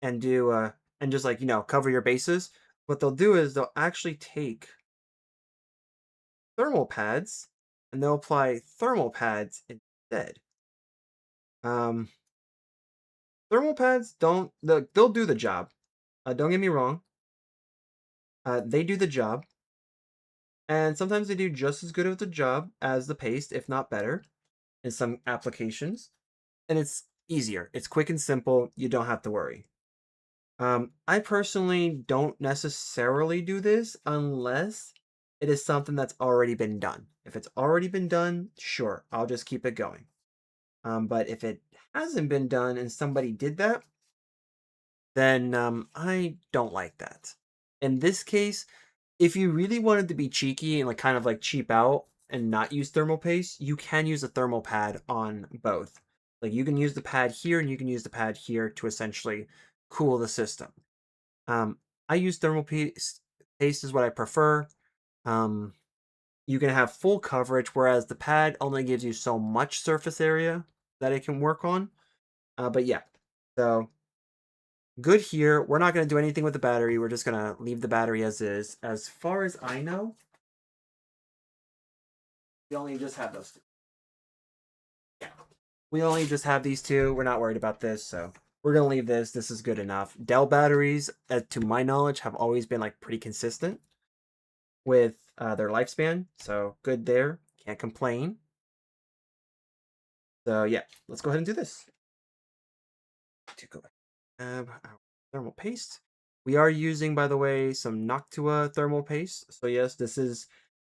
and do and just like cover your bases. What they'll do is they'll actually take thermal pads and they'll apply thermal pads instead. Um, Thermal pads they'll do the job. Don't get me wrong. They do the job, and sometimes they do just as good of the job as the paste, if not better, in some applications. And it's easier. It's quick and simple. You don't have to worry. I personally don't necessarily do this unless it is something that's already been done. If it's already been done, sure, I'll just keep it going. But if it hasn't been done and somebody did that, then I don't like that. In this case, if you really wanted to be cheeky and like kind of like cheap out and not use thermal paste, you can use a thermal pad on both. Like you can use the pad here and you can use the pad here to essentially cool the system. Um, I use thermal paste. Paste is what I prefer. Um, you can have full coverage, whereas the pad only gives you so much surface area that it can work on. But yeah, so good here. We're not going to do anything with the battery. We're just going to leave the battery as is. As far as I know, We only just have those two. Yeah. We only just have these two. We're not worried about this, so we're gonna leave this. This is good enough. Dell batteries, to my knowledge, have always been like pretty consistent with their lifespan, so good there. Can't complain. So yeah, let's go ahead and do this. To go grab our thermal paste. We are using, by the way, some Noctua thermal paste. So yes, this is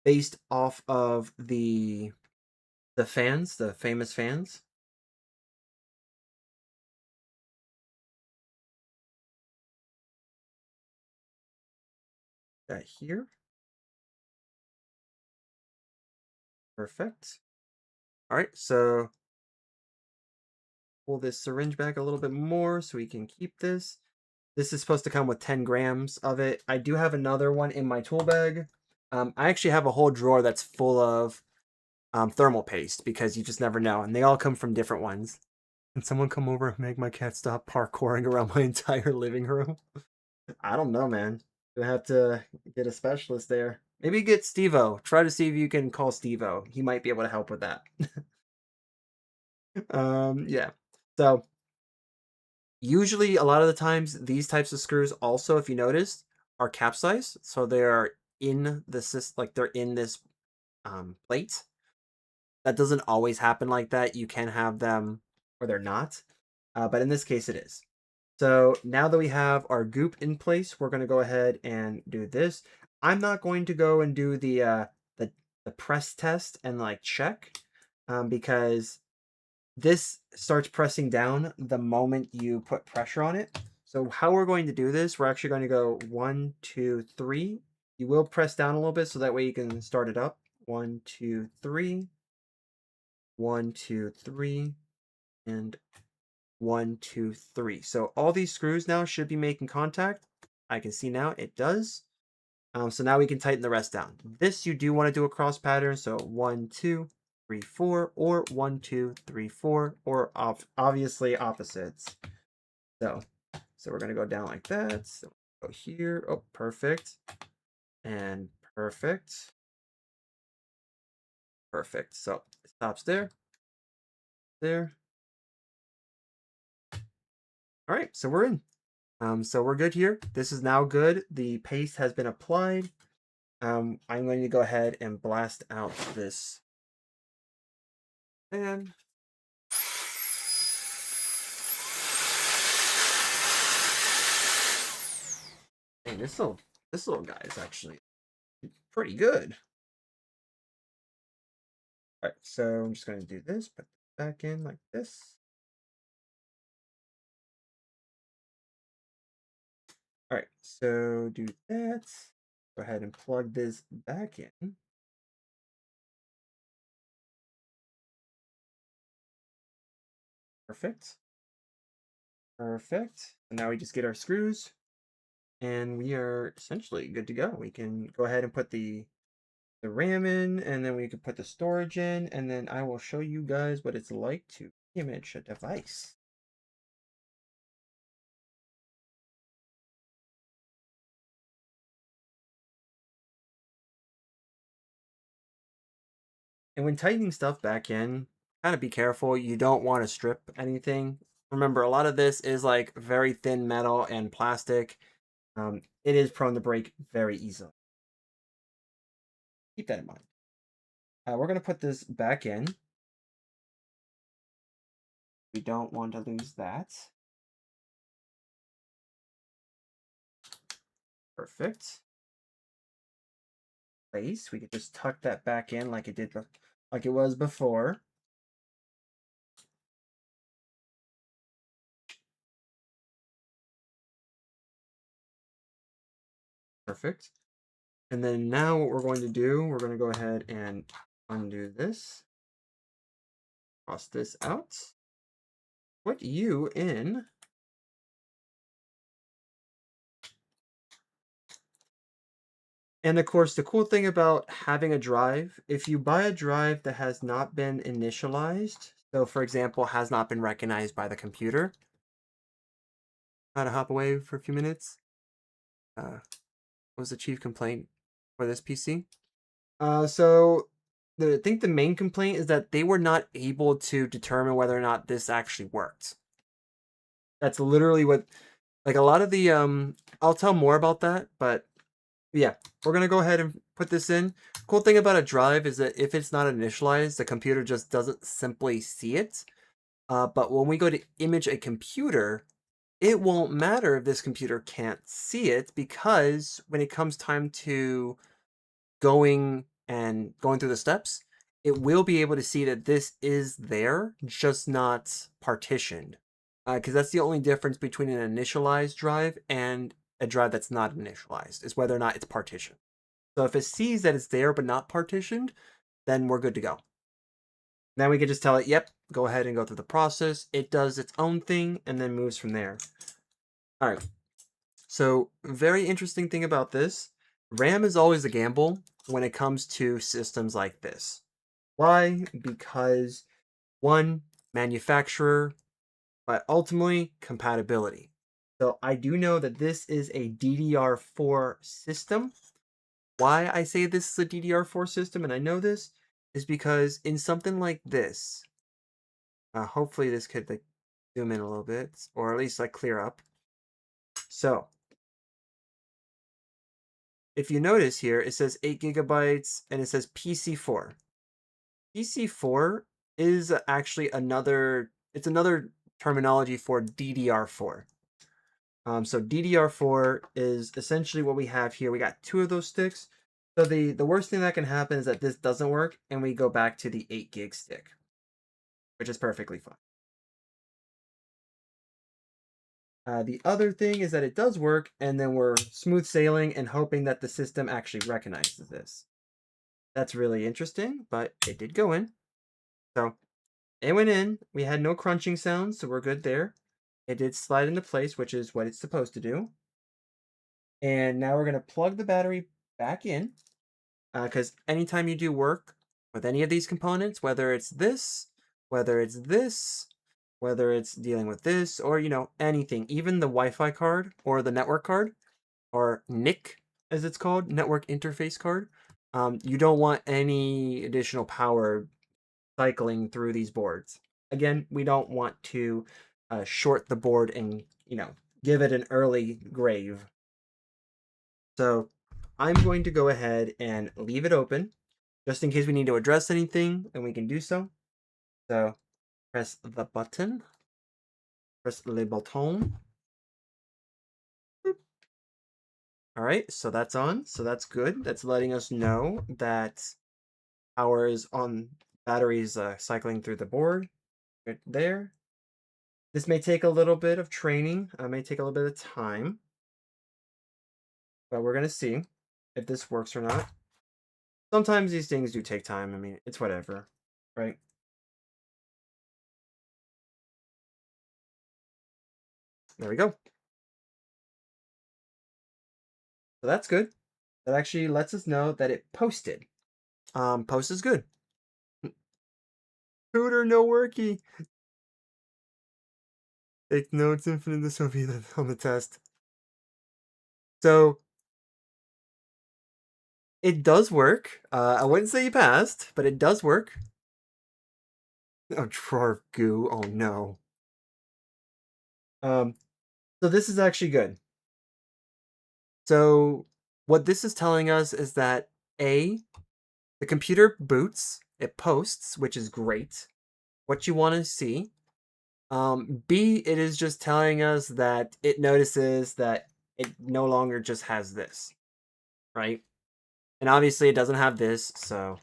based off of the fans, the famous fans. That here. Perfect. All right, so pull this syringe back a little bit more so we can keep this. This is supposed to come with 10 grams of it. I do have another one in my tool bag. I actually have a whole drawer that's full of thermal paste because you just never know. And they all come from different ones. Can someone come over and make my cat stop parkouring around my entire living room? I don't know, man. Gonna have to get a specialist there. Maybe get Steve-O. Try to see if you can call Steve-O. He might be able to help with that. Yeah. So usually a lot of the times these types of screws also, if you notice, are capsized. So they are in the like they're in this plate. That doesn't always happen like that. You can have them or they're not. But in this case it is. So now that we have our goop in place, we're going to go ahead and do this. I'm not going to go and do the press test and like check because this starts pressing down the moment you put pressure on it. So how we're going to do this, we're actually going to go 1, 2, 3. You will press down a little bit so that way you can start it up. 1, 2, 3. 1, 2, 3. And 1, 2, 3. So all these screws now should be making contact. I can see now it does. So now we can tighten the rest down. This you do want to do a cross pattern. So 1, 2, 3, 4, or 1, 2, 3, 4, or obviously opposites. So we're gonna go down like that. So go here. Oh, perfect. And perfect. Perfect. So it stops there. There. All right. So we're in. So we're good here. This is now good. The paste has been applied. I'm going to go ahead and blast out this fan. Hey, this little guy is actually pretty good. All right, so I'm just going to do this, put it back in like this. All right, so do that. Go ahead and plug this back in. Perfect. Perfect. And now we just get our screws and we are essentially good to go. We can go ahead and put the RAM in, and then we can put the storage in, and then I will show you guys what it's like to image a device. And when tightening stuff back in, kind of be careful. You don't want to strip anything. Remember, a lot of this is like very thin metal and plastic. It is prone to break very easily. Keep that in mind. We're going to put this back in. We don't want to lose that. Perfect. Place. We could just tuck that back in like it was before. Perfect. And then now what we're going to do, we're going to go ahead and undo this. Cross this out. Put you in. And of course, the cool thing about having a drive, if you buy a drive that has not been initialized, so for example, has not been recognized by the computer, how to hop away for a few minutes. What was the chief complaint for this PC? So I think the main complaint is that they were not able to determine whether or not this actually worked. That's literally what, like, a lot of the I'll tell more about that, but yeah, we're gonna go ahead and put this in. Cool thing about a drive is that if it's not initialized, the computer just doesn't simply see it. But when we go to image a computer, it won't matter if this computer can't see it, because when it comes time to going through the steps, it will be able to see that this is there, just not partitioned. Because that's the only difference between an initialized drive and a drive that's not initialized, is whether or not it's partitioned. So if it sees that it's there but not partitioned, then we're good to go. Then we can just tell it, yep, go ahead and go through the process. It does its own thing and then moves from there. All right. So very interesting thing about this, RAM is always a gamble when it comes to systems like this. Why? Because one, manufacturer, but ultimately compatibility. So I do know that this is a DDR4 system. Why I say this is a DDR4 system, and I know this, is because in something like this, hopefully this could like zoom in a little bit, or at least like clear up. So if you notice here, it says 8 gigabytes and it says PC4. PC4 is actually another terminology for DDR4. So DDR4 is essentially what we have here. We got 2 of those sticks. So the worst thing that can happen is that this doesn't work and we go back to the 8 gig stick, which is perfectly fine. The other thing is that it does work, and then we're smooth sailing and hoping that the system actually recognizes this. That's really interesting, but it did go in. So it went in. We had no crunching sounds, so we're good there. It did slide into place, which is what it's supposed to do. And now we're going to plug the battery back in, because anytime you do work with any of these components, whether it's this, whether it's this, whether it's dealing with this, or, anything, even the Wi-Fi card or the network card, or NIC as it's called, network interface card, you don't want any additional power cycling through these boards. Again, we don't want to short the board and, give it an early grave. So I'm going to go ahead and leave it open just in case we need to address anything, and we can do so. So press the button, press le bouton. All right, so that's on, so that's good. That's letting us know that power is on, batteries cycling through the board. Right there. This may take a little bit of training, may take a little bit of time, but we're going to see if this works or not. Sometimes these things do take time. I mean, it's whatever, right? There we go. So that's good. That actually lets us know that it posted. Post is good. Tutor no worky. Take notes, infinite, this will be on the test. So it does work. I wouldn't say you passed, but it does work. Oh, drawer of goo. Oh no. So this is actually good. So what this is telling us is that A, the computer boots, it posts, which is great. What you want to see. B, it is just telling us that it notices that it no longer just has this, right? And obviously it doesn't have this, so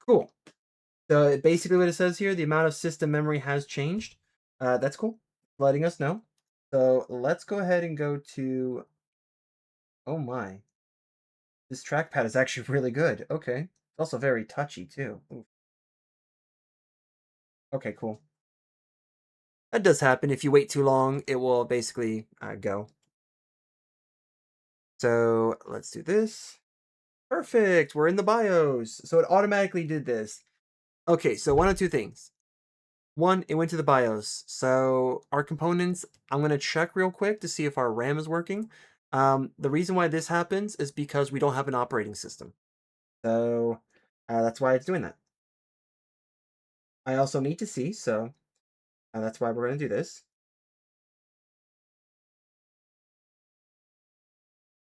cool. So basically what it says here, the amount of system memory has changed. That's cool, letting us know. So let's go ahead and go to, oh my, this trackpad is actually really good. Okay, it's also very touchy too. Ooh. Okay, cool. That does happen. If you wait too long, it will basically go. So let's do this. Perfect. We're in the BIOS. So it automatically did this. Okay, so one of two things. One, it went to the BIOS. So our components, I'm going to check real quick to see if our RAM is working. The reason why this happens is because we don't have an operating system. So That's why it's doing that. I also need to see, so that's why we're going to do this.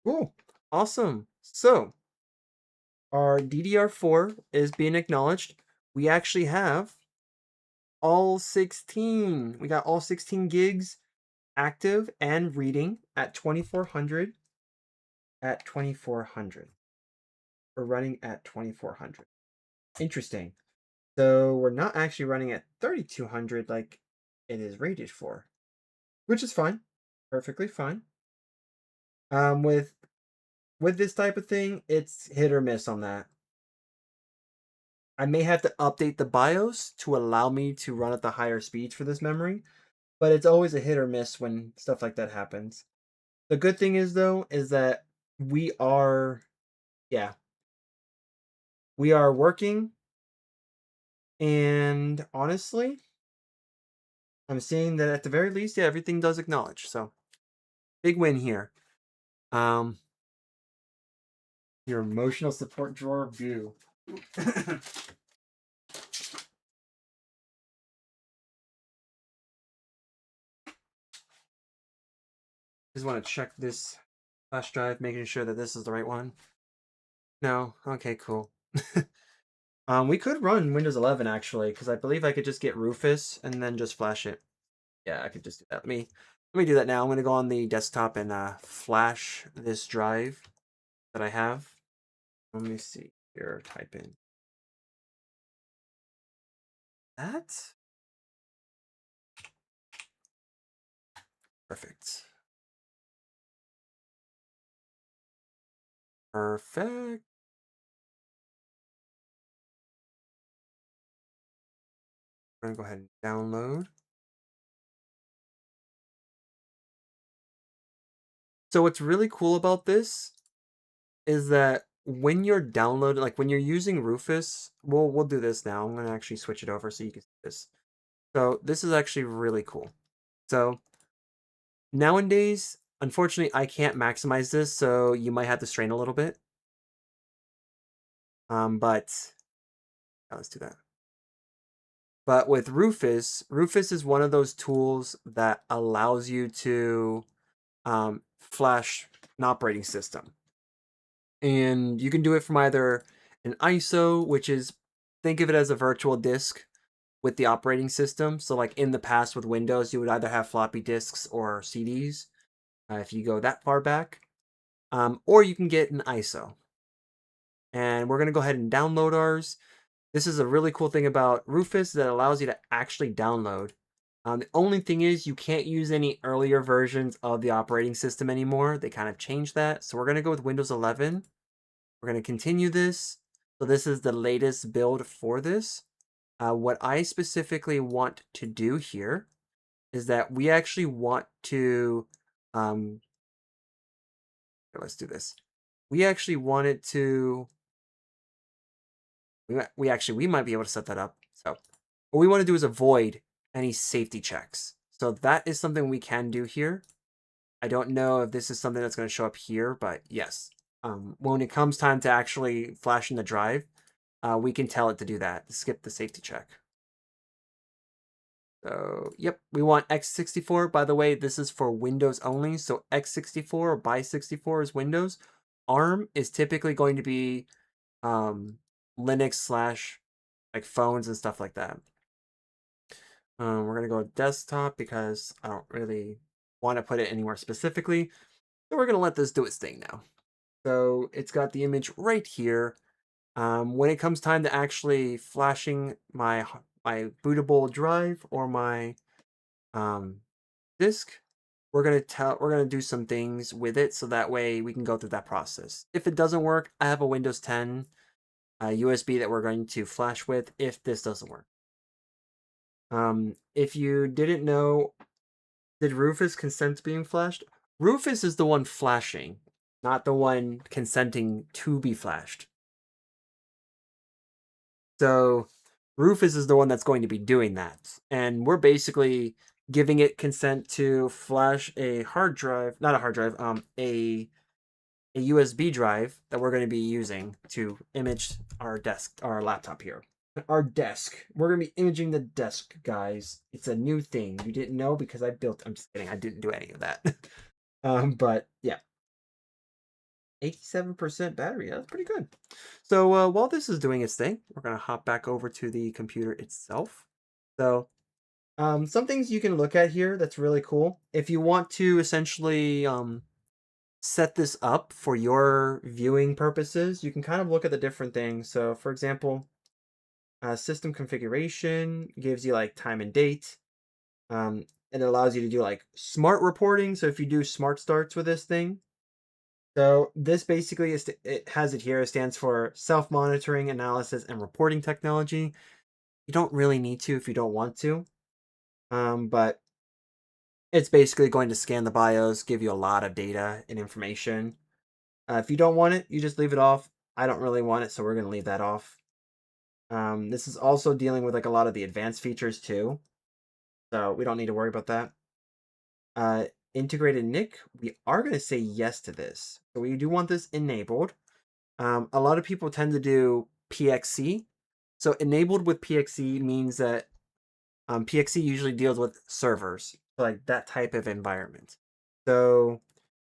Cool. Awesome. So our DDR4 is being acknowledged. We actually have all 16. We got all 16 gigs active and reading at 2400. At 2400. We're running at 2400. Interesting. So we're not actually running at 3200 like it is rated for, which is fine. Perfectly fine. With this type of thing, it's hit or miss on that. I may have to update the BIOS to allow me to run at the higher speeds for this memory, but it's always a hit or miss when stuff like that happens. The good thing is though is that we are yeah, we are working, and honestly, I'm seeing that at the very least, yeah, everything does acknowledge. So, big win here. Um your emotional support drawer view. Just want to check this flash drive, making sure that this is the right one. No? Okay, cool. We could run Windows 11 actually, because I believe I could just get Rufus and then just flash it. Yeah, I could just do that. Let me do that now. I'm gonna go on the desktop and flash this drive that I have. Let me see here. Type in that. Perfect. Perfect. We're gonna go ahead and download. So what's really cool about this is that when you're downloading, like when you're using Rufus, we'll do this now. I'm gonna actually switch it over so you can see this. So this is actually really cool. So nowadays, unfortunately, I can't maximize this, so you might have to strain a little bit. But let's do that. But with Rufus, Rufus is one of those tools that allows you to flash an operating system. And you can do it from either an ISO, which is, think of it as a virtual disk with the operating system. So like in the past with Windows, you would either have floppy disks or CDs, if you go that far back. Or you can get an ISO. And we're going to go ahead and download ours. This is a really cool thing about Rufus that allows you to actually download. The only thing is you can't use any earlier versions of the operating system anymore. They kind of changed that. So we're going to go with Windows 11. We're going to continue this. So this is the latest build for this. What I specifically want to do here is that we actually want to, let's do this. We actually wanted to, we might be able to set that up. So what we want to do is avoid any safety checks. So that is something we can do here. I don't know if this is something that's going to show up here, but yes. When it comes time to actually flashing the drive, we can tell it to do that, skip the safety check. So, yep, we want x64. By the way, this is for Windows only. So x64 or by64 is Windows. ARM is typically going to be Linux slash like phones and stuff like that. We're going to go desktop because I don't really want to put it anywhere specifically. So we're going to let this do its thing now. So it's got the image right here. When it comes time to actually flashing my bootable drive or my disk, we're gonna do some things with it so that way we can go through that process. If it doesn't work, I have a Windows 10 USB that we're going to flash with if this doesn't work. If you didn't know, did Rufus consent to being flashed? Rufus is the one flashing, not the one consenting to be flashed. So Rufus is the one that's going to be doing that. And we're basically giving it consent to flash a hard drive, not a hard drive, a a USB drive that we're going to be using to image our laptop here. Our desk. We're going to be imaging the desk, guys. It's a new thing. You didn't know because I'm just kidding. I didn't do any of that. But yeah. 87% battery. That's pretty good. So while this is doing its thing, we're going to hop back over to the computer itself. So some things you can look at here that's really cool. If you want to essentially set this up for your viewing purposes, you can kind of look at the different things. So for example, system configuration gives you like time and date. It allows you to do like smart reporting. So if you do smart starts with this thing, so this basically it has it here. It stands for self-monitoring, analysis, and reporting technology. You don't really need to if you don't want to, but it's basically going to scan the BIOS, give you a lot of data and information. If you don't want it, you just leave it off. I don't really want it, so we're going to leave that off. This is also dealing with like a lot of the advanced features too, so we don't need to worry about that. Integrated NIC, we are going to say yes to this. So we do want this enabled. A lot of people tend to do PXE. So enabled with PXE means that PXE usually deals with servers, like that type of environment. So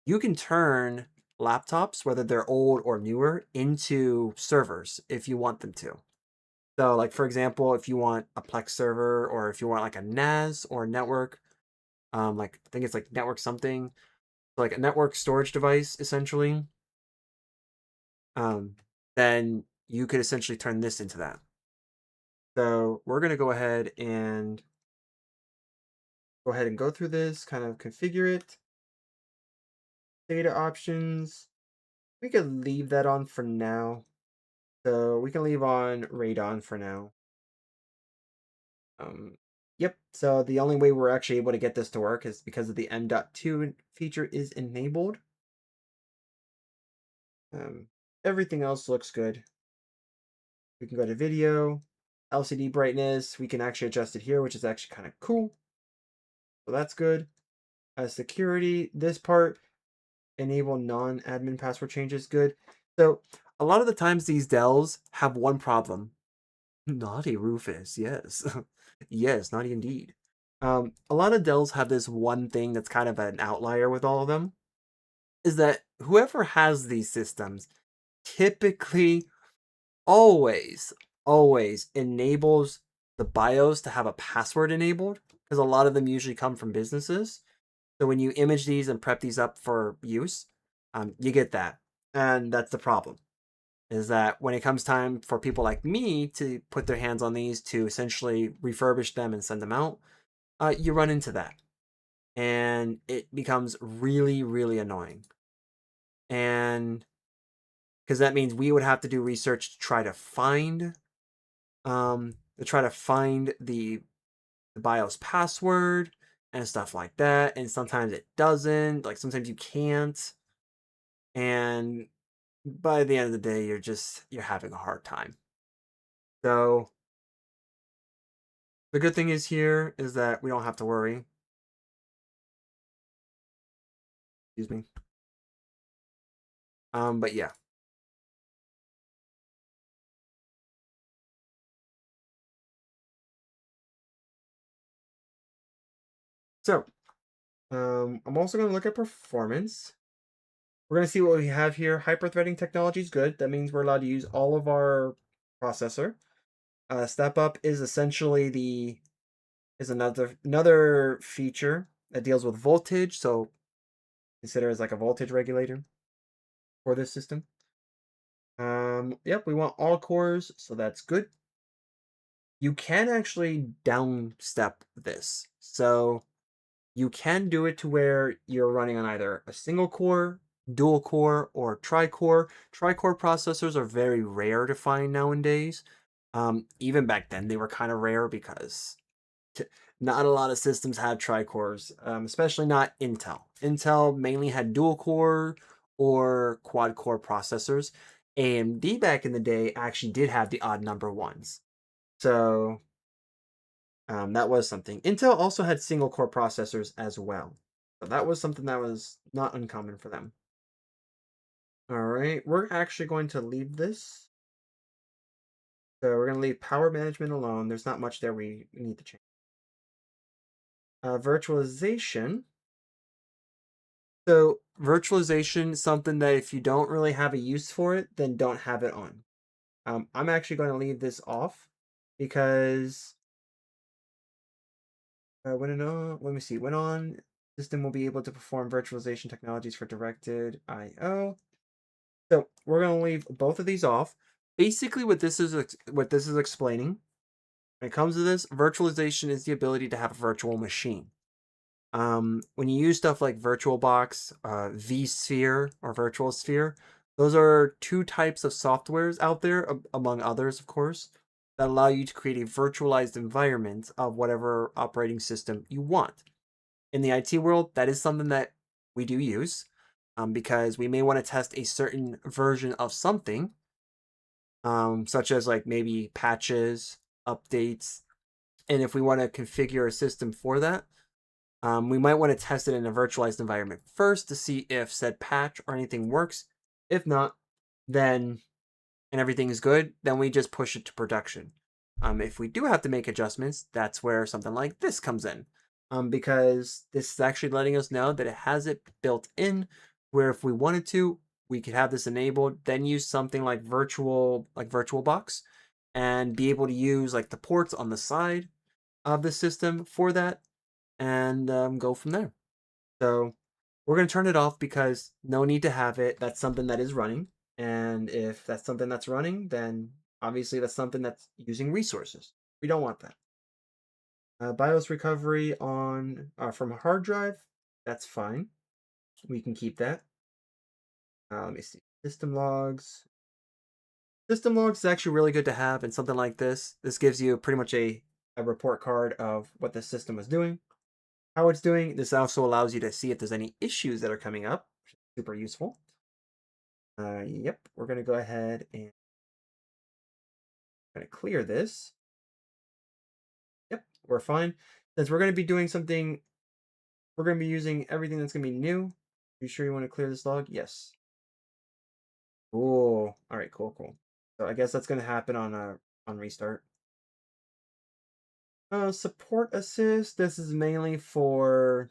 you can turn laptops, whether they're old or newer, into servers if you want them to. So like, for example, if you want a Plex server or if you want like a NAS or a network, like I think it's like network something, so like a network storage device essentially, um, then you could essentially turn this into that. So we're going to go ahead and go through this, kind of configure it. Data options. We could leave that on for now. So we can leave on Radon for now. Yep. So the only way we're actually able to get this to work is because of the M.2 feature is enabled. Everything else looks good. We can go to video, LCD brightness. We can actually adjust it here, which is actually kind of cool. So that's good. Security, this part, enable non-admin password changes, good. So a lot of the times these Dells have one problem. Naughty Rufus, yes. Yes, naughty indeed. A lot of Dells have this one thing that's kind of an outlier with all of them, is that whoever has these systems typically always enables the BIOS to have a password enabled, because a lot of them usually come from businesses. So when you image these and prep these up for use, you get that. And that's the problem, is that when it comes time for people like me to put their hands on these to essentially refurbish them and send them out, you run into that. And it becomes really, really annoying. And because that means we would have to do research to try to find the BIOS password and stuff like that. And sometimes it doesn't. Like sometimes you can't. And by the end of the day, you're having a hard time. So the good thing is here is that we don't have to worry. Excuse me. But yeah. So, I'm also going to look at performance. We're going to see what we have here. Hyper-threading technology is good. That means we're allowed to use all of our processor. Step up is essentially another feature that deals with voltage. So consider as like a voltage regulator for this system. Yep, we want all cores, so that's good. You can actually downstep this. So you can do it to where you're running on either a single core, dual core, or tri-core. Tri-core processors are very rare to find nowadays. Even back then, they were kind of rare because not a lot of systems had tri-cores, especially not Intel. Intel mainly had dual core or quad core processors. AMD back in the day actually did have the odd number ones. So that was something. Intel also had single core processors as well. So that was something that was not uncommon for them. All right, we're actually going to leave this. So we're going to leave power management alone. There's not much there we need to change. Virtualization. So virtualization is something that if you don't really have a use for it, then don't have it on. I'm actually going to leave this off because when it on, let me see, when on, system will be able to perform virtualization technologies for directed I/O. So we're going to leave both of these off. Basically, what this is explaining when it comes to this, virtualization is the ability to have a virtual machine. When you use stuff like VirtualBox, vSphere, or Virtual Sphere, those are two types of softwares out there, among others, of course, that allow you to create a virtualized environment of whatever operating system you want. In the IT world, that is something that we do use because we may want to test a certain version of something, such as like maybe patches, updates, and if we want to configure a system for that, we might want to test it in a virtualized environment first to see if said patch or anything works. If not, then and everything is good, then we just push it to production. If we do have to make adjustments, that's where something like this comes in. Because this is actually letting us know that it has it built in where if we wanted to, we could have this enabled, then use something like VirtualBox and be able to use like the ports on the side of the system for that and go from there. So we're going to turn it off because no need to have it. That's something that is running. And if that's something that's running, then obviously that's something that's using resources. We don't want that. BIOS recovery on from a hard drive, that's fine. We can keep that. Let me see. System logs. System logs is actually really good to have in something like this. This gives you pretty much a report card of what the system was doing, how it's doing. This also allows you to see if there's any issues that are coming up, which is super useful. Yep, we're going to go ahead and going to clear this. Yep, we're fine. Since we're going to be doing something, we're going to be using everything that's going to be new. Are you sure you want to clear this log? Yes. Cool. All right, cool, cool. So I guess that's going to happen on restart. Support assist. This is for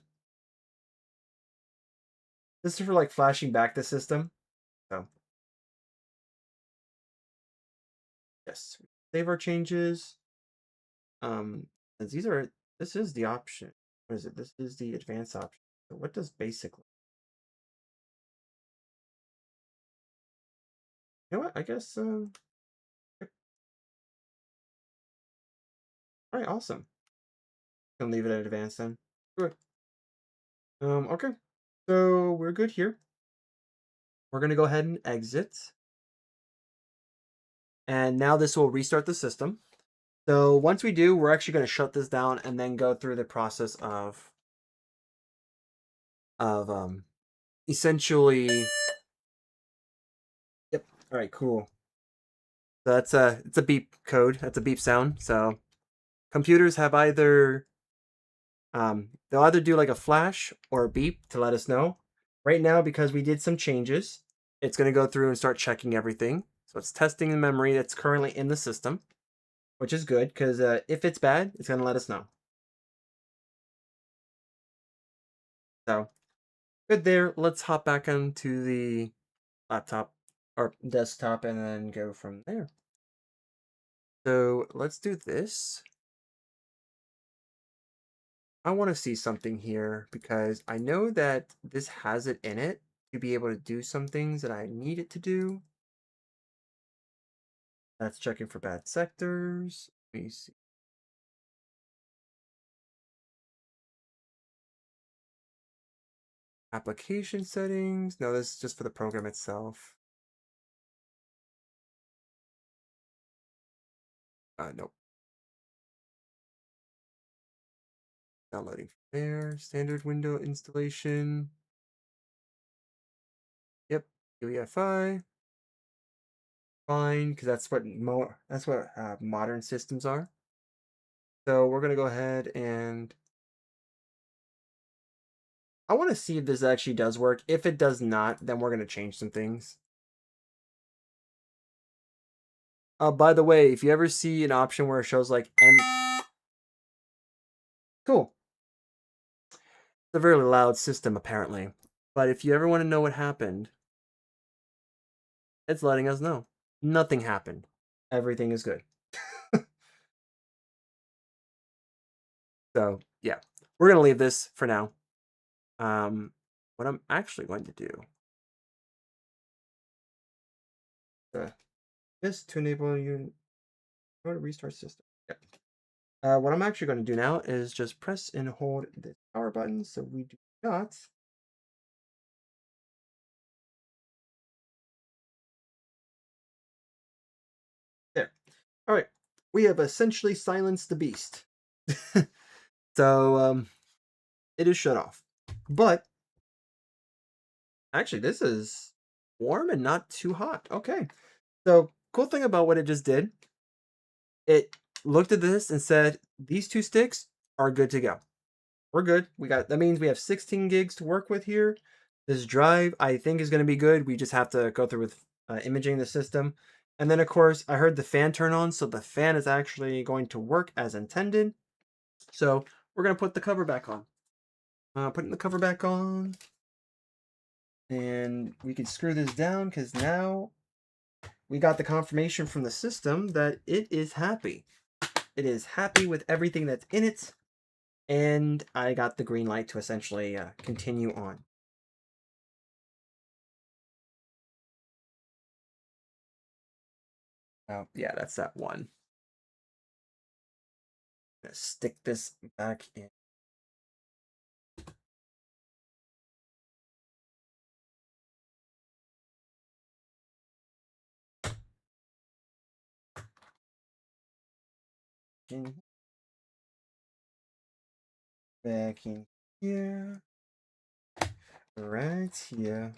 like flashing back the system. So yes, save our changes. Since this is the option. What is it? This is the advanced option. So what does basic look? You know what? I guess all right, awesome. Gonna leave it at advanced then. Good. Okay. So we're good here. We're gonna go ahead and exit. And now this will restart the system. So once we do, we're actually gonna shut this down and then go through the process of essentially. Yep. All right, cool. So it's a beep code. That's a beep sound. So computers have they'll either do like a flash or a beep to let us know. Right now, because we did some changes, it's going to go through and start checking everything. So it's testing the memory that's currently in the system, which is good because if it's bad, it's going to let us know. So good there. Let's hop back onto the laptop or desktop and then go from there. So let's do this. I want to see something here because I know that this has it in it to be able to do some things that I need it to do. That's checking for bad sectors. Let me see. Application settings. No, this is just for the program itself. Nope. Downloading from there. Standard window installation. Yep. UEFI. Fine, because that's what modern systems are. So we're gonna go ahead and I want to see if this actually does work. If it does not, then we're gonna change some things. By the way, if you ever see an option where it shows like cool. It's a very loud system apparently. But if you ever want to know what happened, it's letting us know. Nothing happened. Everything is good. So yeah, we're gonna leave this for now. What I'm actually going to do is to enable you to restart system. Yeah. What I'm actually going to do now is just press and hold the power button so we do not. There. All right. We have essentially silenced the beast. So it is shut off. But actually, this is warm and not too hot. Okay. So cool thing about what it just did, it looked at this and said, these two sticks are good to go. We're good. That means we have 16 gigs to work with here. This drive, I think, is going to be good. We just have to go through with imaging the system. And then, of course, I heard the fan turn on, so the fan is actually going to work as intended. So we're going to put the cover back on. Putting the cover back on. And we can screw this down because now we got the confirmation from the system that it is happy. It is happy with everything that's in it. And I got the green light to essentially continue on. Oh, yeah, that's that one. Gonna stick this back in. Back in here. Right here.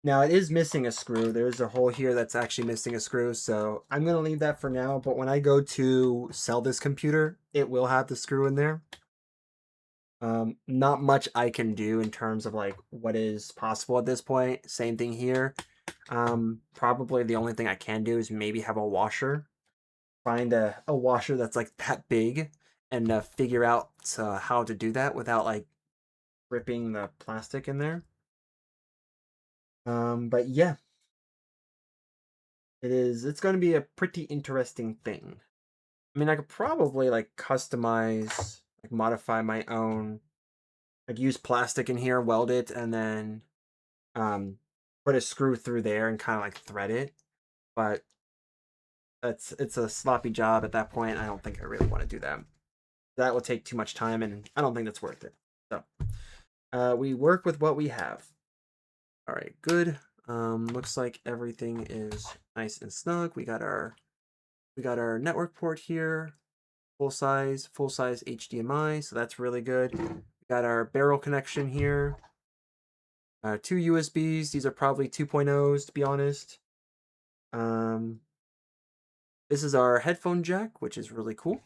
Now it is missing a screw. There's a hole here that's actually missing a screw, so I'm gonna leave that for now. But when I go to sell this computer, it will have the screw in there. Not much I can do in terms of like what is possible at this point. Same thing here. Probably the only thing I can do is maybe have a washer. Find a washer that's like that big and figure out how to do that without like ripping the plastic in there. But yeah, it's going to be a pretty interesting thing. I mean, I could probably like customize, like modify my own, like use plastic in here, weld it, and then um put a screw through there and kind of like thread it. But it's a sloppy job at that point. I don't think I really want to do that. That will take too much time, and I don't think that's worth it. So we work with what we have. All right, good. Looks like everything is nice and snug. We got our network port here, full size HDMI, so that's really good. We got our barrel connection here. Two USBs. These are probably 2.0s to be honest. This is our headphone jack, which is really cool.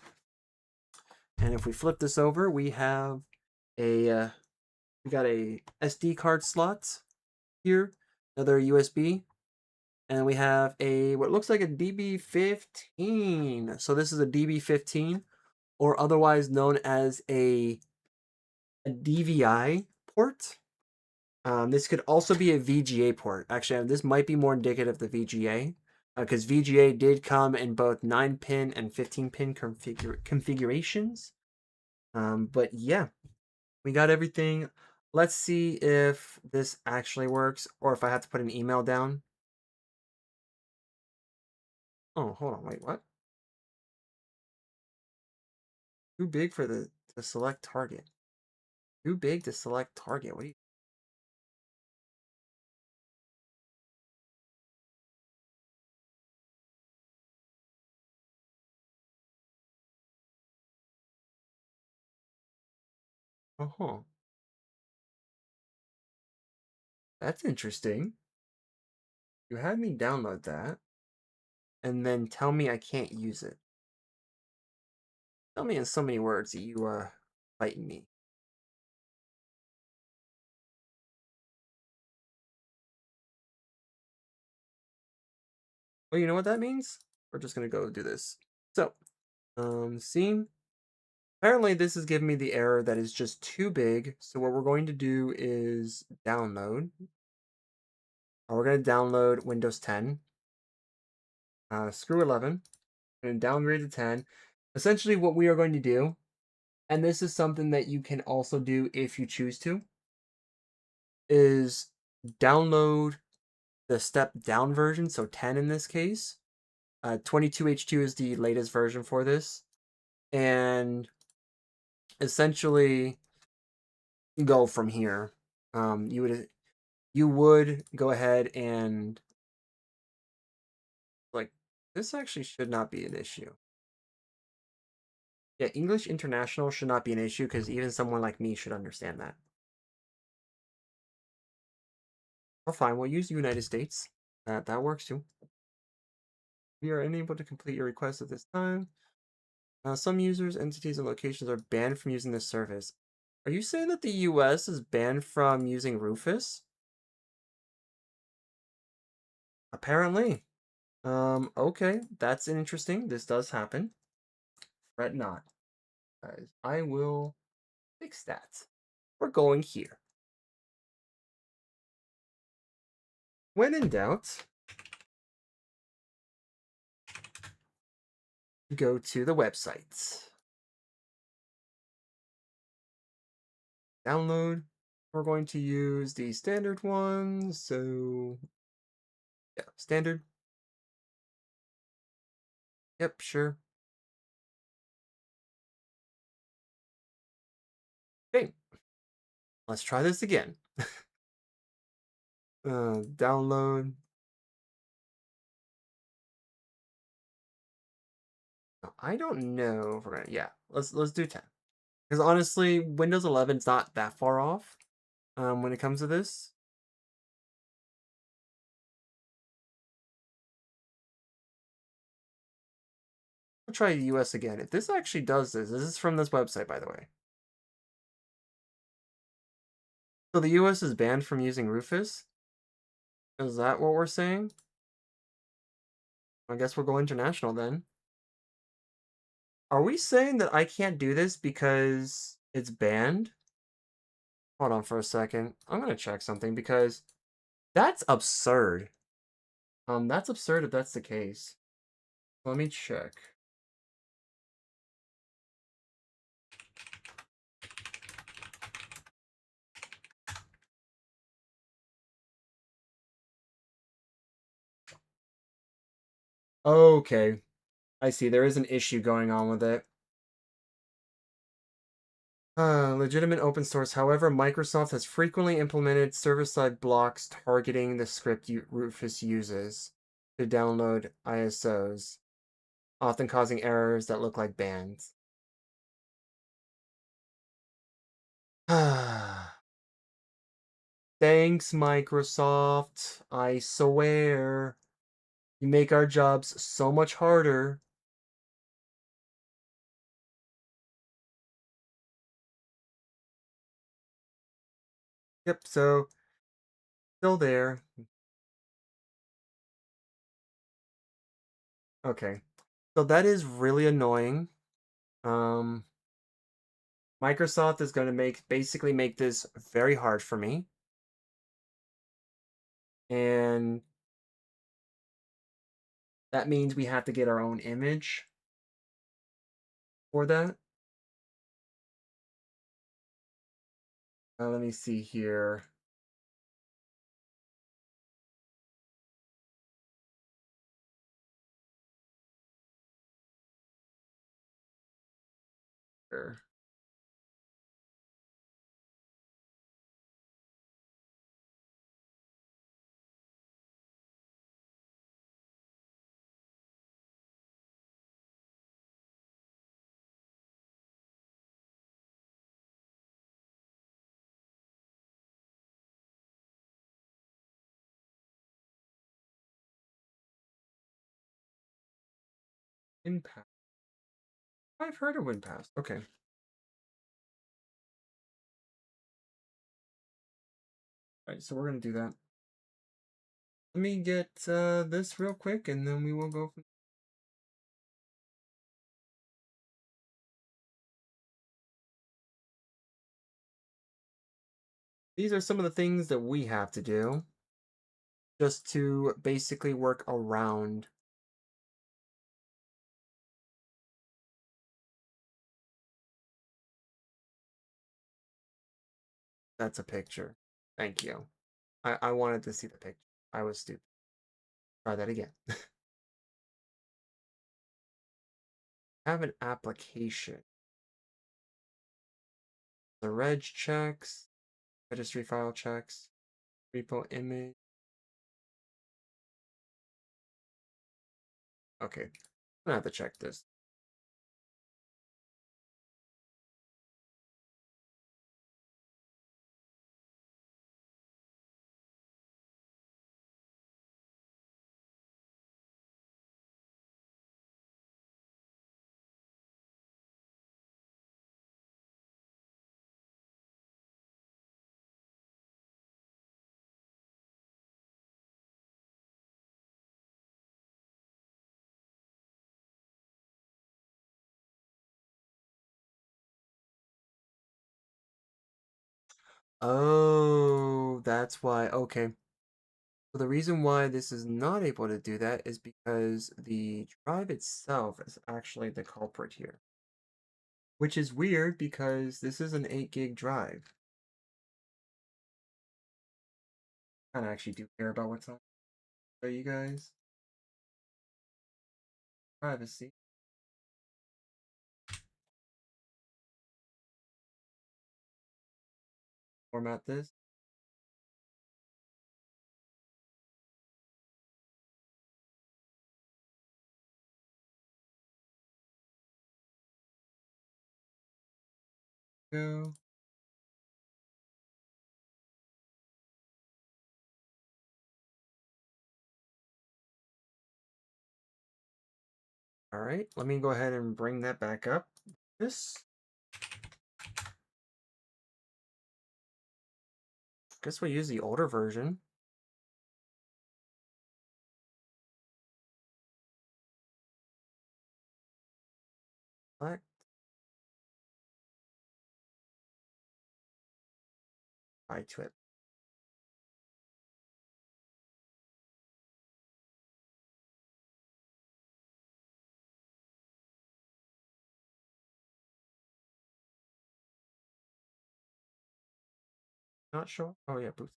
And if we flip this over, we have we got a SD card slot here, another USB, and we have what looks like a DB15. So this is a DB15, or otherwise known as a DVI port. This could also be a VGA port. Actually, this might be more indicative of the VGA, because VGA did come in both 9-pin and 15-pin configurations. But yeah, we got everything. Let's see if this actually works, or if I have to put an email down. Oh, hold on, wait, what? Too big for the to select target. Too big to select target. What do you? Oh, huh. That's interesting. You had me download that, and then tell me I can't use it. Tell me in so many words that you fighting me. Well, you know what that means? We're just gonna go do this. So, scene. Apparently, this is giving me the error that is just too big. So what we're going to do is download. We're going to download Windows 10. Screw 11. And downgrade to 10. Essentially, what we are going to do, and this is something that you can also do if you choose to, is download the step down version, so 10 in this case. 22H2 is the latest version for this. And essentially go from here. You would go ahead and like this actually should not be an issue. Yeah, English International should not be an issue because even someone like me should understand that. Well, fine, we'll use United States. That works too. We are unable to complete your request at this time. Some users, entities, and locations are banned from using this service. Are you saying that the US is banned from using Rufus? Apparently. Okay, that's interesting. This does happen. Fret not, guys. I will fix that. We're going here. When in doubt, go to the website. Download. We're going to use the standard one. So, yeah, standard. Yep, sure. Okay, let's try this again. Download. I don't know if we're gonna. Yeah, let's do 10. Because honestly, Windows 11 is not that far off. When it comes to this. I'll try US again. If this actually does this is from this website, by the way. So the US is banned from using Rufus? Is that what we're saying? I guess we'll go international then. Are we saying that I can't do this because it's banned? Hold on for a second. I'm gonna check something because that's absurd. That's absurd if that's the case. Let me check. Okay. I see. There is an issue going on with it. Legitimate open source. However, Microsoft has frequently implemented server-side blocks targeting the script Rufus uses to download ISOs, often causing errors that look like bans. Thanks, Microsoft. I swear. You make our jobs so much harder. Yep, so still there. Okay. So that is really annoying. Um Microsoft is going to basically make this very hard for me. And that means we have to get our own image for that. Let me see here. Sure. WinPass. I've heard of WinPass. Okay. All right, so we're going to do that. Let me get this real quick and then we will go from these are some of the things that we have to do just to basically work around. That's a picture. Thank you. I wanted to see the picture. I was stupid. Try that again. Have an application. The reg checks, registry file checks, repo image. Okay, I'm gonna have to check this. Oh, that's why. Okay. So the reason why this is not able to do that is because the drive itself is actually the culprit here. Which is weird because this is an 8 gig drive. I kind of actually do care about what's on. Show you guys. Privacy. Format this. Go. All right, let me go ahead and bring that back up. This. Guess we'll use the older version. Select. iTwip. Not sure. Oh yeah, boost.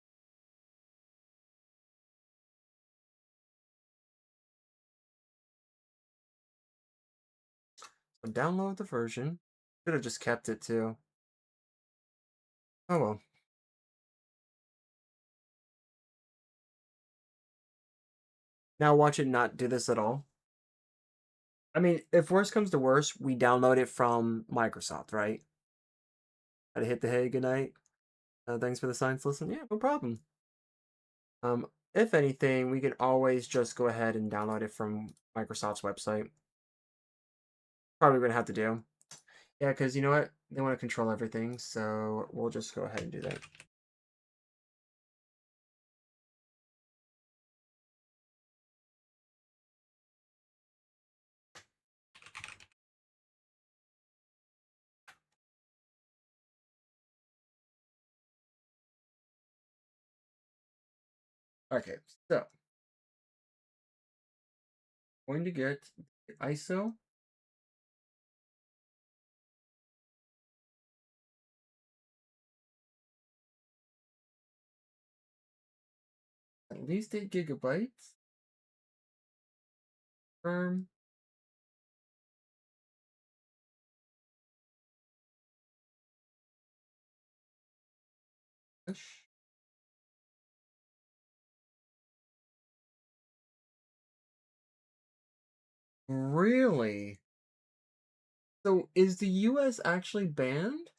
So download the version. Should have just kept it too. Oh well. Now watch it not do this at all. I mean, if worst comes to worst, we download it from Microsoft, right? Gotta hit the hey, good night. Thanks for the science lesson. Yeah, no problem. If anything, we can always just go ahead and download it from Microsoft's website. Probably gonna have to do. Yeah, because you know what? They want to control everything, so we'll just go ahead and do that. Okay, so going to get the ISO. At least 8 gigabytes. Firm. Really? So is the US actually banned?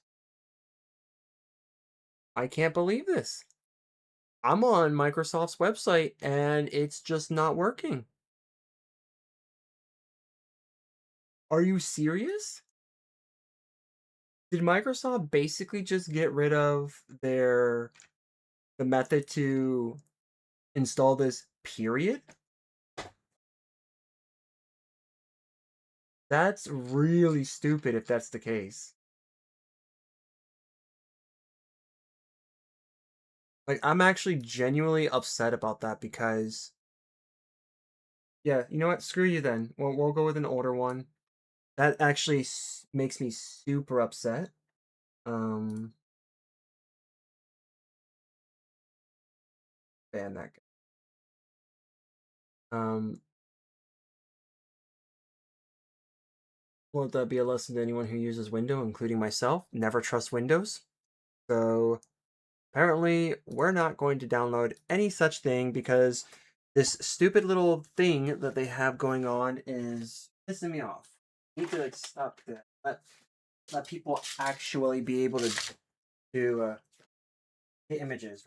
I can't believe this. I'm on Microsoft's website and it's just not working. Are you serious? Did Microsoft basically just get rid of the method to install this period? That's really stupid if that's the case. Like, I'm actually genuinely upset about that because, yeah, you know what? Screw you then. We'll go with an older one. That actually makes me super upset. Um, ban that guy. Will that be a lesson to anyone who uses Windows, including myself? Never trust Windows. So apparently, we're not going to download any such thing because this stupid little thing that they have going on is pissing me off. I need to like stop that. Let people actually be able to get images.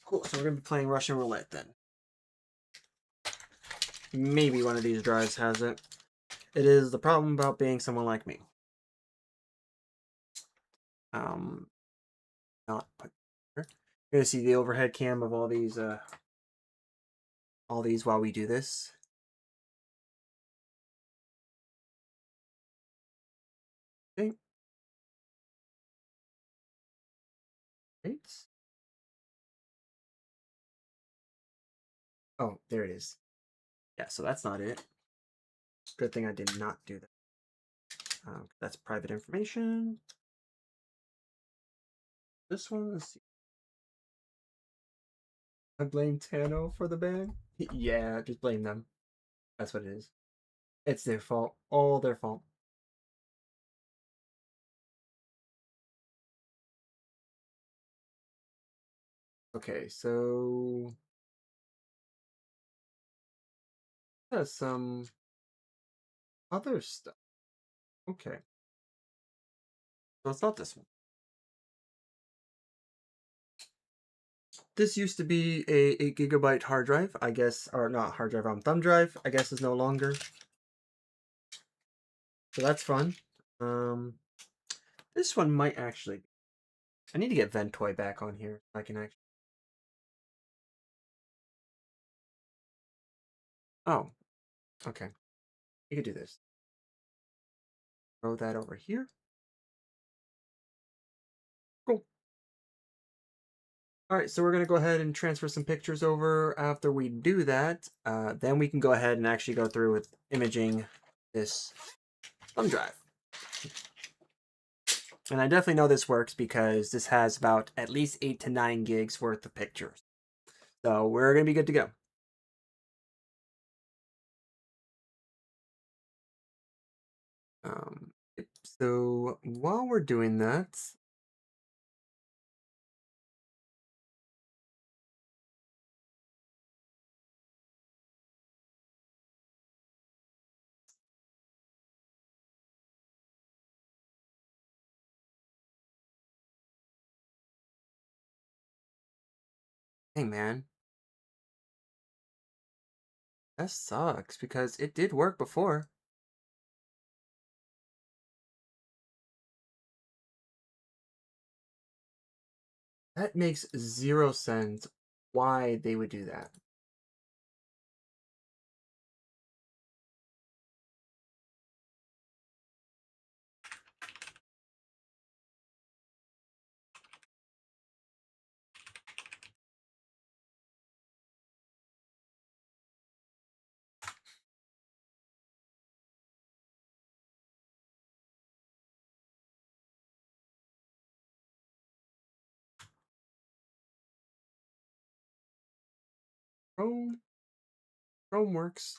Cool. So we're gonna be playing Russian roulette then. Maybe one of these drives has it. It is the problem about being someone like me. Not put here. You're gonna see the overhead cam of all these while we do this. Okay. Right. Oh, there it is. Yeah, so that's not it. Good thing I did not do that. That's private information. This one, let's see. I blame Tano for the ban. Yeah, just blame them. That's what it is. It's their fault. All their fault. Okay, so that's some other stuff. Okay. So it's not this one. This used to be a 8 GB hard drive, I guess, or not hard drive, thumb drive, I guess is no longer. So that's fun. This one might actually. I need to get Ventoy back on here. I can actually. Oh, okay. You could do this. Throw that over here. Cool. All right, so we're gonna go ahead and transfer some pictures over. After we do that, then we can go ahead and actually go through with imaging this thumb drive. And I definitely know this works because this has about at least 8 to 9 gigs worth of pictures. So we're gonna be good to go. So while we're doing that, hey man, that sucks because it did work before. That makes zero sense why they would do that. Chrome, Chrome works.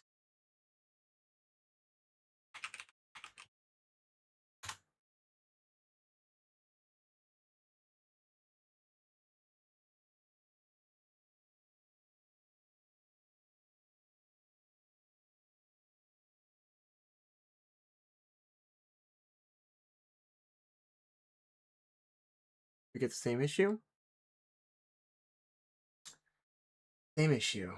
We get the same issue. Same issue.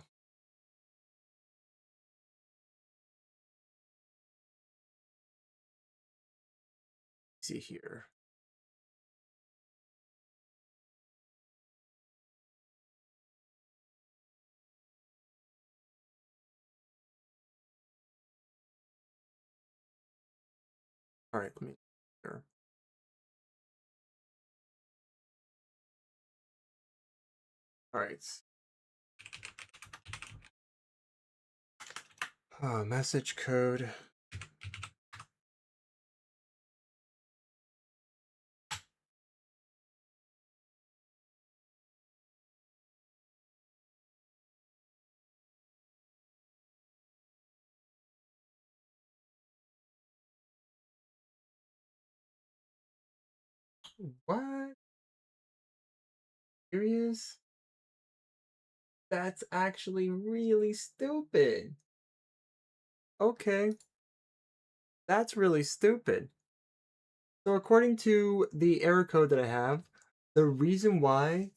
see here. All right, let me here. All right. Message code. What? Serious? That's actually really stupid. Okay, that's really stupid. So according to the error code that I have, the reason why.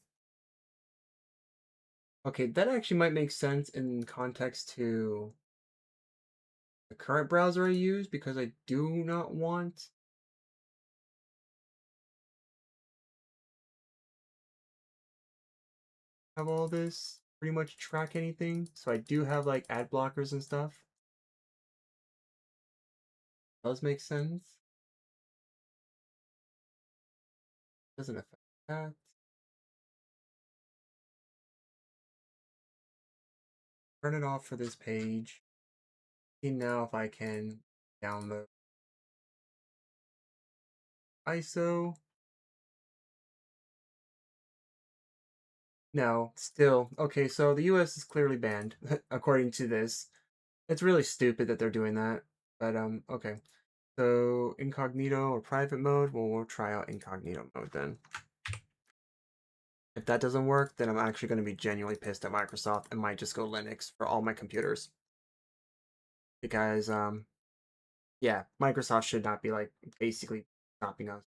Okay, that actually might make sense in context to the current browser I use because I do not want have all this pretty much track anything. So I do have like ad blockers and stuff. Does make sense. Doesn't affect that. Turn it off for this page. See now if I can download ISO. No, still. Okay, so the US is clearly banned, according to this. It's really stupid that they're doing that. But okay. So incognito or private mode, well, we'll try out incognito mode then. If that doesn't work, then I'm actually going to be genuinely pissed at Microsoft and might just go Linux for all my computers. Because yeah, Microsoft should not be like basically stopping us.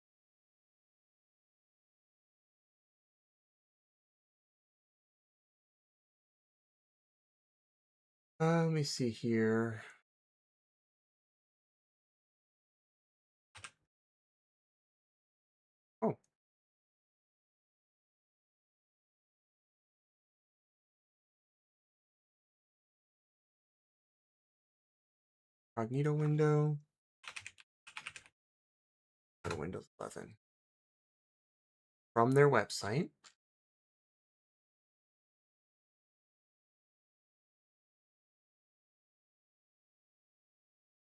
Let me see here. Oh, incognito window. Go to Windows 11. From their website.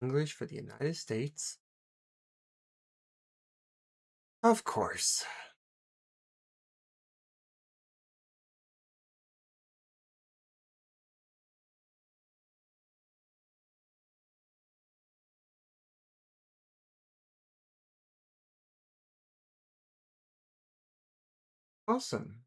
English for the United States. Of course. Awesome.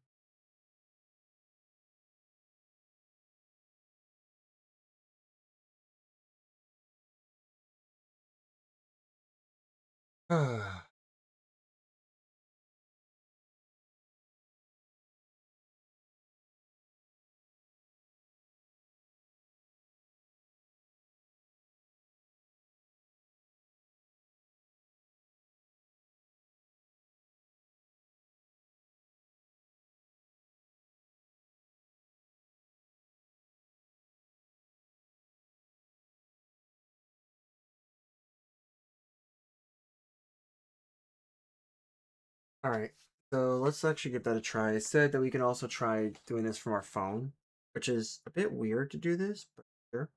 All right. So let's actually give that a try. It said that we can also try doing this from our phone, which is a bit weird to do this, but sure.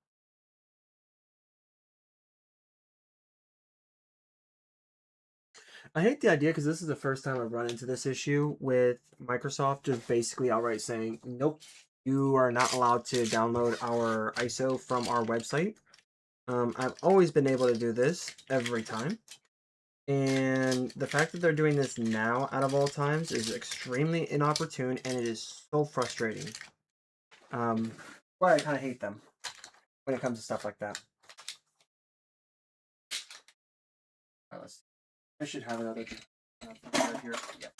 I hate the idea because this is the first time I've run into this issue with Microsoft just basically outright saying, nope, you are not allowed to download our ISO from our website. I've always been able to do this every time. And the fact that they're doing this now out of all times is extremely inopportune and it is so frustrating. Why I kind of hate them when it comes to stuff like that. I should have another here. Yep.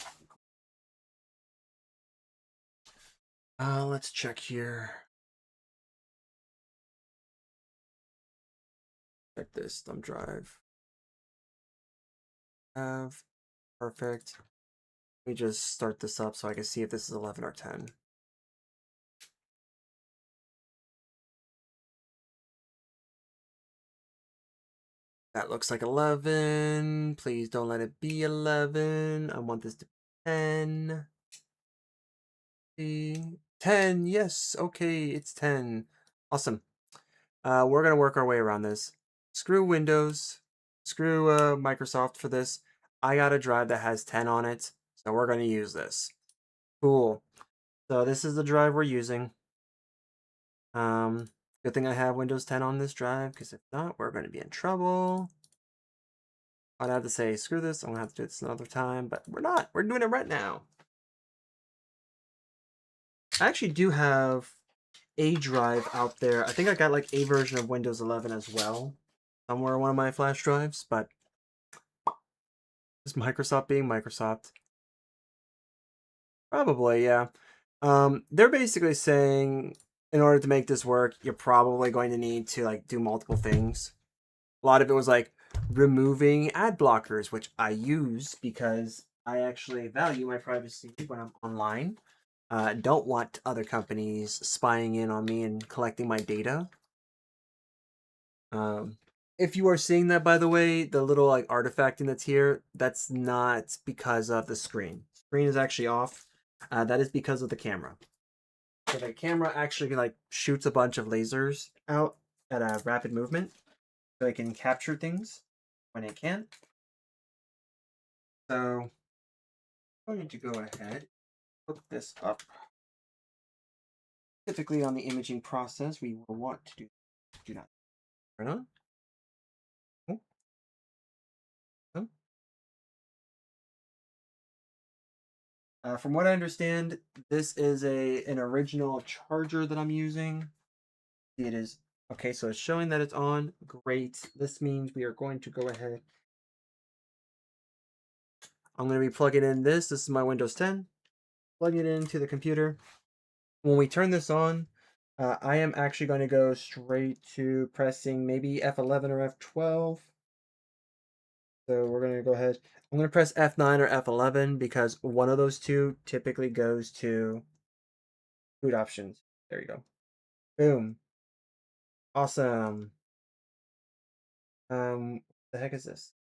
Let's check here. Check this thumb drive. have. Perfect. Let me just start this up so I can see if this is 11 or 10. That looks like 11. Please don't let it be 11. I want this to be 10. 10. Yes. Okay, it's 10. Awesome. We're going to work our way around this. Screw Windows. Screw Microsoft for this. I got a drive that has 10 on it, so we're going to use this. Cool. So this is the drive we're using. Good thing I have Windows 10 on this drive, because if not, we're going to be in trouble. I'd have to say, screw this, I'm going to have to do this another time, but we're not. We're doing it right now. I actually do have a drive out there. I think I got like a version of Windows 11 as well, somewhere on one of my flash drives, but is Microsoft being Microsoft? Probably, yeah. They're basically saying in order to make this work, you're probably going to need to like do multiple things. A lot of it was like removing ad blockers, which I use because I actually value my privacy when I'm online. Don't want other companies spying in on me and collecting my data. If you are seeing that, by the way, the little like artifacting that's here, that's not because of the screen. Screen is actually off. That is because of the camera. So the camera actually like shoots a bunch of lasers out at a rapid movement, so it can capture things when it can. So I'm going to go ahead, look this up. Typically on the imaging process, we will want to do not turn on. Oh. Oh. From what I understand, this is an original charger that I'm using. It is okay, so it's showing that it's on. Great. This means we are going to go ahead. I'm going to be plugging in this. This is my Windows 10. Plug it into the computer. When we turn this on, I am actually going to go straight to pressing maybe F11 or F12. So we're going to go ahead. I'm going to press F9 or F11 because one of those two typically goes to boot options. There you go. Boom. Awesome. What the heck is this?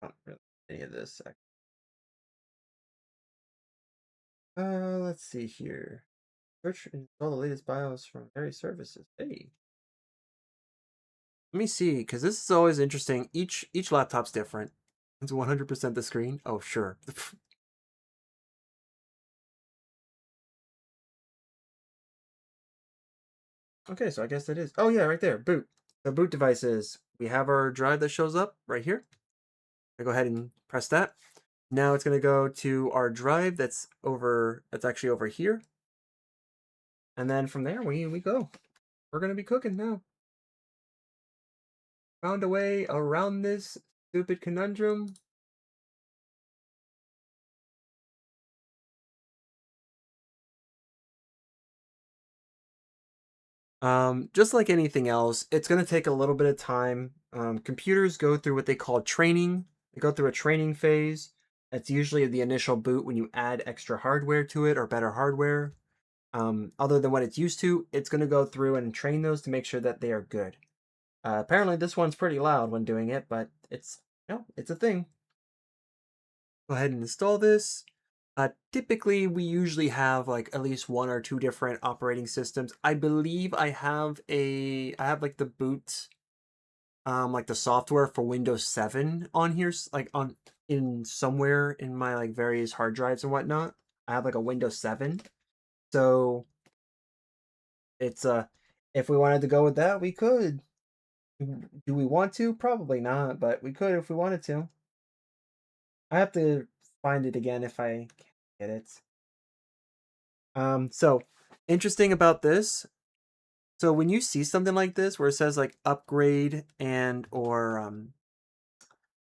Not really any of this. Let's see here. Search and install the latest BIOS from various services. Hey. Let me see, because this is always interesting. Each laptop's different. It's 100% the screen. Oh, sure. Okay, so I guess that is. Oh, yeah, right there. Boot. The boot devices. We have our drive that shows up right here. I go ahead and press that. Now it's going to go to our drive that's actually over here. And then from there, we go. We're going to be cooking now. Found a way around this stupid conundrum. Just like anything else, it's going to take a little bit of time. Computers go through what they call training. They go through a training phase. That's usually the initial boot when you add extra hardware to it or better hardware. Other than what it's used to, it's going to go through and train those to make sure that they are good. Apparently, this one's pretty loud when doing it, but it's it's a thing. Go ahead and install this. Typically, we usually have like at least one or two different operating systems. I believe I have like the boot, like the software for Windows 7 on here, like in somewhere in my like various hard drives and whatnot. I have like a Windows 7, so it's if we wanted to go with that, we could. Do we want to? Probably not, but we could if we wanted to. I have to find it again if I can get it. So interesting about this. So when you see something like this where it says like upgrade and or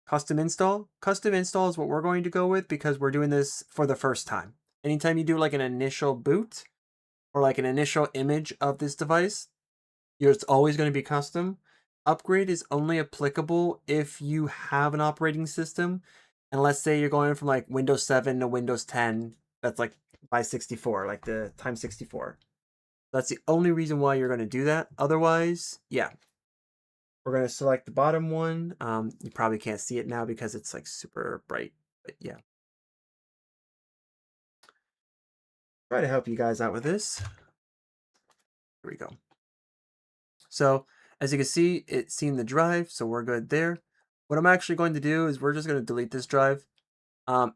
custom install is what we're going to go with because we're doing this for the first time. Anytime you do like an initial boot or like an initial image of this device, it's always going to be custom. upgrade is only applicable if you have an operating system. And let's say you're going from like Windows 7 to Windows 10, that's like by 64, like the times 64. That's the only reason why you're going to do that. Otherwise, yeah, we're going to select the bottom one. You probably can't see it now because it's like super bright, but yeah. Try to help you guys out with this. Here we go. So as you can see, it's seen the drive, so we're good there. What I'm actually going to do is we're just going to delete this drive.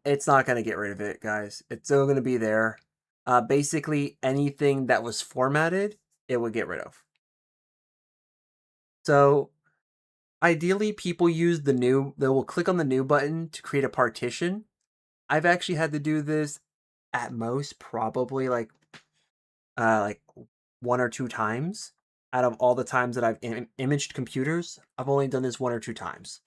It's not going to get rid of it, guys. It's still going to be there. Basically, anything that was formatted, it would get rid of. So ideally, people use they will click on the new button to create a partition. I've actually had to do this at most probably like 1 or 2 times out of all the times that I've imaged computers. I've only done this 1 or 2 times.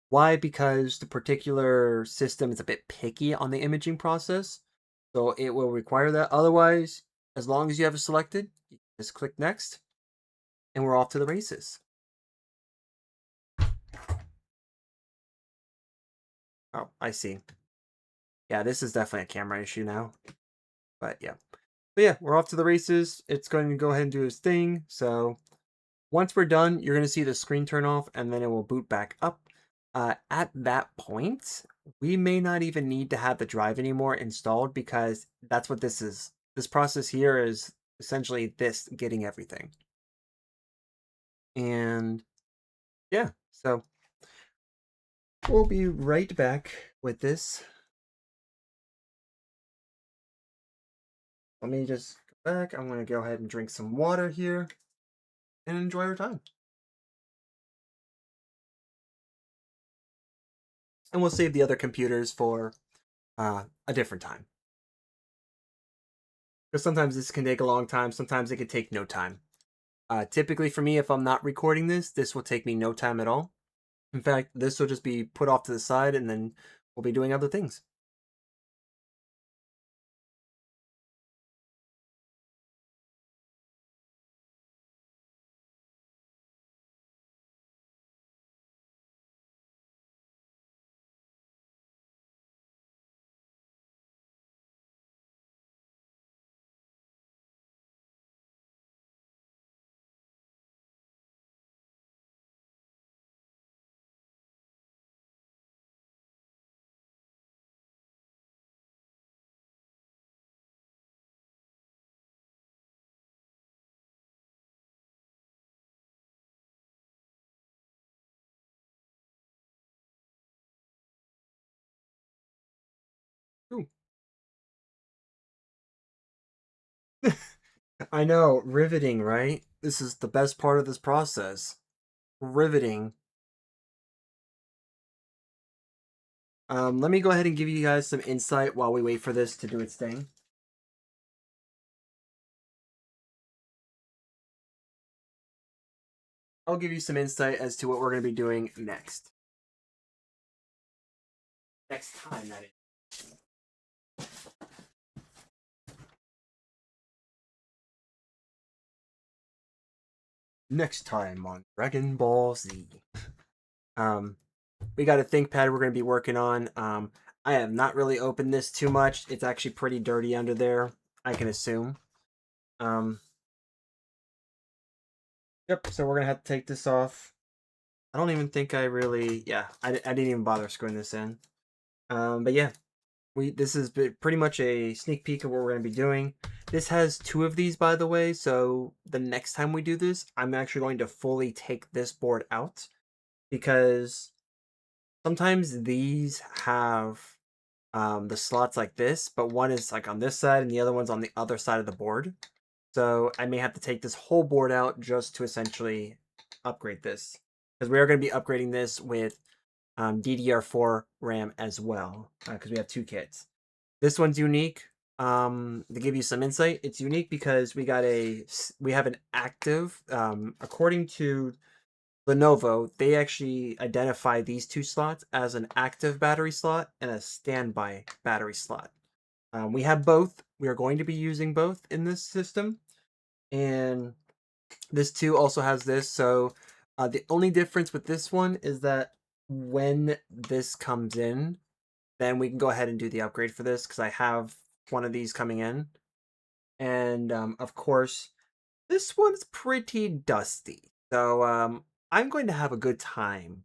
Why? Because the particular system is a bit picky on the imaging process, so it will require that. Otherwise, as long as you have it selected, you just click next, and we're off to the races. Oh, I see. Yeah, this is definitely a camera issue now. But yeah. But yeah, we're off to the races. It's going to go ahead and do its thing. So once we're done, you're going to see the screen turn off and then it will boot back up. At that point, we may not even need to have the drive anymore installed because that's what this is. This process here is essentially this getting everything. And yeah, so we'll be right back with this. Let me just go back. I'm going to go ahead and drink some water here and enjoy our time. And we'll save the other computers for a different time. Because sometimes this can take a long time, sometimes it can take no time. Typically for me, if I'm not recording this will take me no time at all. In fact, this will just be put off to the side and then we'll be doing other things. Ooh. I know, riveting, right? This is the best part of this process. Riveting. Let me go ahead and give you guys some insight while we wait for this to do its thing. I'll give you some insight as to what we're going to be doing next. Next time, that is. Next time on Dragon Ball Z. We got a ThinkPad we're going to be working on. I have not really opened this too much. It's actually pretty dirty under there, I can assume. Yep, so we're going to have to take this off. I don't even think I really, yeah, I didn't even bother screwing this in. But yeah, this is pretty much a sneak peek of what we're going to be doing. This has 2 of these, by the way, so the next time we do this, I'm actually going to fully take this board out because sometimes these have the slots like this, but one is like on this side and the other one's on the other side of the board. So I may have to take this whole board out just to essentially upgrade this, because we are going to be upgrading this with DDR4 RAM as well, because we have 2 kits. This one's unique. To give you some insight, it's unique because we have an active, according to Lenovo, they actually identify these 2 slots as an active battery slot and a standby battery slot. We have both. We are going to be using both in this system. And this too also has this. So The only difference with this one is that when this comes in, then we can go ahead and do the upgrade for this because I have one of these coming in. And of course, this one's pretty dusty. So I'm going to have a good time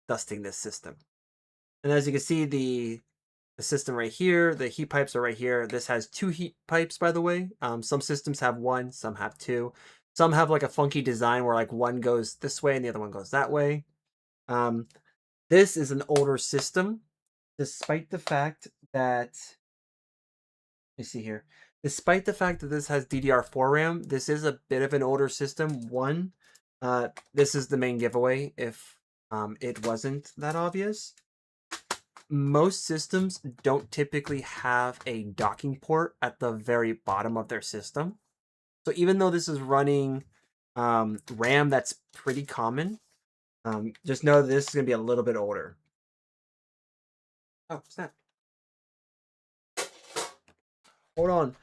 dusting this system. And as you can see, the system right here, the heat pipes are right here. This has 2 heat pipes, by the way. Some systems have 1, some have 2. Some have like a funky design where like one goes this way and the other one goes that way. Um, this is an older system, despite the fact that, let me see here. Despite the fact that this has DDR4 RAM, this is a bit of an older system. One, this is the main giveaway if it wasn't that obvious. Most systems don't typically have a docking port at the very bottom of their system. So even though this is running RAM that's pretty common, just know that this is going to be a little bit older. Oh, snap. Hold on.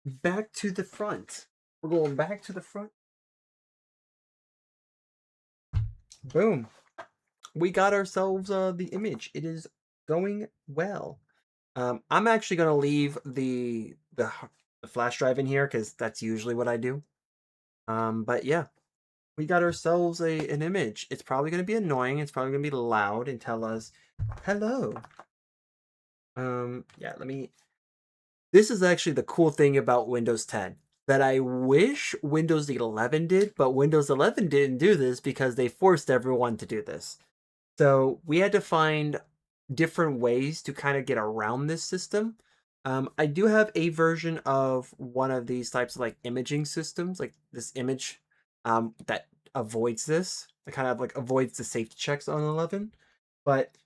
Back to the front. We're going back to the front. Boom. We got ourselves the image. It is going well. I'm actually going to leave the flash drive in here because that's usually what I do. But yeah, we got ourselves an image. It's probably going to be annoying. It's probably going to be loud and tell us, hello. Yeah, this is actually the cool thing about Windows 10 that I wish Windows 11 did, but Windows 11 didn't do this because they forced everyone to do this. So we had to find different ways to kind of get around this system. I do have a version of one of these types of like imaging systems, like this image that avoids this. It kind of like avoids the safety checks on 11. But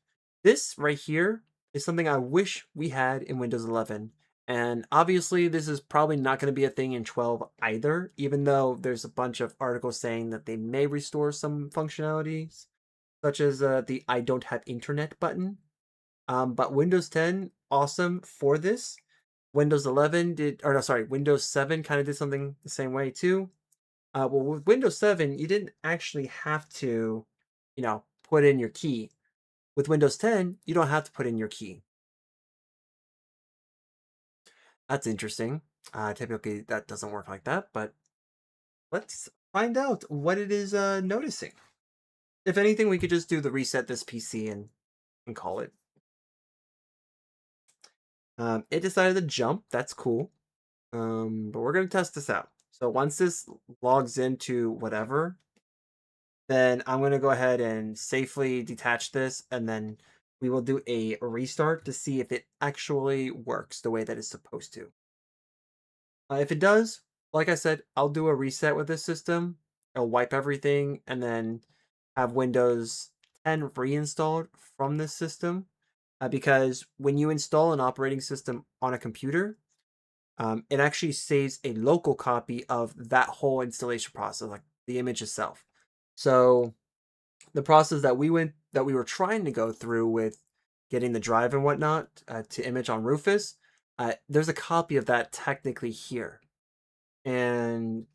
this right here is something I wish we had in Windows 11. And obviously, this is probably not going to be a thing in 12 either, even though there's a bunch of articles saying that they may restore some functionalities, such as the I don't have internet button. But Windows 10, awesome for this. Windows 11 did, or no, sorry, Windows 7 kind of did something the same way too. Well, with Windows 7, you didn't actually have to, put in your key. With Windows 10, you don't have to put in your key. That's interesting. Typically, that doesn't work like that, but let's find out what it is noticing. If anything, we could just do the reset this PC and call it. It decided to jump. That's cool. But we're going to test this out. So once this logs into whatever, then I'm going to go ahead and safely detach this, and then we will do a restart to see if it actually works the way that it's supposed to. If it does, like I said, I'll do a reset with this system. I'll wipe everything and then have Windows 10 reinstalled from this system. Because when you install an operating system on a computer, it actually saves a local copy of that whole installation process, like the image itself. So the process that we were trying to go through with getting the drive and whatnot to image on Rufus, there's a copy of that technically here. And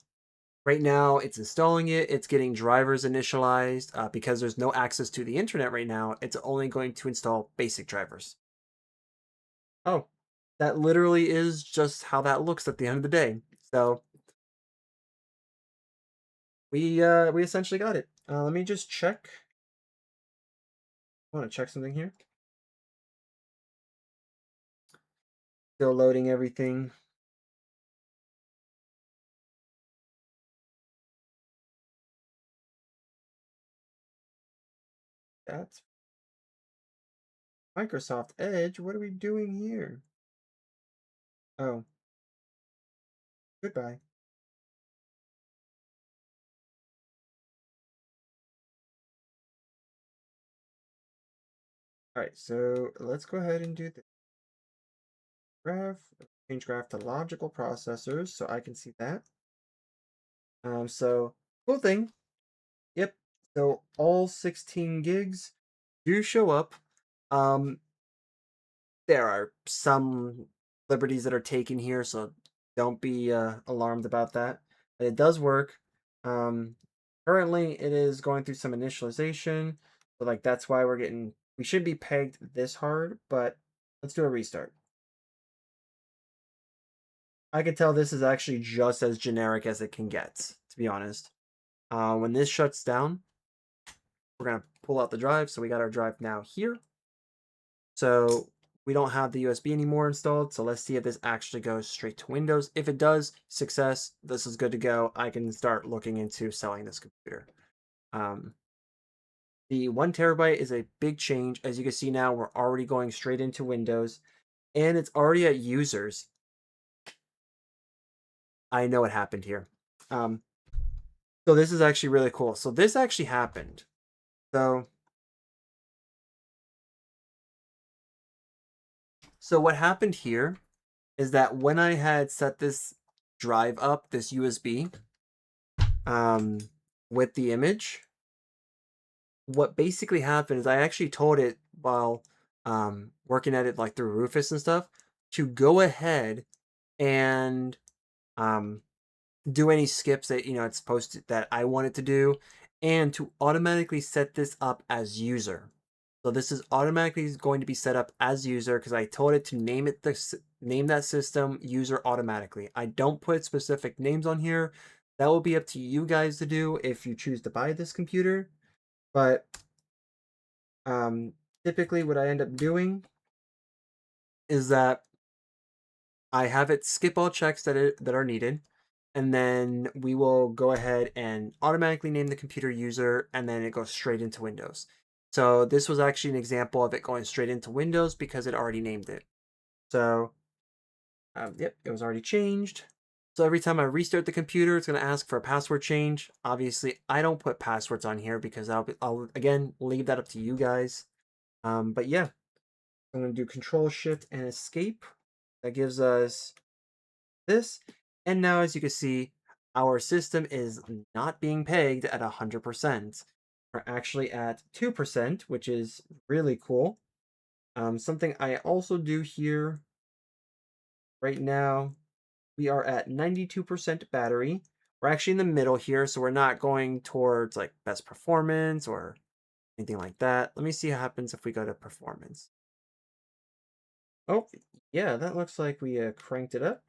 right now it's installing it. It's getting drivers initialized because there's no access to the internet right now. It's only going to install basic drivers. Oh, that literally is just how that looks at the end of the day. So we essentially got it. Let me just check. I want to check something here. Still loading everything. That's Microsoft Edge. What are we doing here? Oh, goodbye. All right, so let's go ahead and do the graph. Change graph to logical processors so I can see that. So cool thing. Yep. So all 16 gigs do show up. There are some liberties that are taken here, so don't be alarmed about that. But it does work. Um, Currently, it is going through some initialization. So like that's why we should be pegged this hard, but let's do a restart. I can tell this is actually just as generic as it can get, to be honest. When this shuts down, we're gonna pull out the drive. So we got our drive now here. So we don't have the USB anymore installed. So let's see if this actually goes straight to Windows. If it does, success. This is good to go. I can start looking into selling this computer. Um, the 1 TB is a big change. As you can see now, we're already going straight into Windows and it's already at users. I know what happened here. Um, so this is actually really cool. So this actually happened. So what happened here is that when I had set this drive up, this USB, um, with the image, what basically happened is I actually told it while working at it like through Rufus and stuff to go ahead and um, do any skips that it's supposed to, that I wanted to do, and to automatically set this up as user. So this is automatically going to be set up as user because I told it to name that system user automatically. I don't put specific names on here. That will be up to you guys to do if you choose to buy this computer. But typically what I end up doing is that I have it skip all checks that are needed, and then we will go ahead and automatically name the computer user, and then it goes straight into Windows. So this was actually an example of it going straight into Windows because it already named it. So yep, it was already changed. So every time I restart the computer, it's going to ask for a password change. Obviously, I don't put passwords on here because I'll again leave that up to you guys. But yeah, I'm going to do Control Shift and Escape. That gives us this. And now, as you can see, our system is not being pegged at 100%. We're actually at 2%, which is really cool. Something I also do here right now, we are at 92% battery. We're actually in the middle here, so we're not going towards like best performance or anything like that. Let me see what happens if we go to performance. Oh, yeah, that looks like we cranked it up.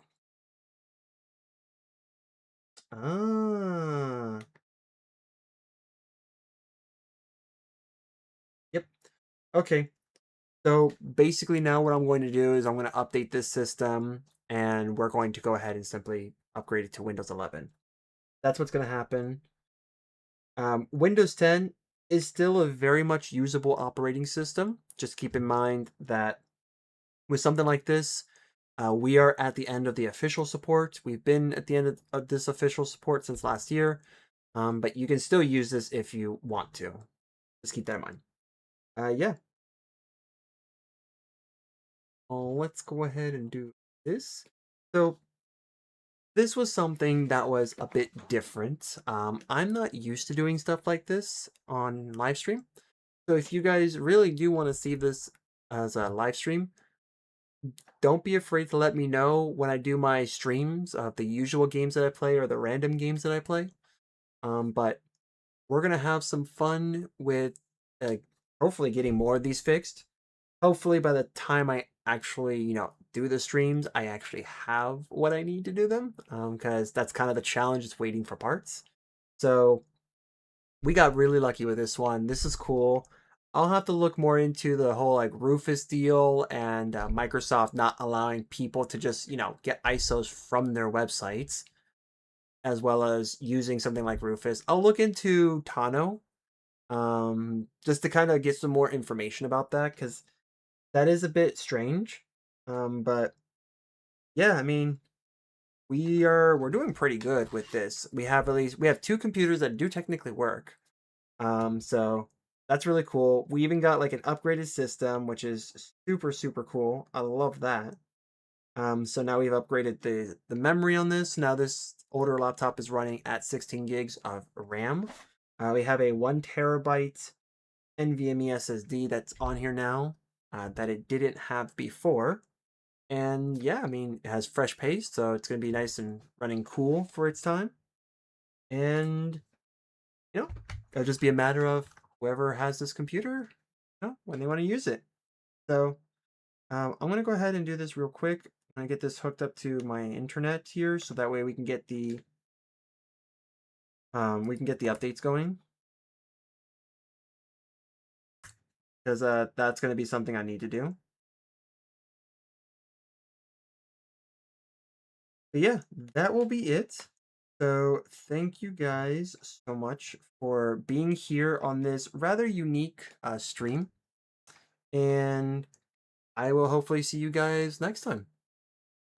Ah, yep. Okay. So basically now what I'm going to do is I'm going to update this system and we're going to go ahead and simply upgrade it to Windows 11. That's what's going to happen. Windows 10 is still a very much usable operating system. Just keep in mind that with something like this, we are at the end of the official support. We've been at the end of this official support since last year, but you can still use this if you want to. Just keep that in mind. Yeah. Let's go ahead and do this. So this was something that was a bit different. I'm not used to doing stuff like this on live stream. So if you guys really do want to see this as a live stream, don't be afraid to let me know when I do my streams of the usual games that I play or the random games that I play. But we're gonna have some fun with hopefully getting more of these fixed. Hopefully by the time I actually, do the streams, I actually have what I need to do them. Because that's kind of the challenge, is waiting for parts. So we got really lucky with this one. This is cool. I'll have to look more into the whole like Rufus deal and Microsoft not allowing people to just, get ISOs from their websites, as well as using something like Rufus. I'll look into Tano, just to kind of get some more information about that, because that is a bit strange. But yeah, I mean, we're doing pretty good with this. We have two computers that do technically work. So that's really cool. We even got like an upgraded system, which is super, super cool. I love that. So now we've upgraded the memory on this. Now this older laptop is running at 16 gigs of RAM. We have a 1 TB NVMe SSD that's on here now, that it didn't have before. And yeah, I mean, it has fresh paste, so it's going to be nice and running cool for its time. And you know, it'll just be a matter of whoever has this computer, when they want to use it. So I'm gonna go ahead and do this real quick. I'm gonna get this hooked up to my internet here, so that way we can get the updates going, because that's gonna be something I need to do. But yeah, that will be it. So thank you guys so much for being here on this rather unique stream, and I will hopefully see you guys next time.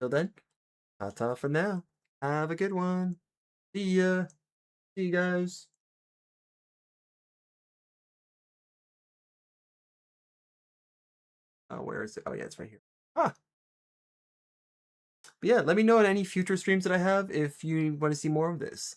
Till then, ta-ta for now. Have a good one. See ya. See you guys. Oh, where is it? Oh yeah, it's right here. Ah, but yeah, let me know on any future streams that I have if you want to see more of this.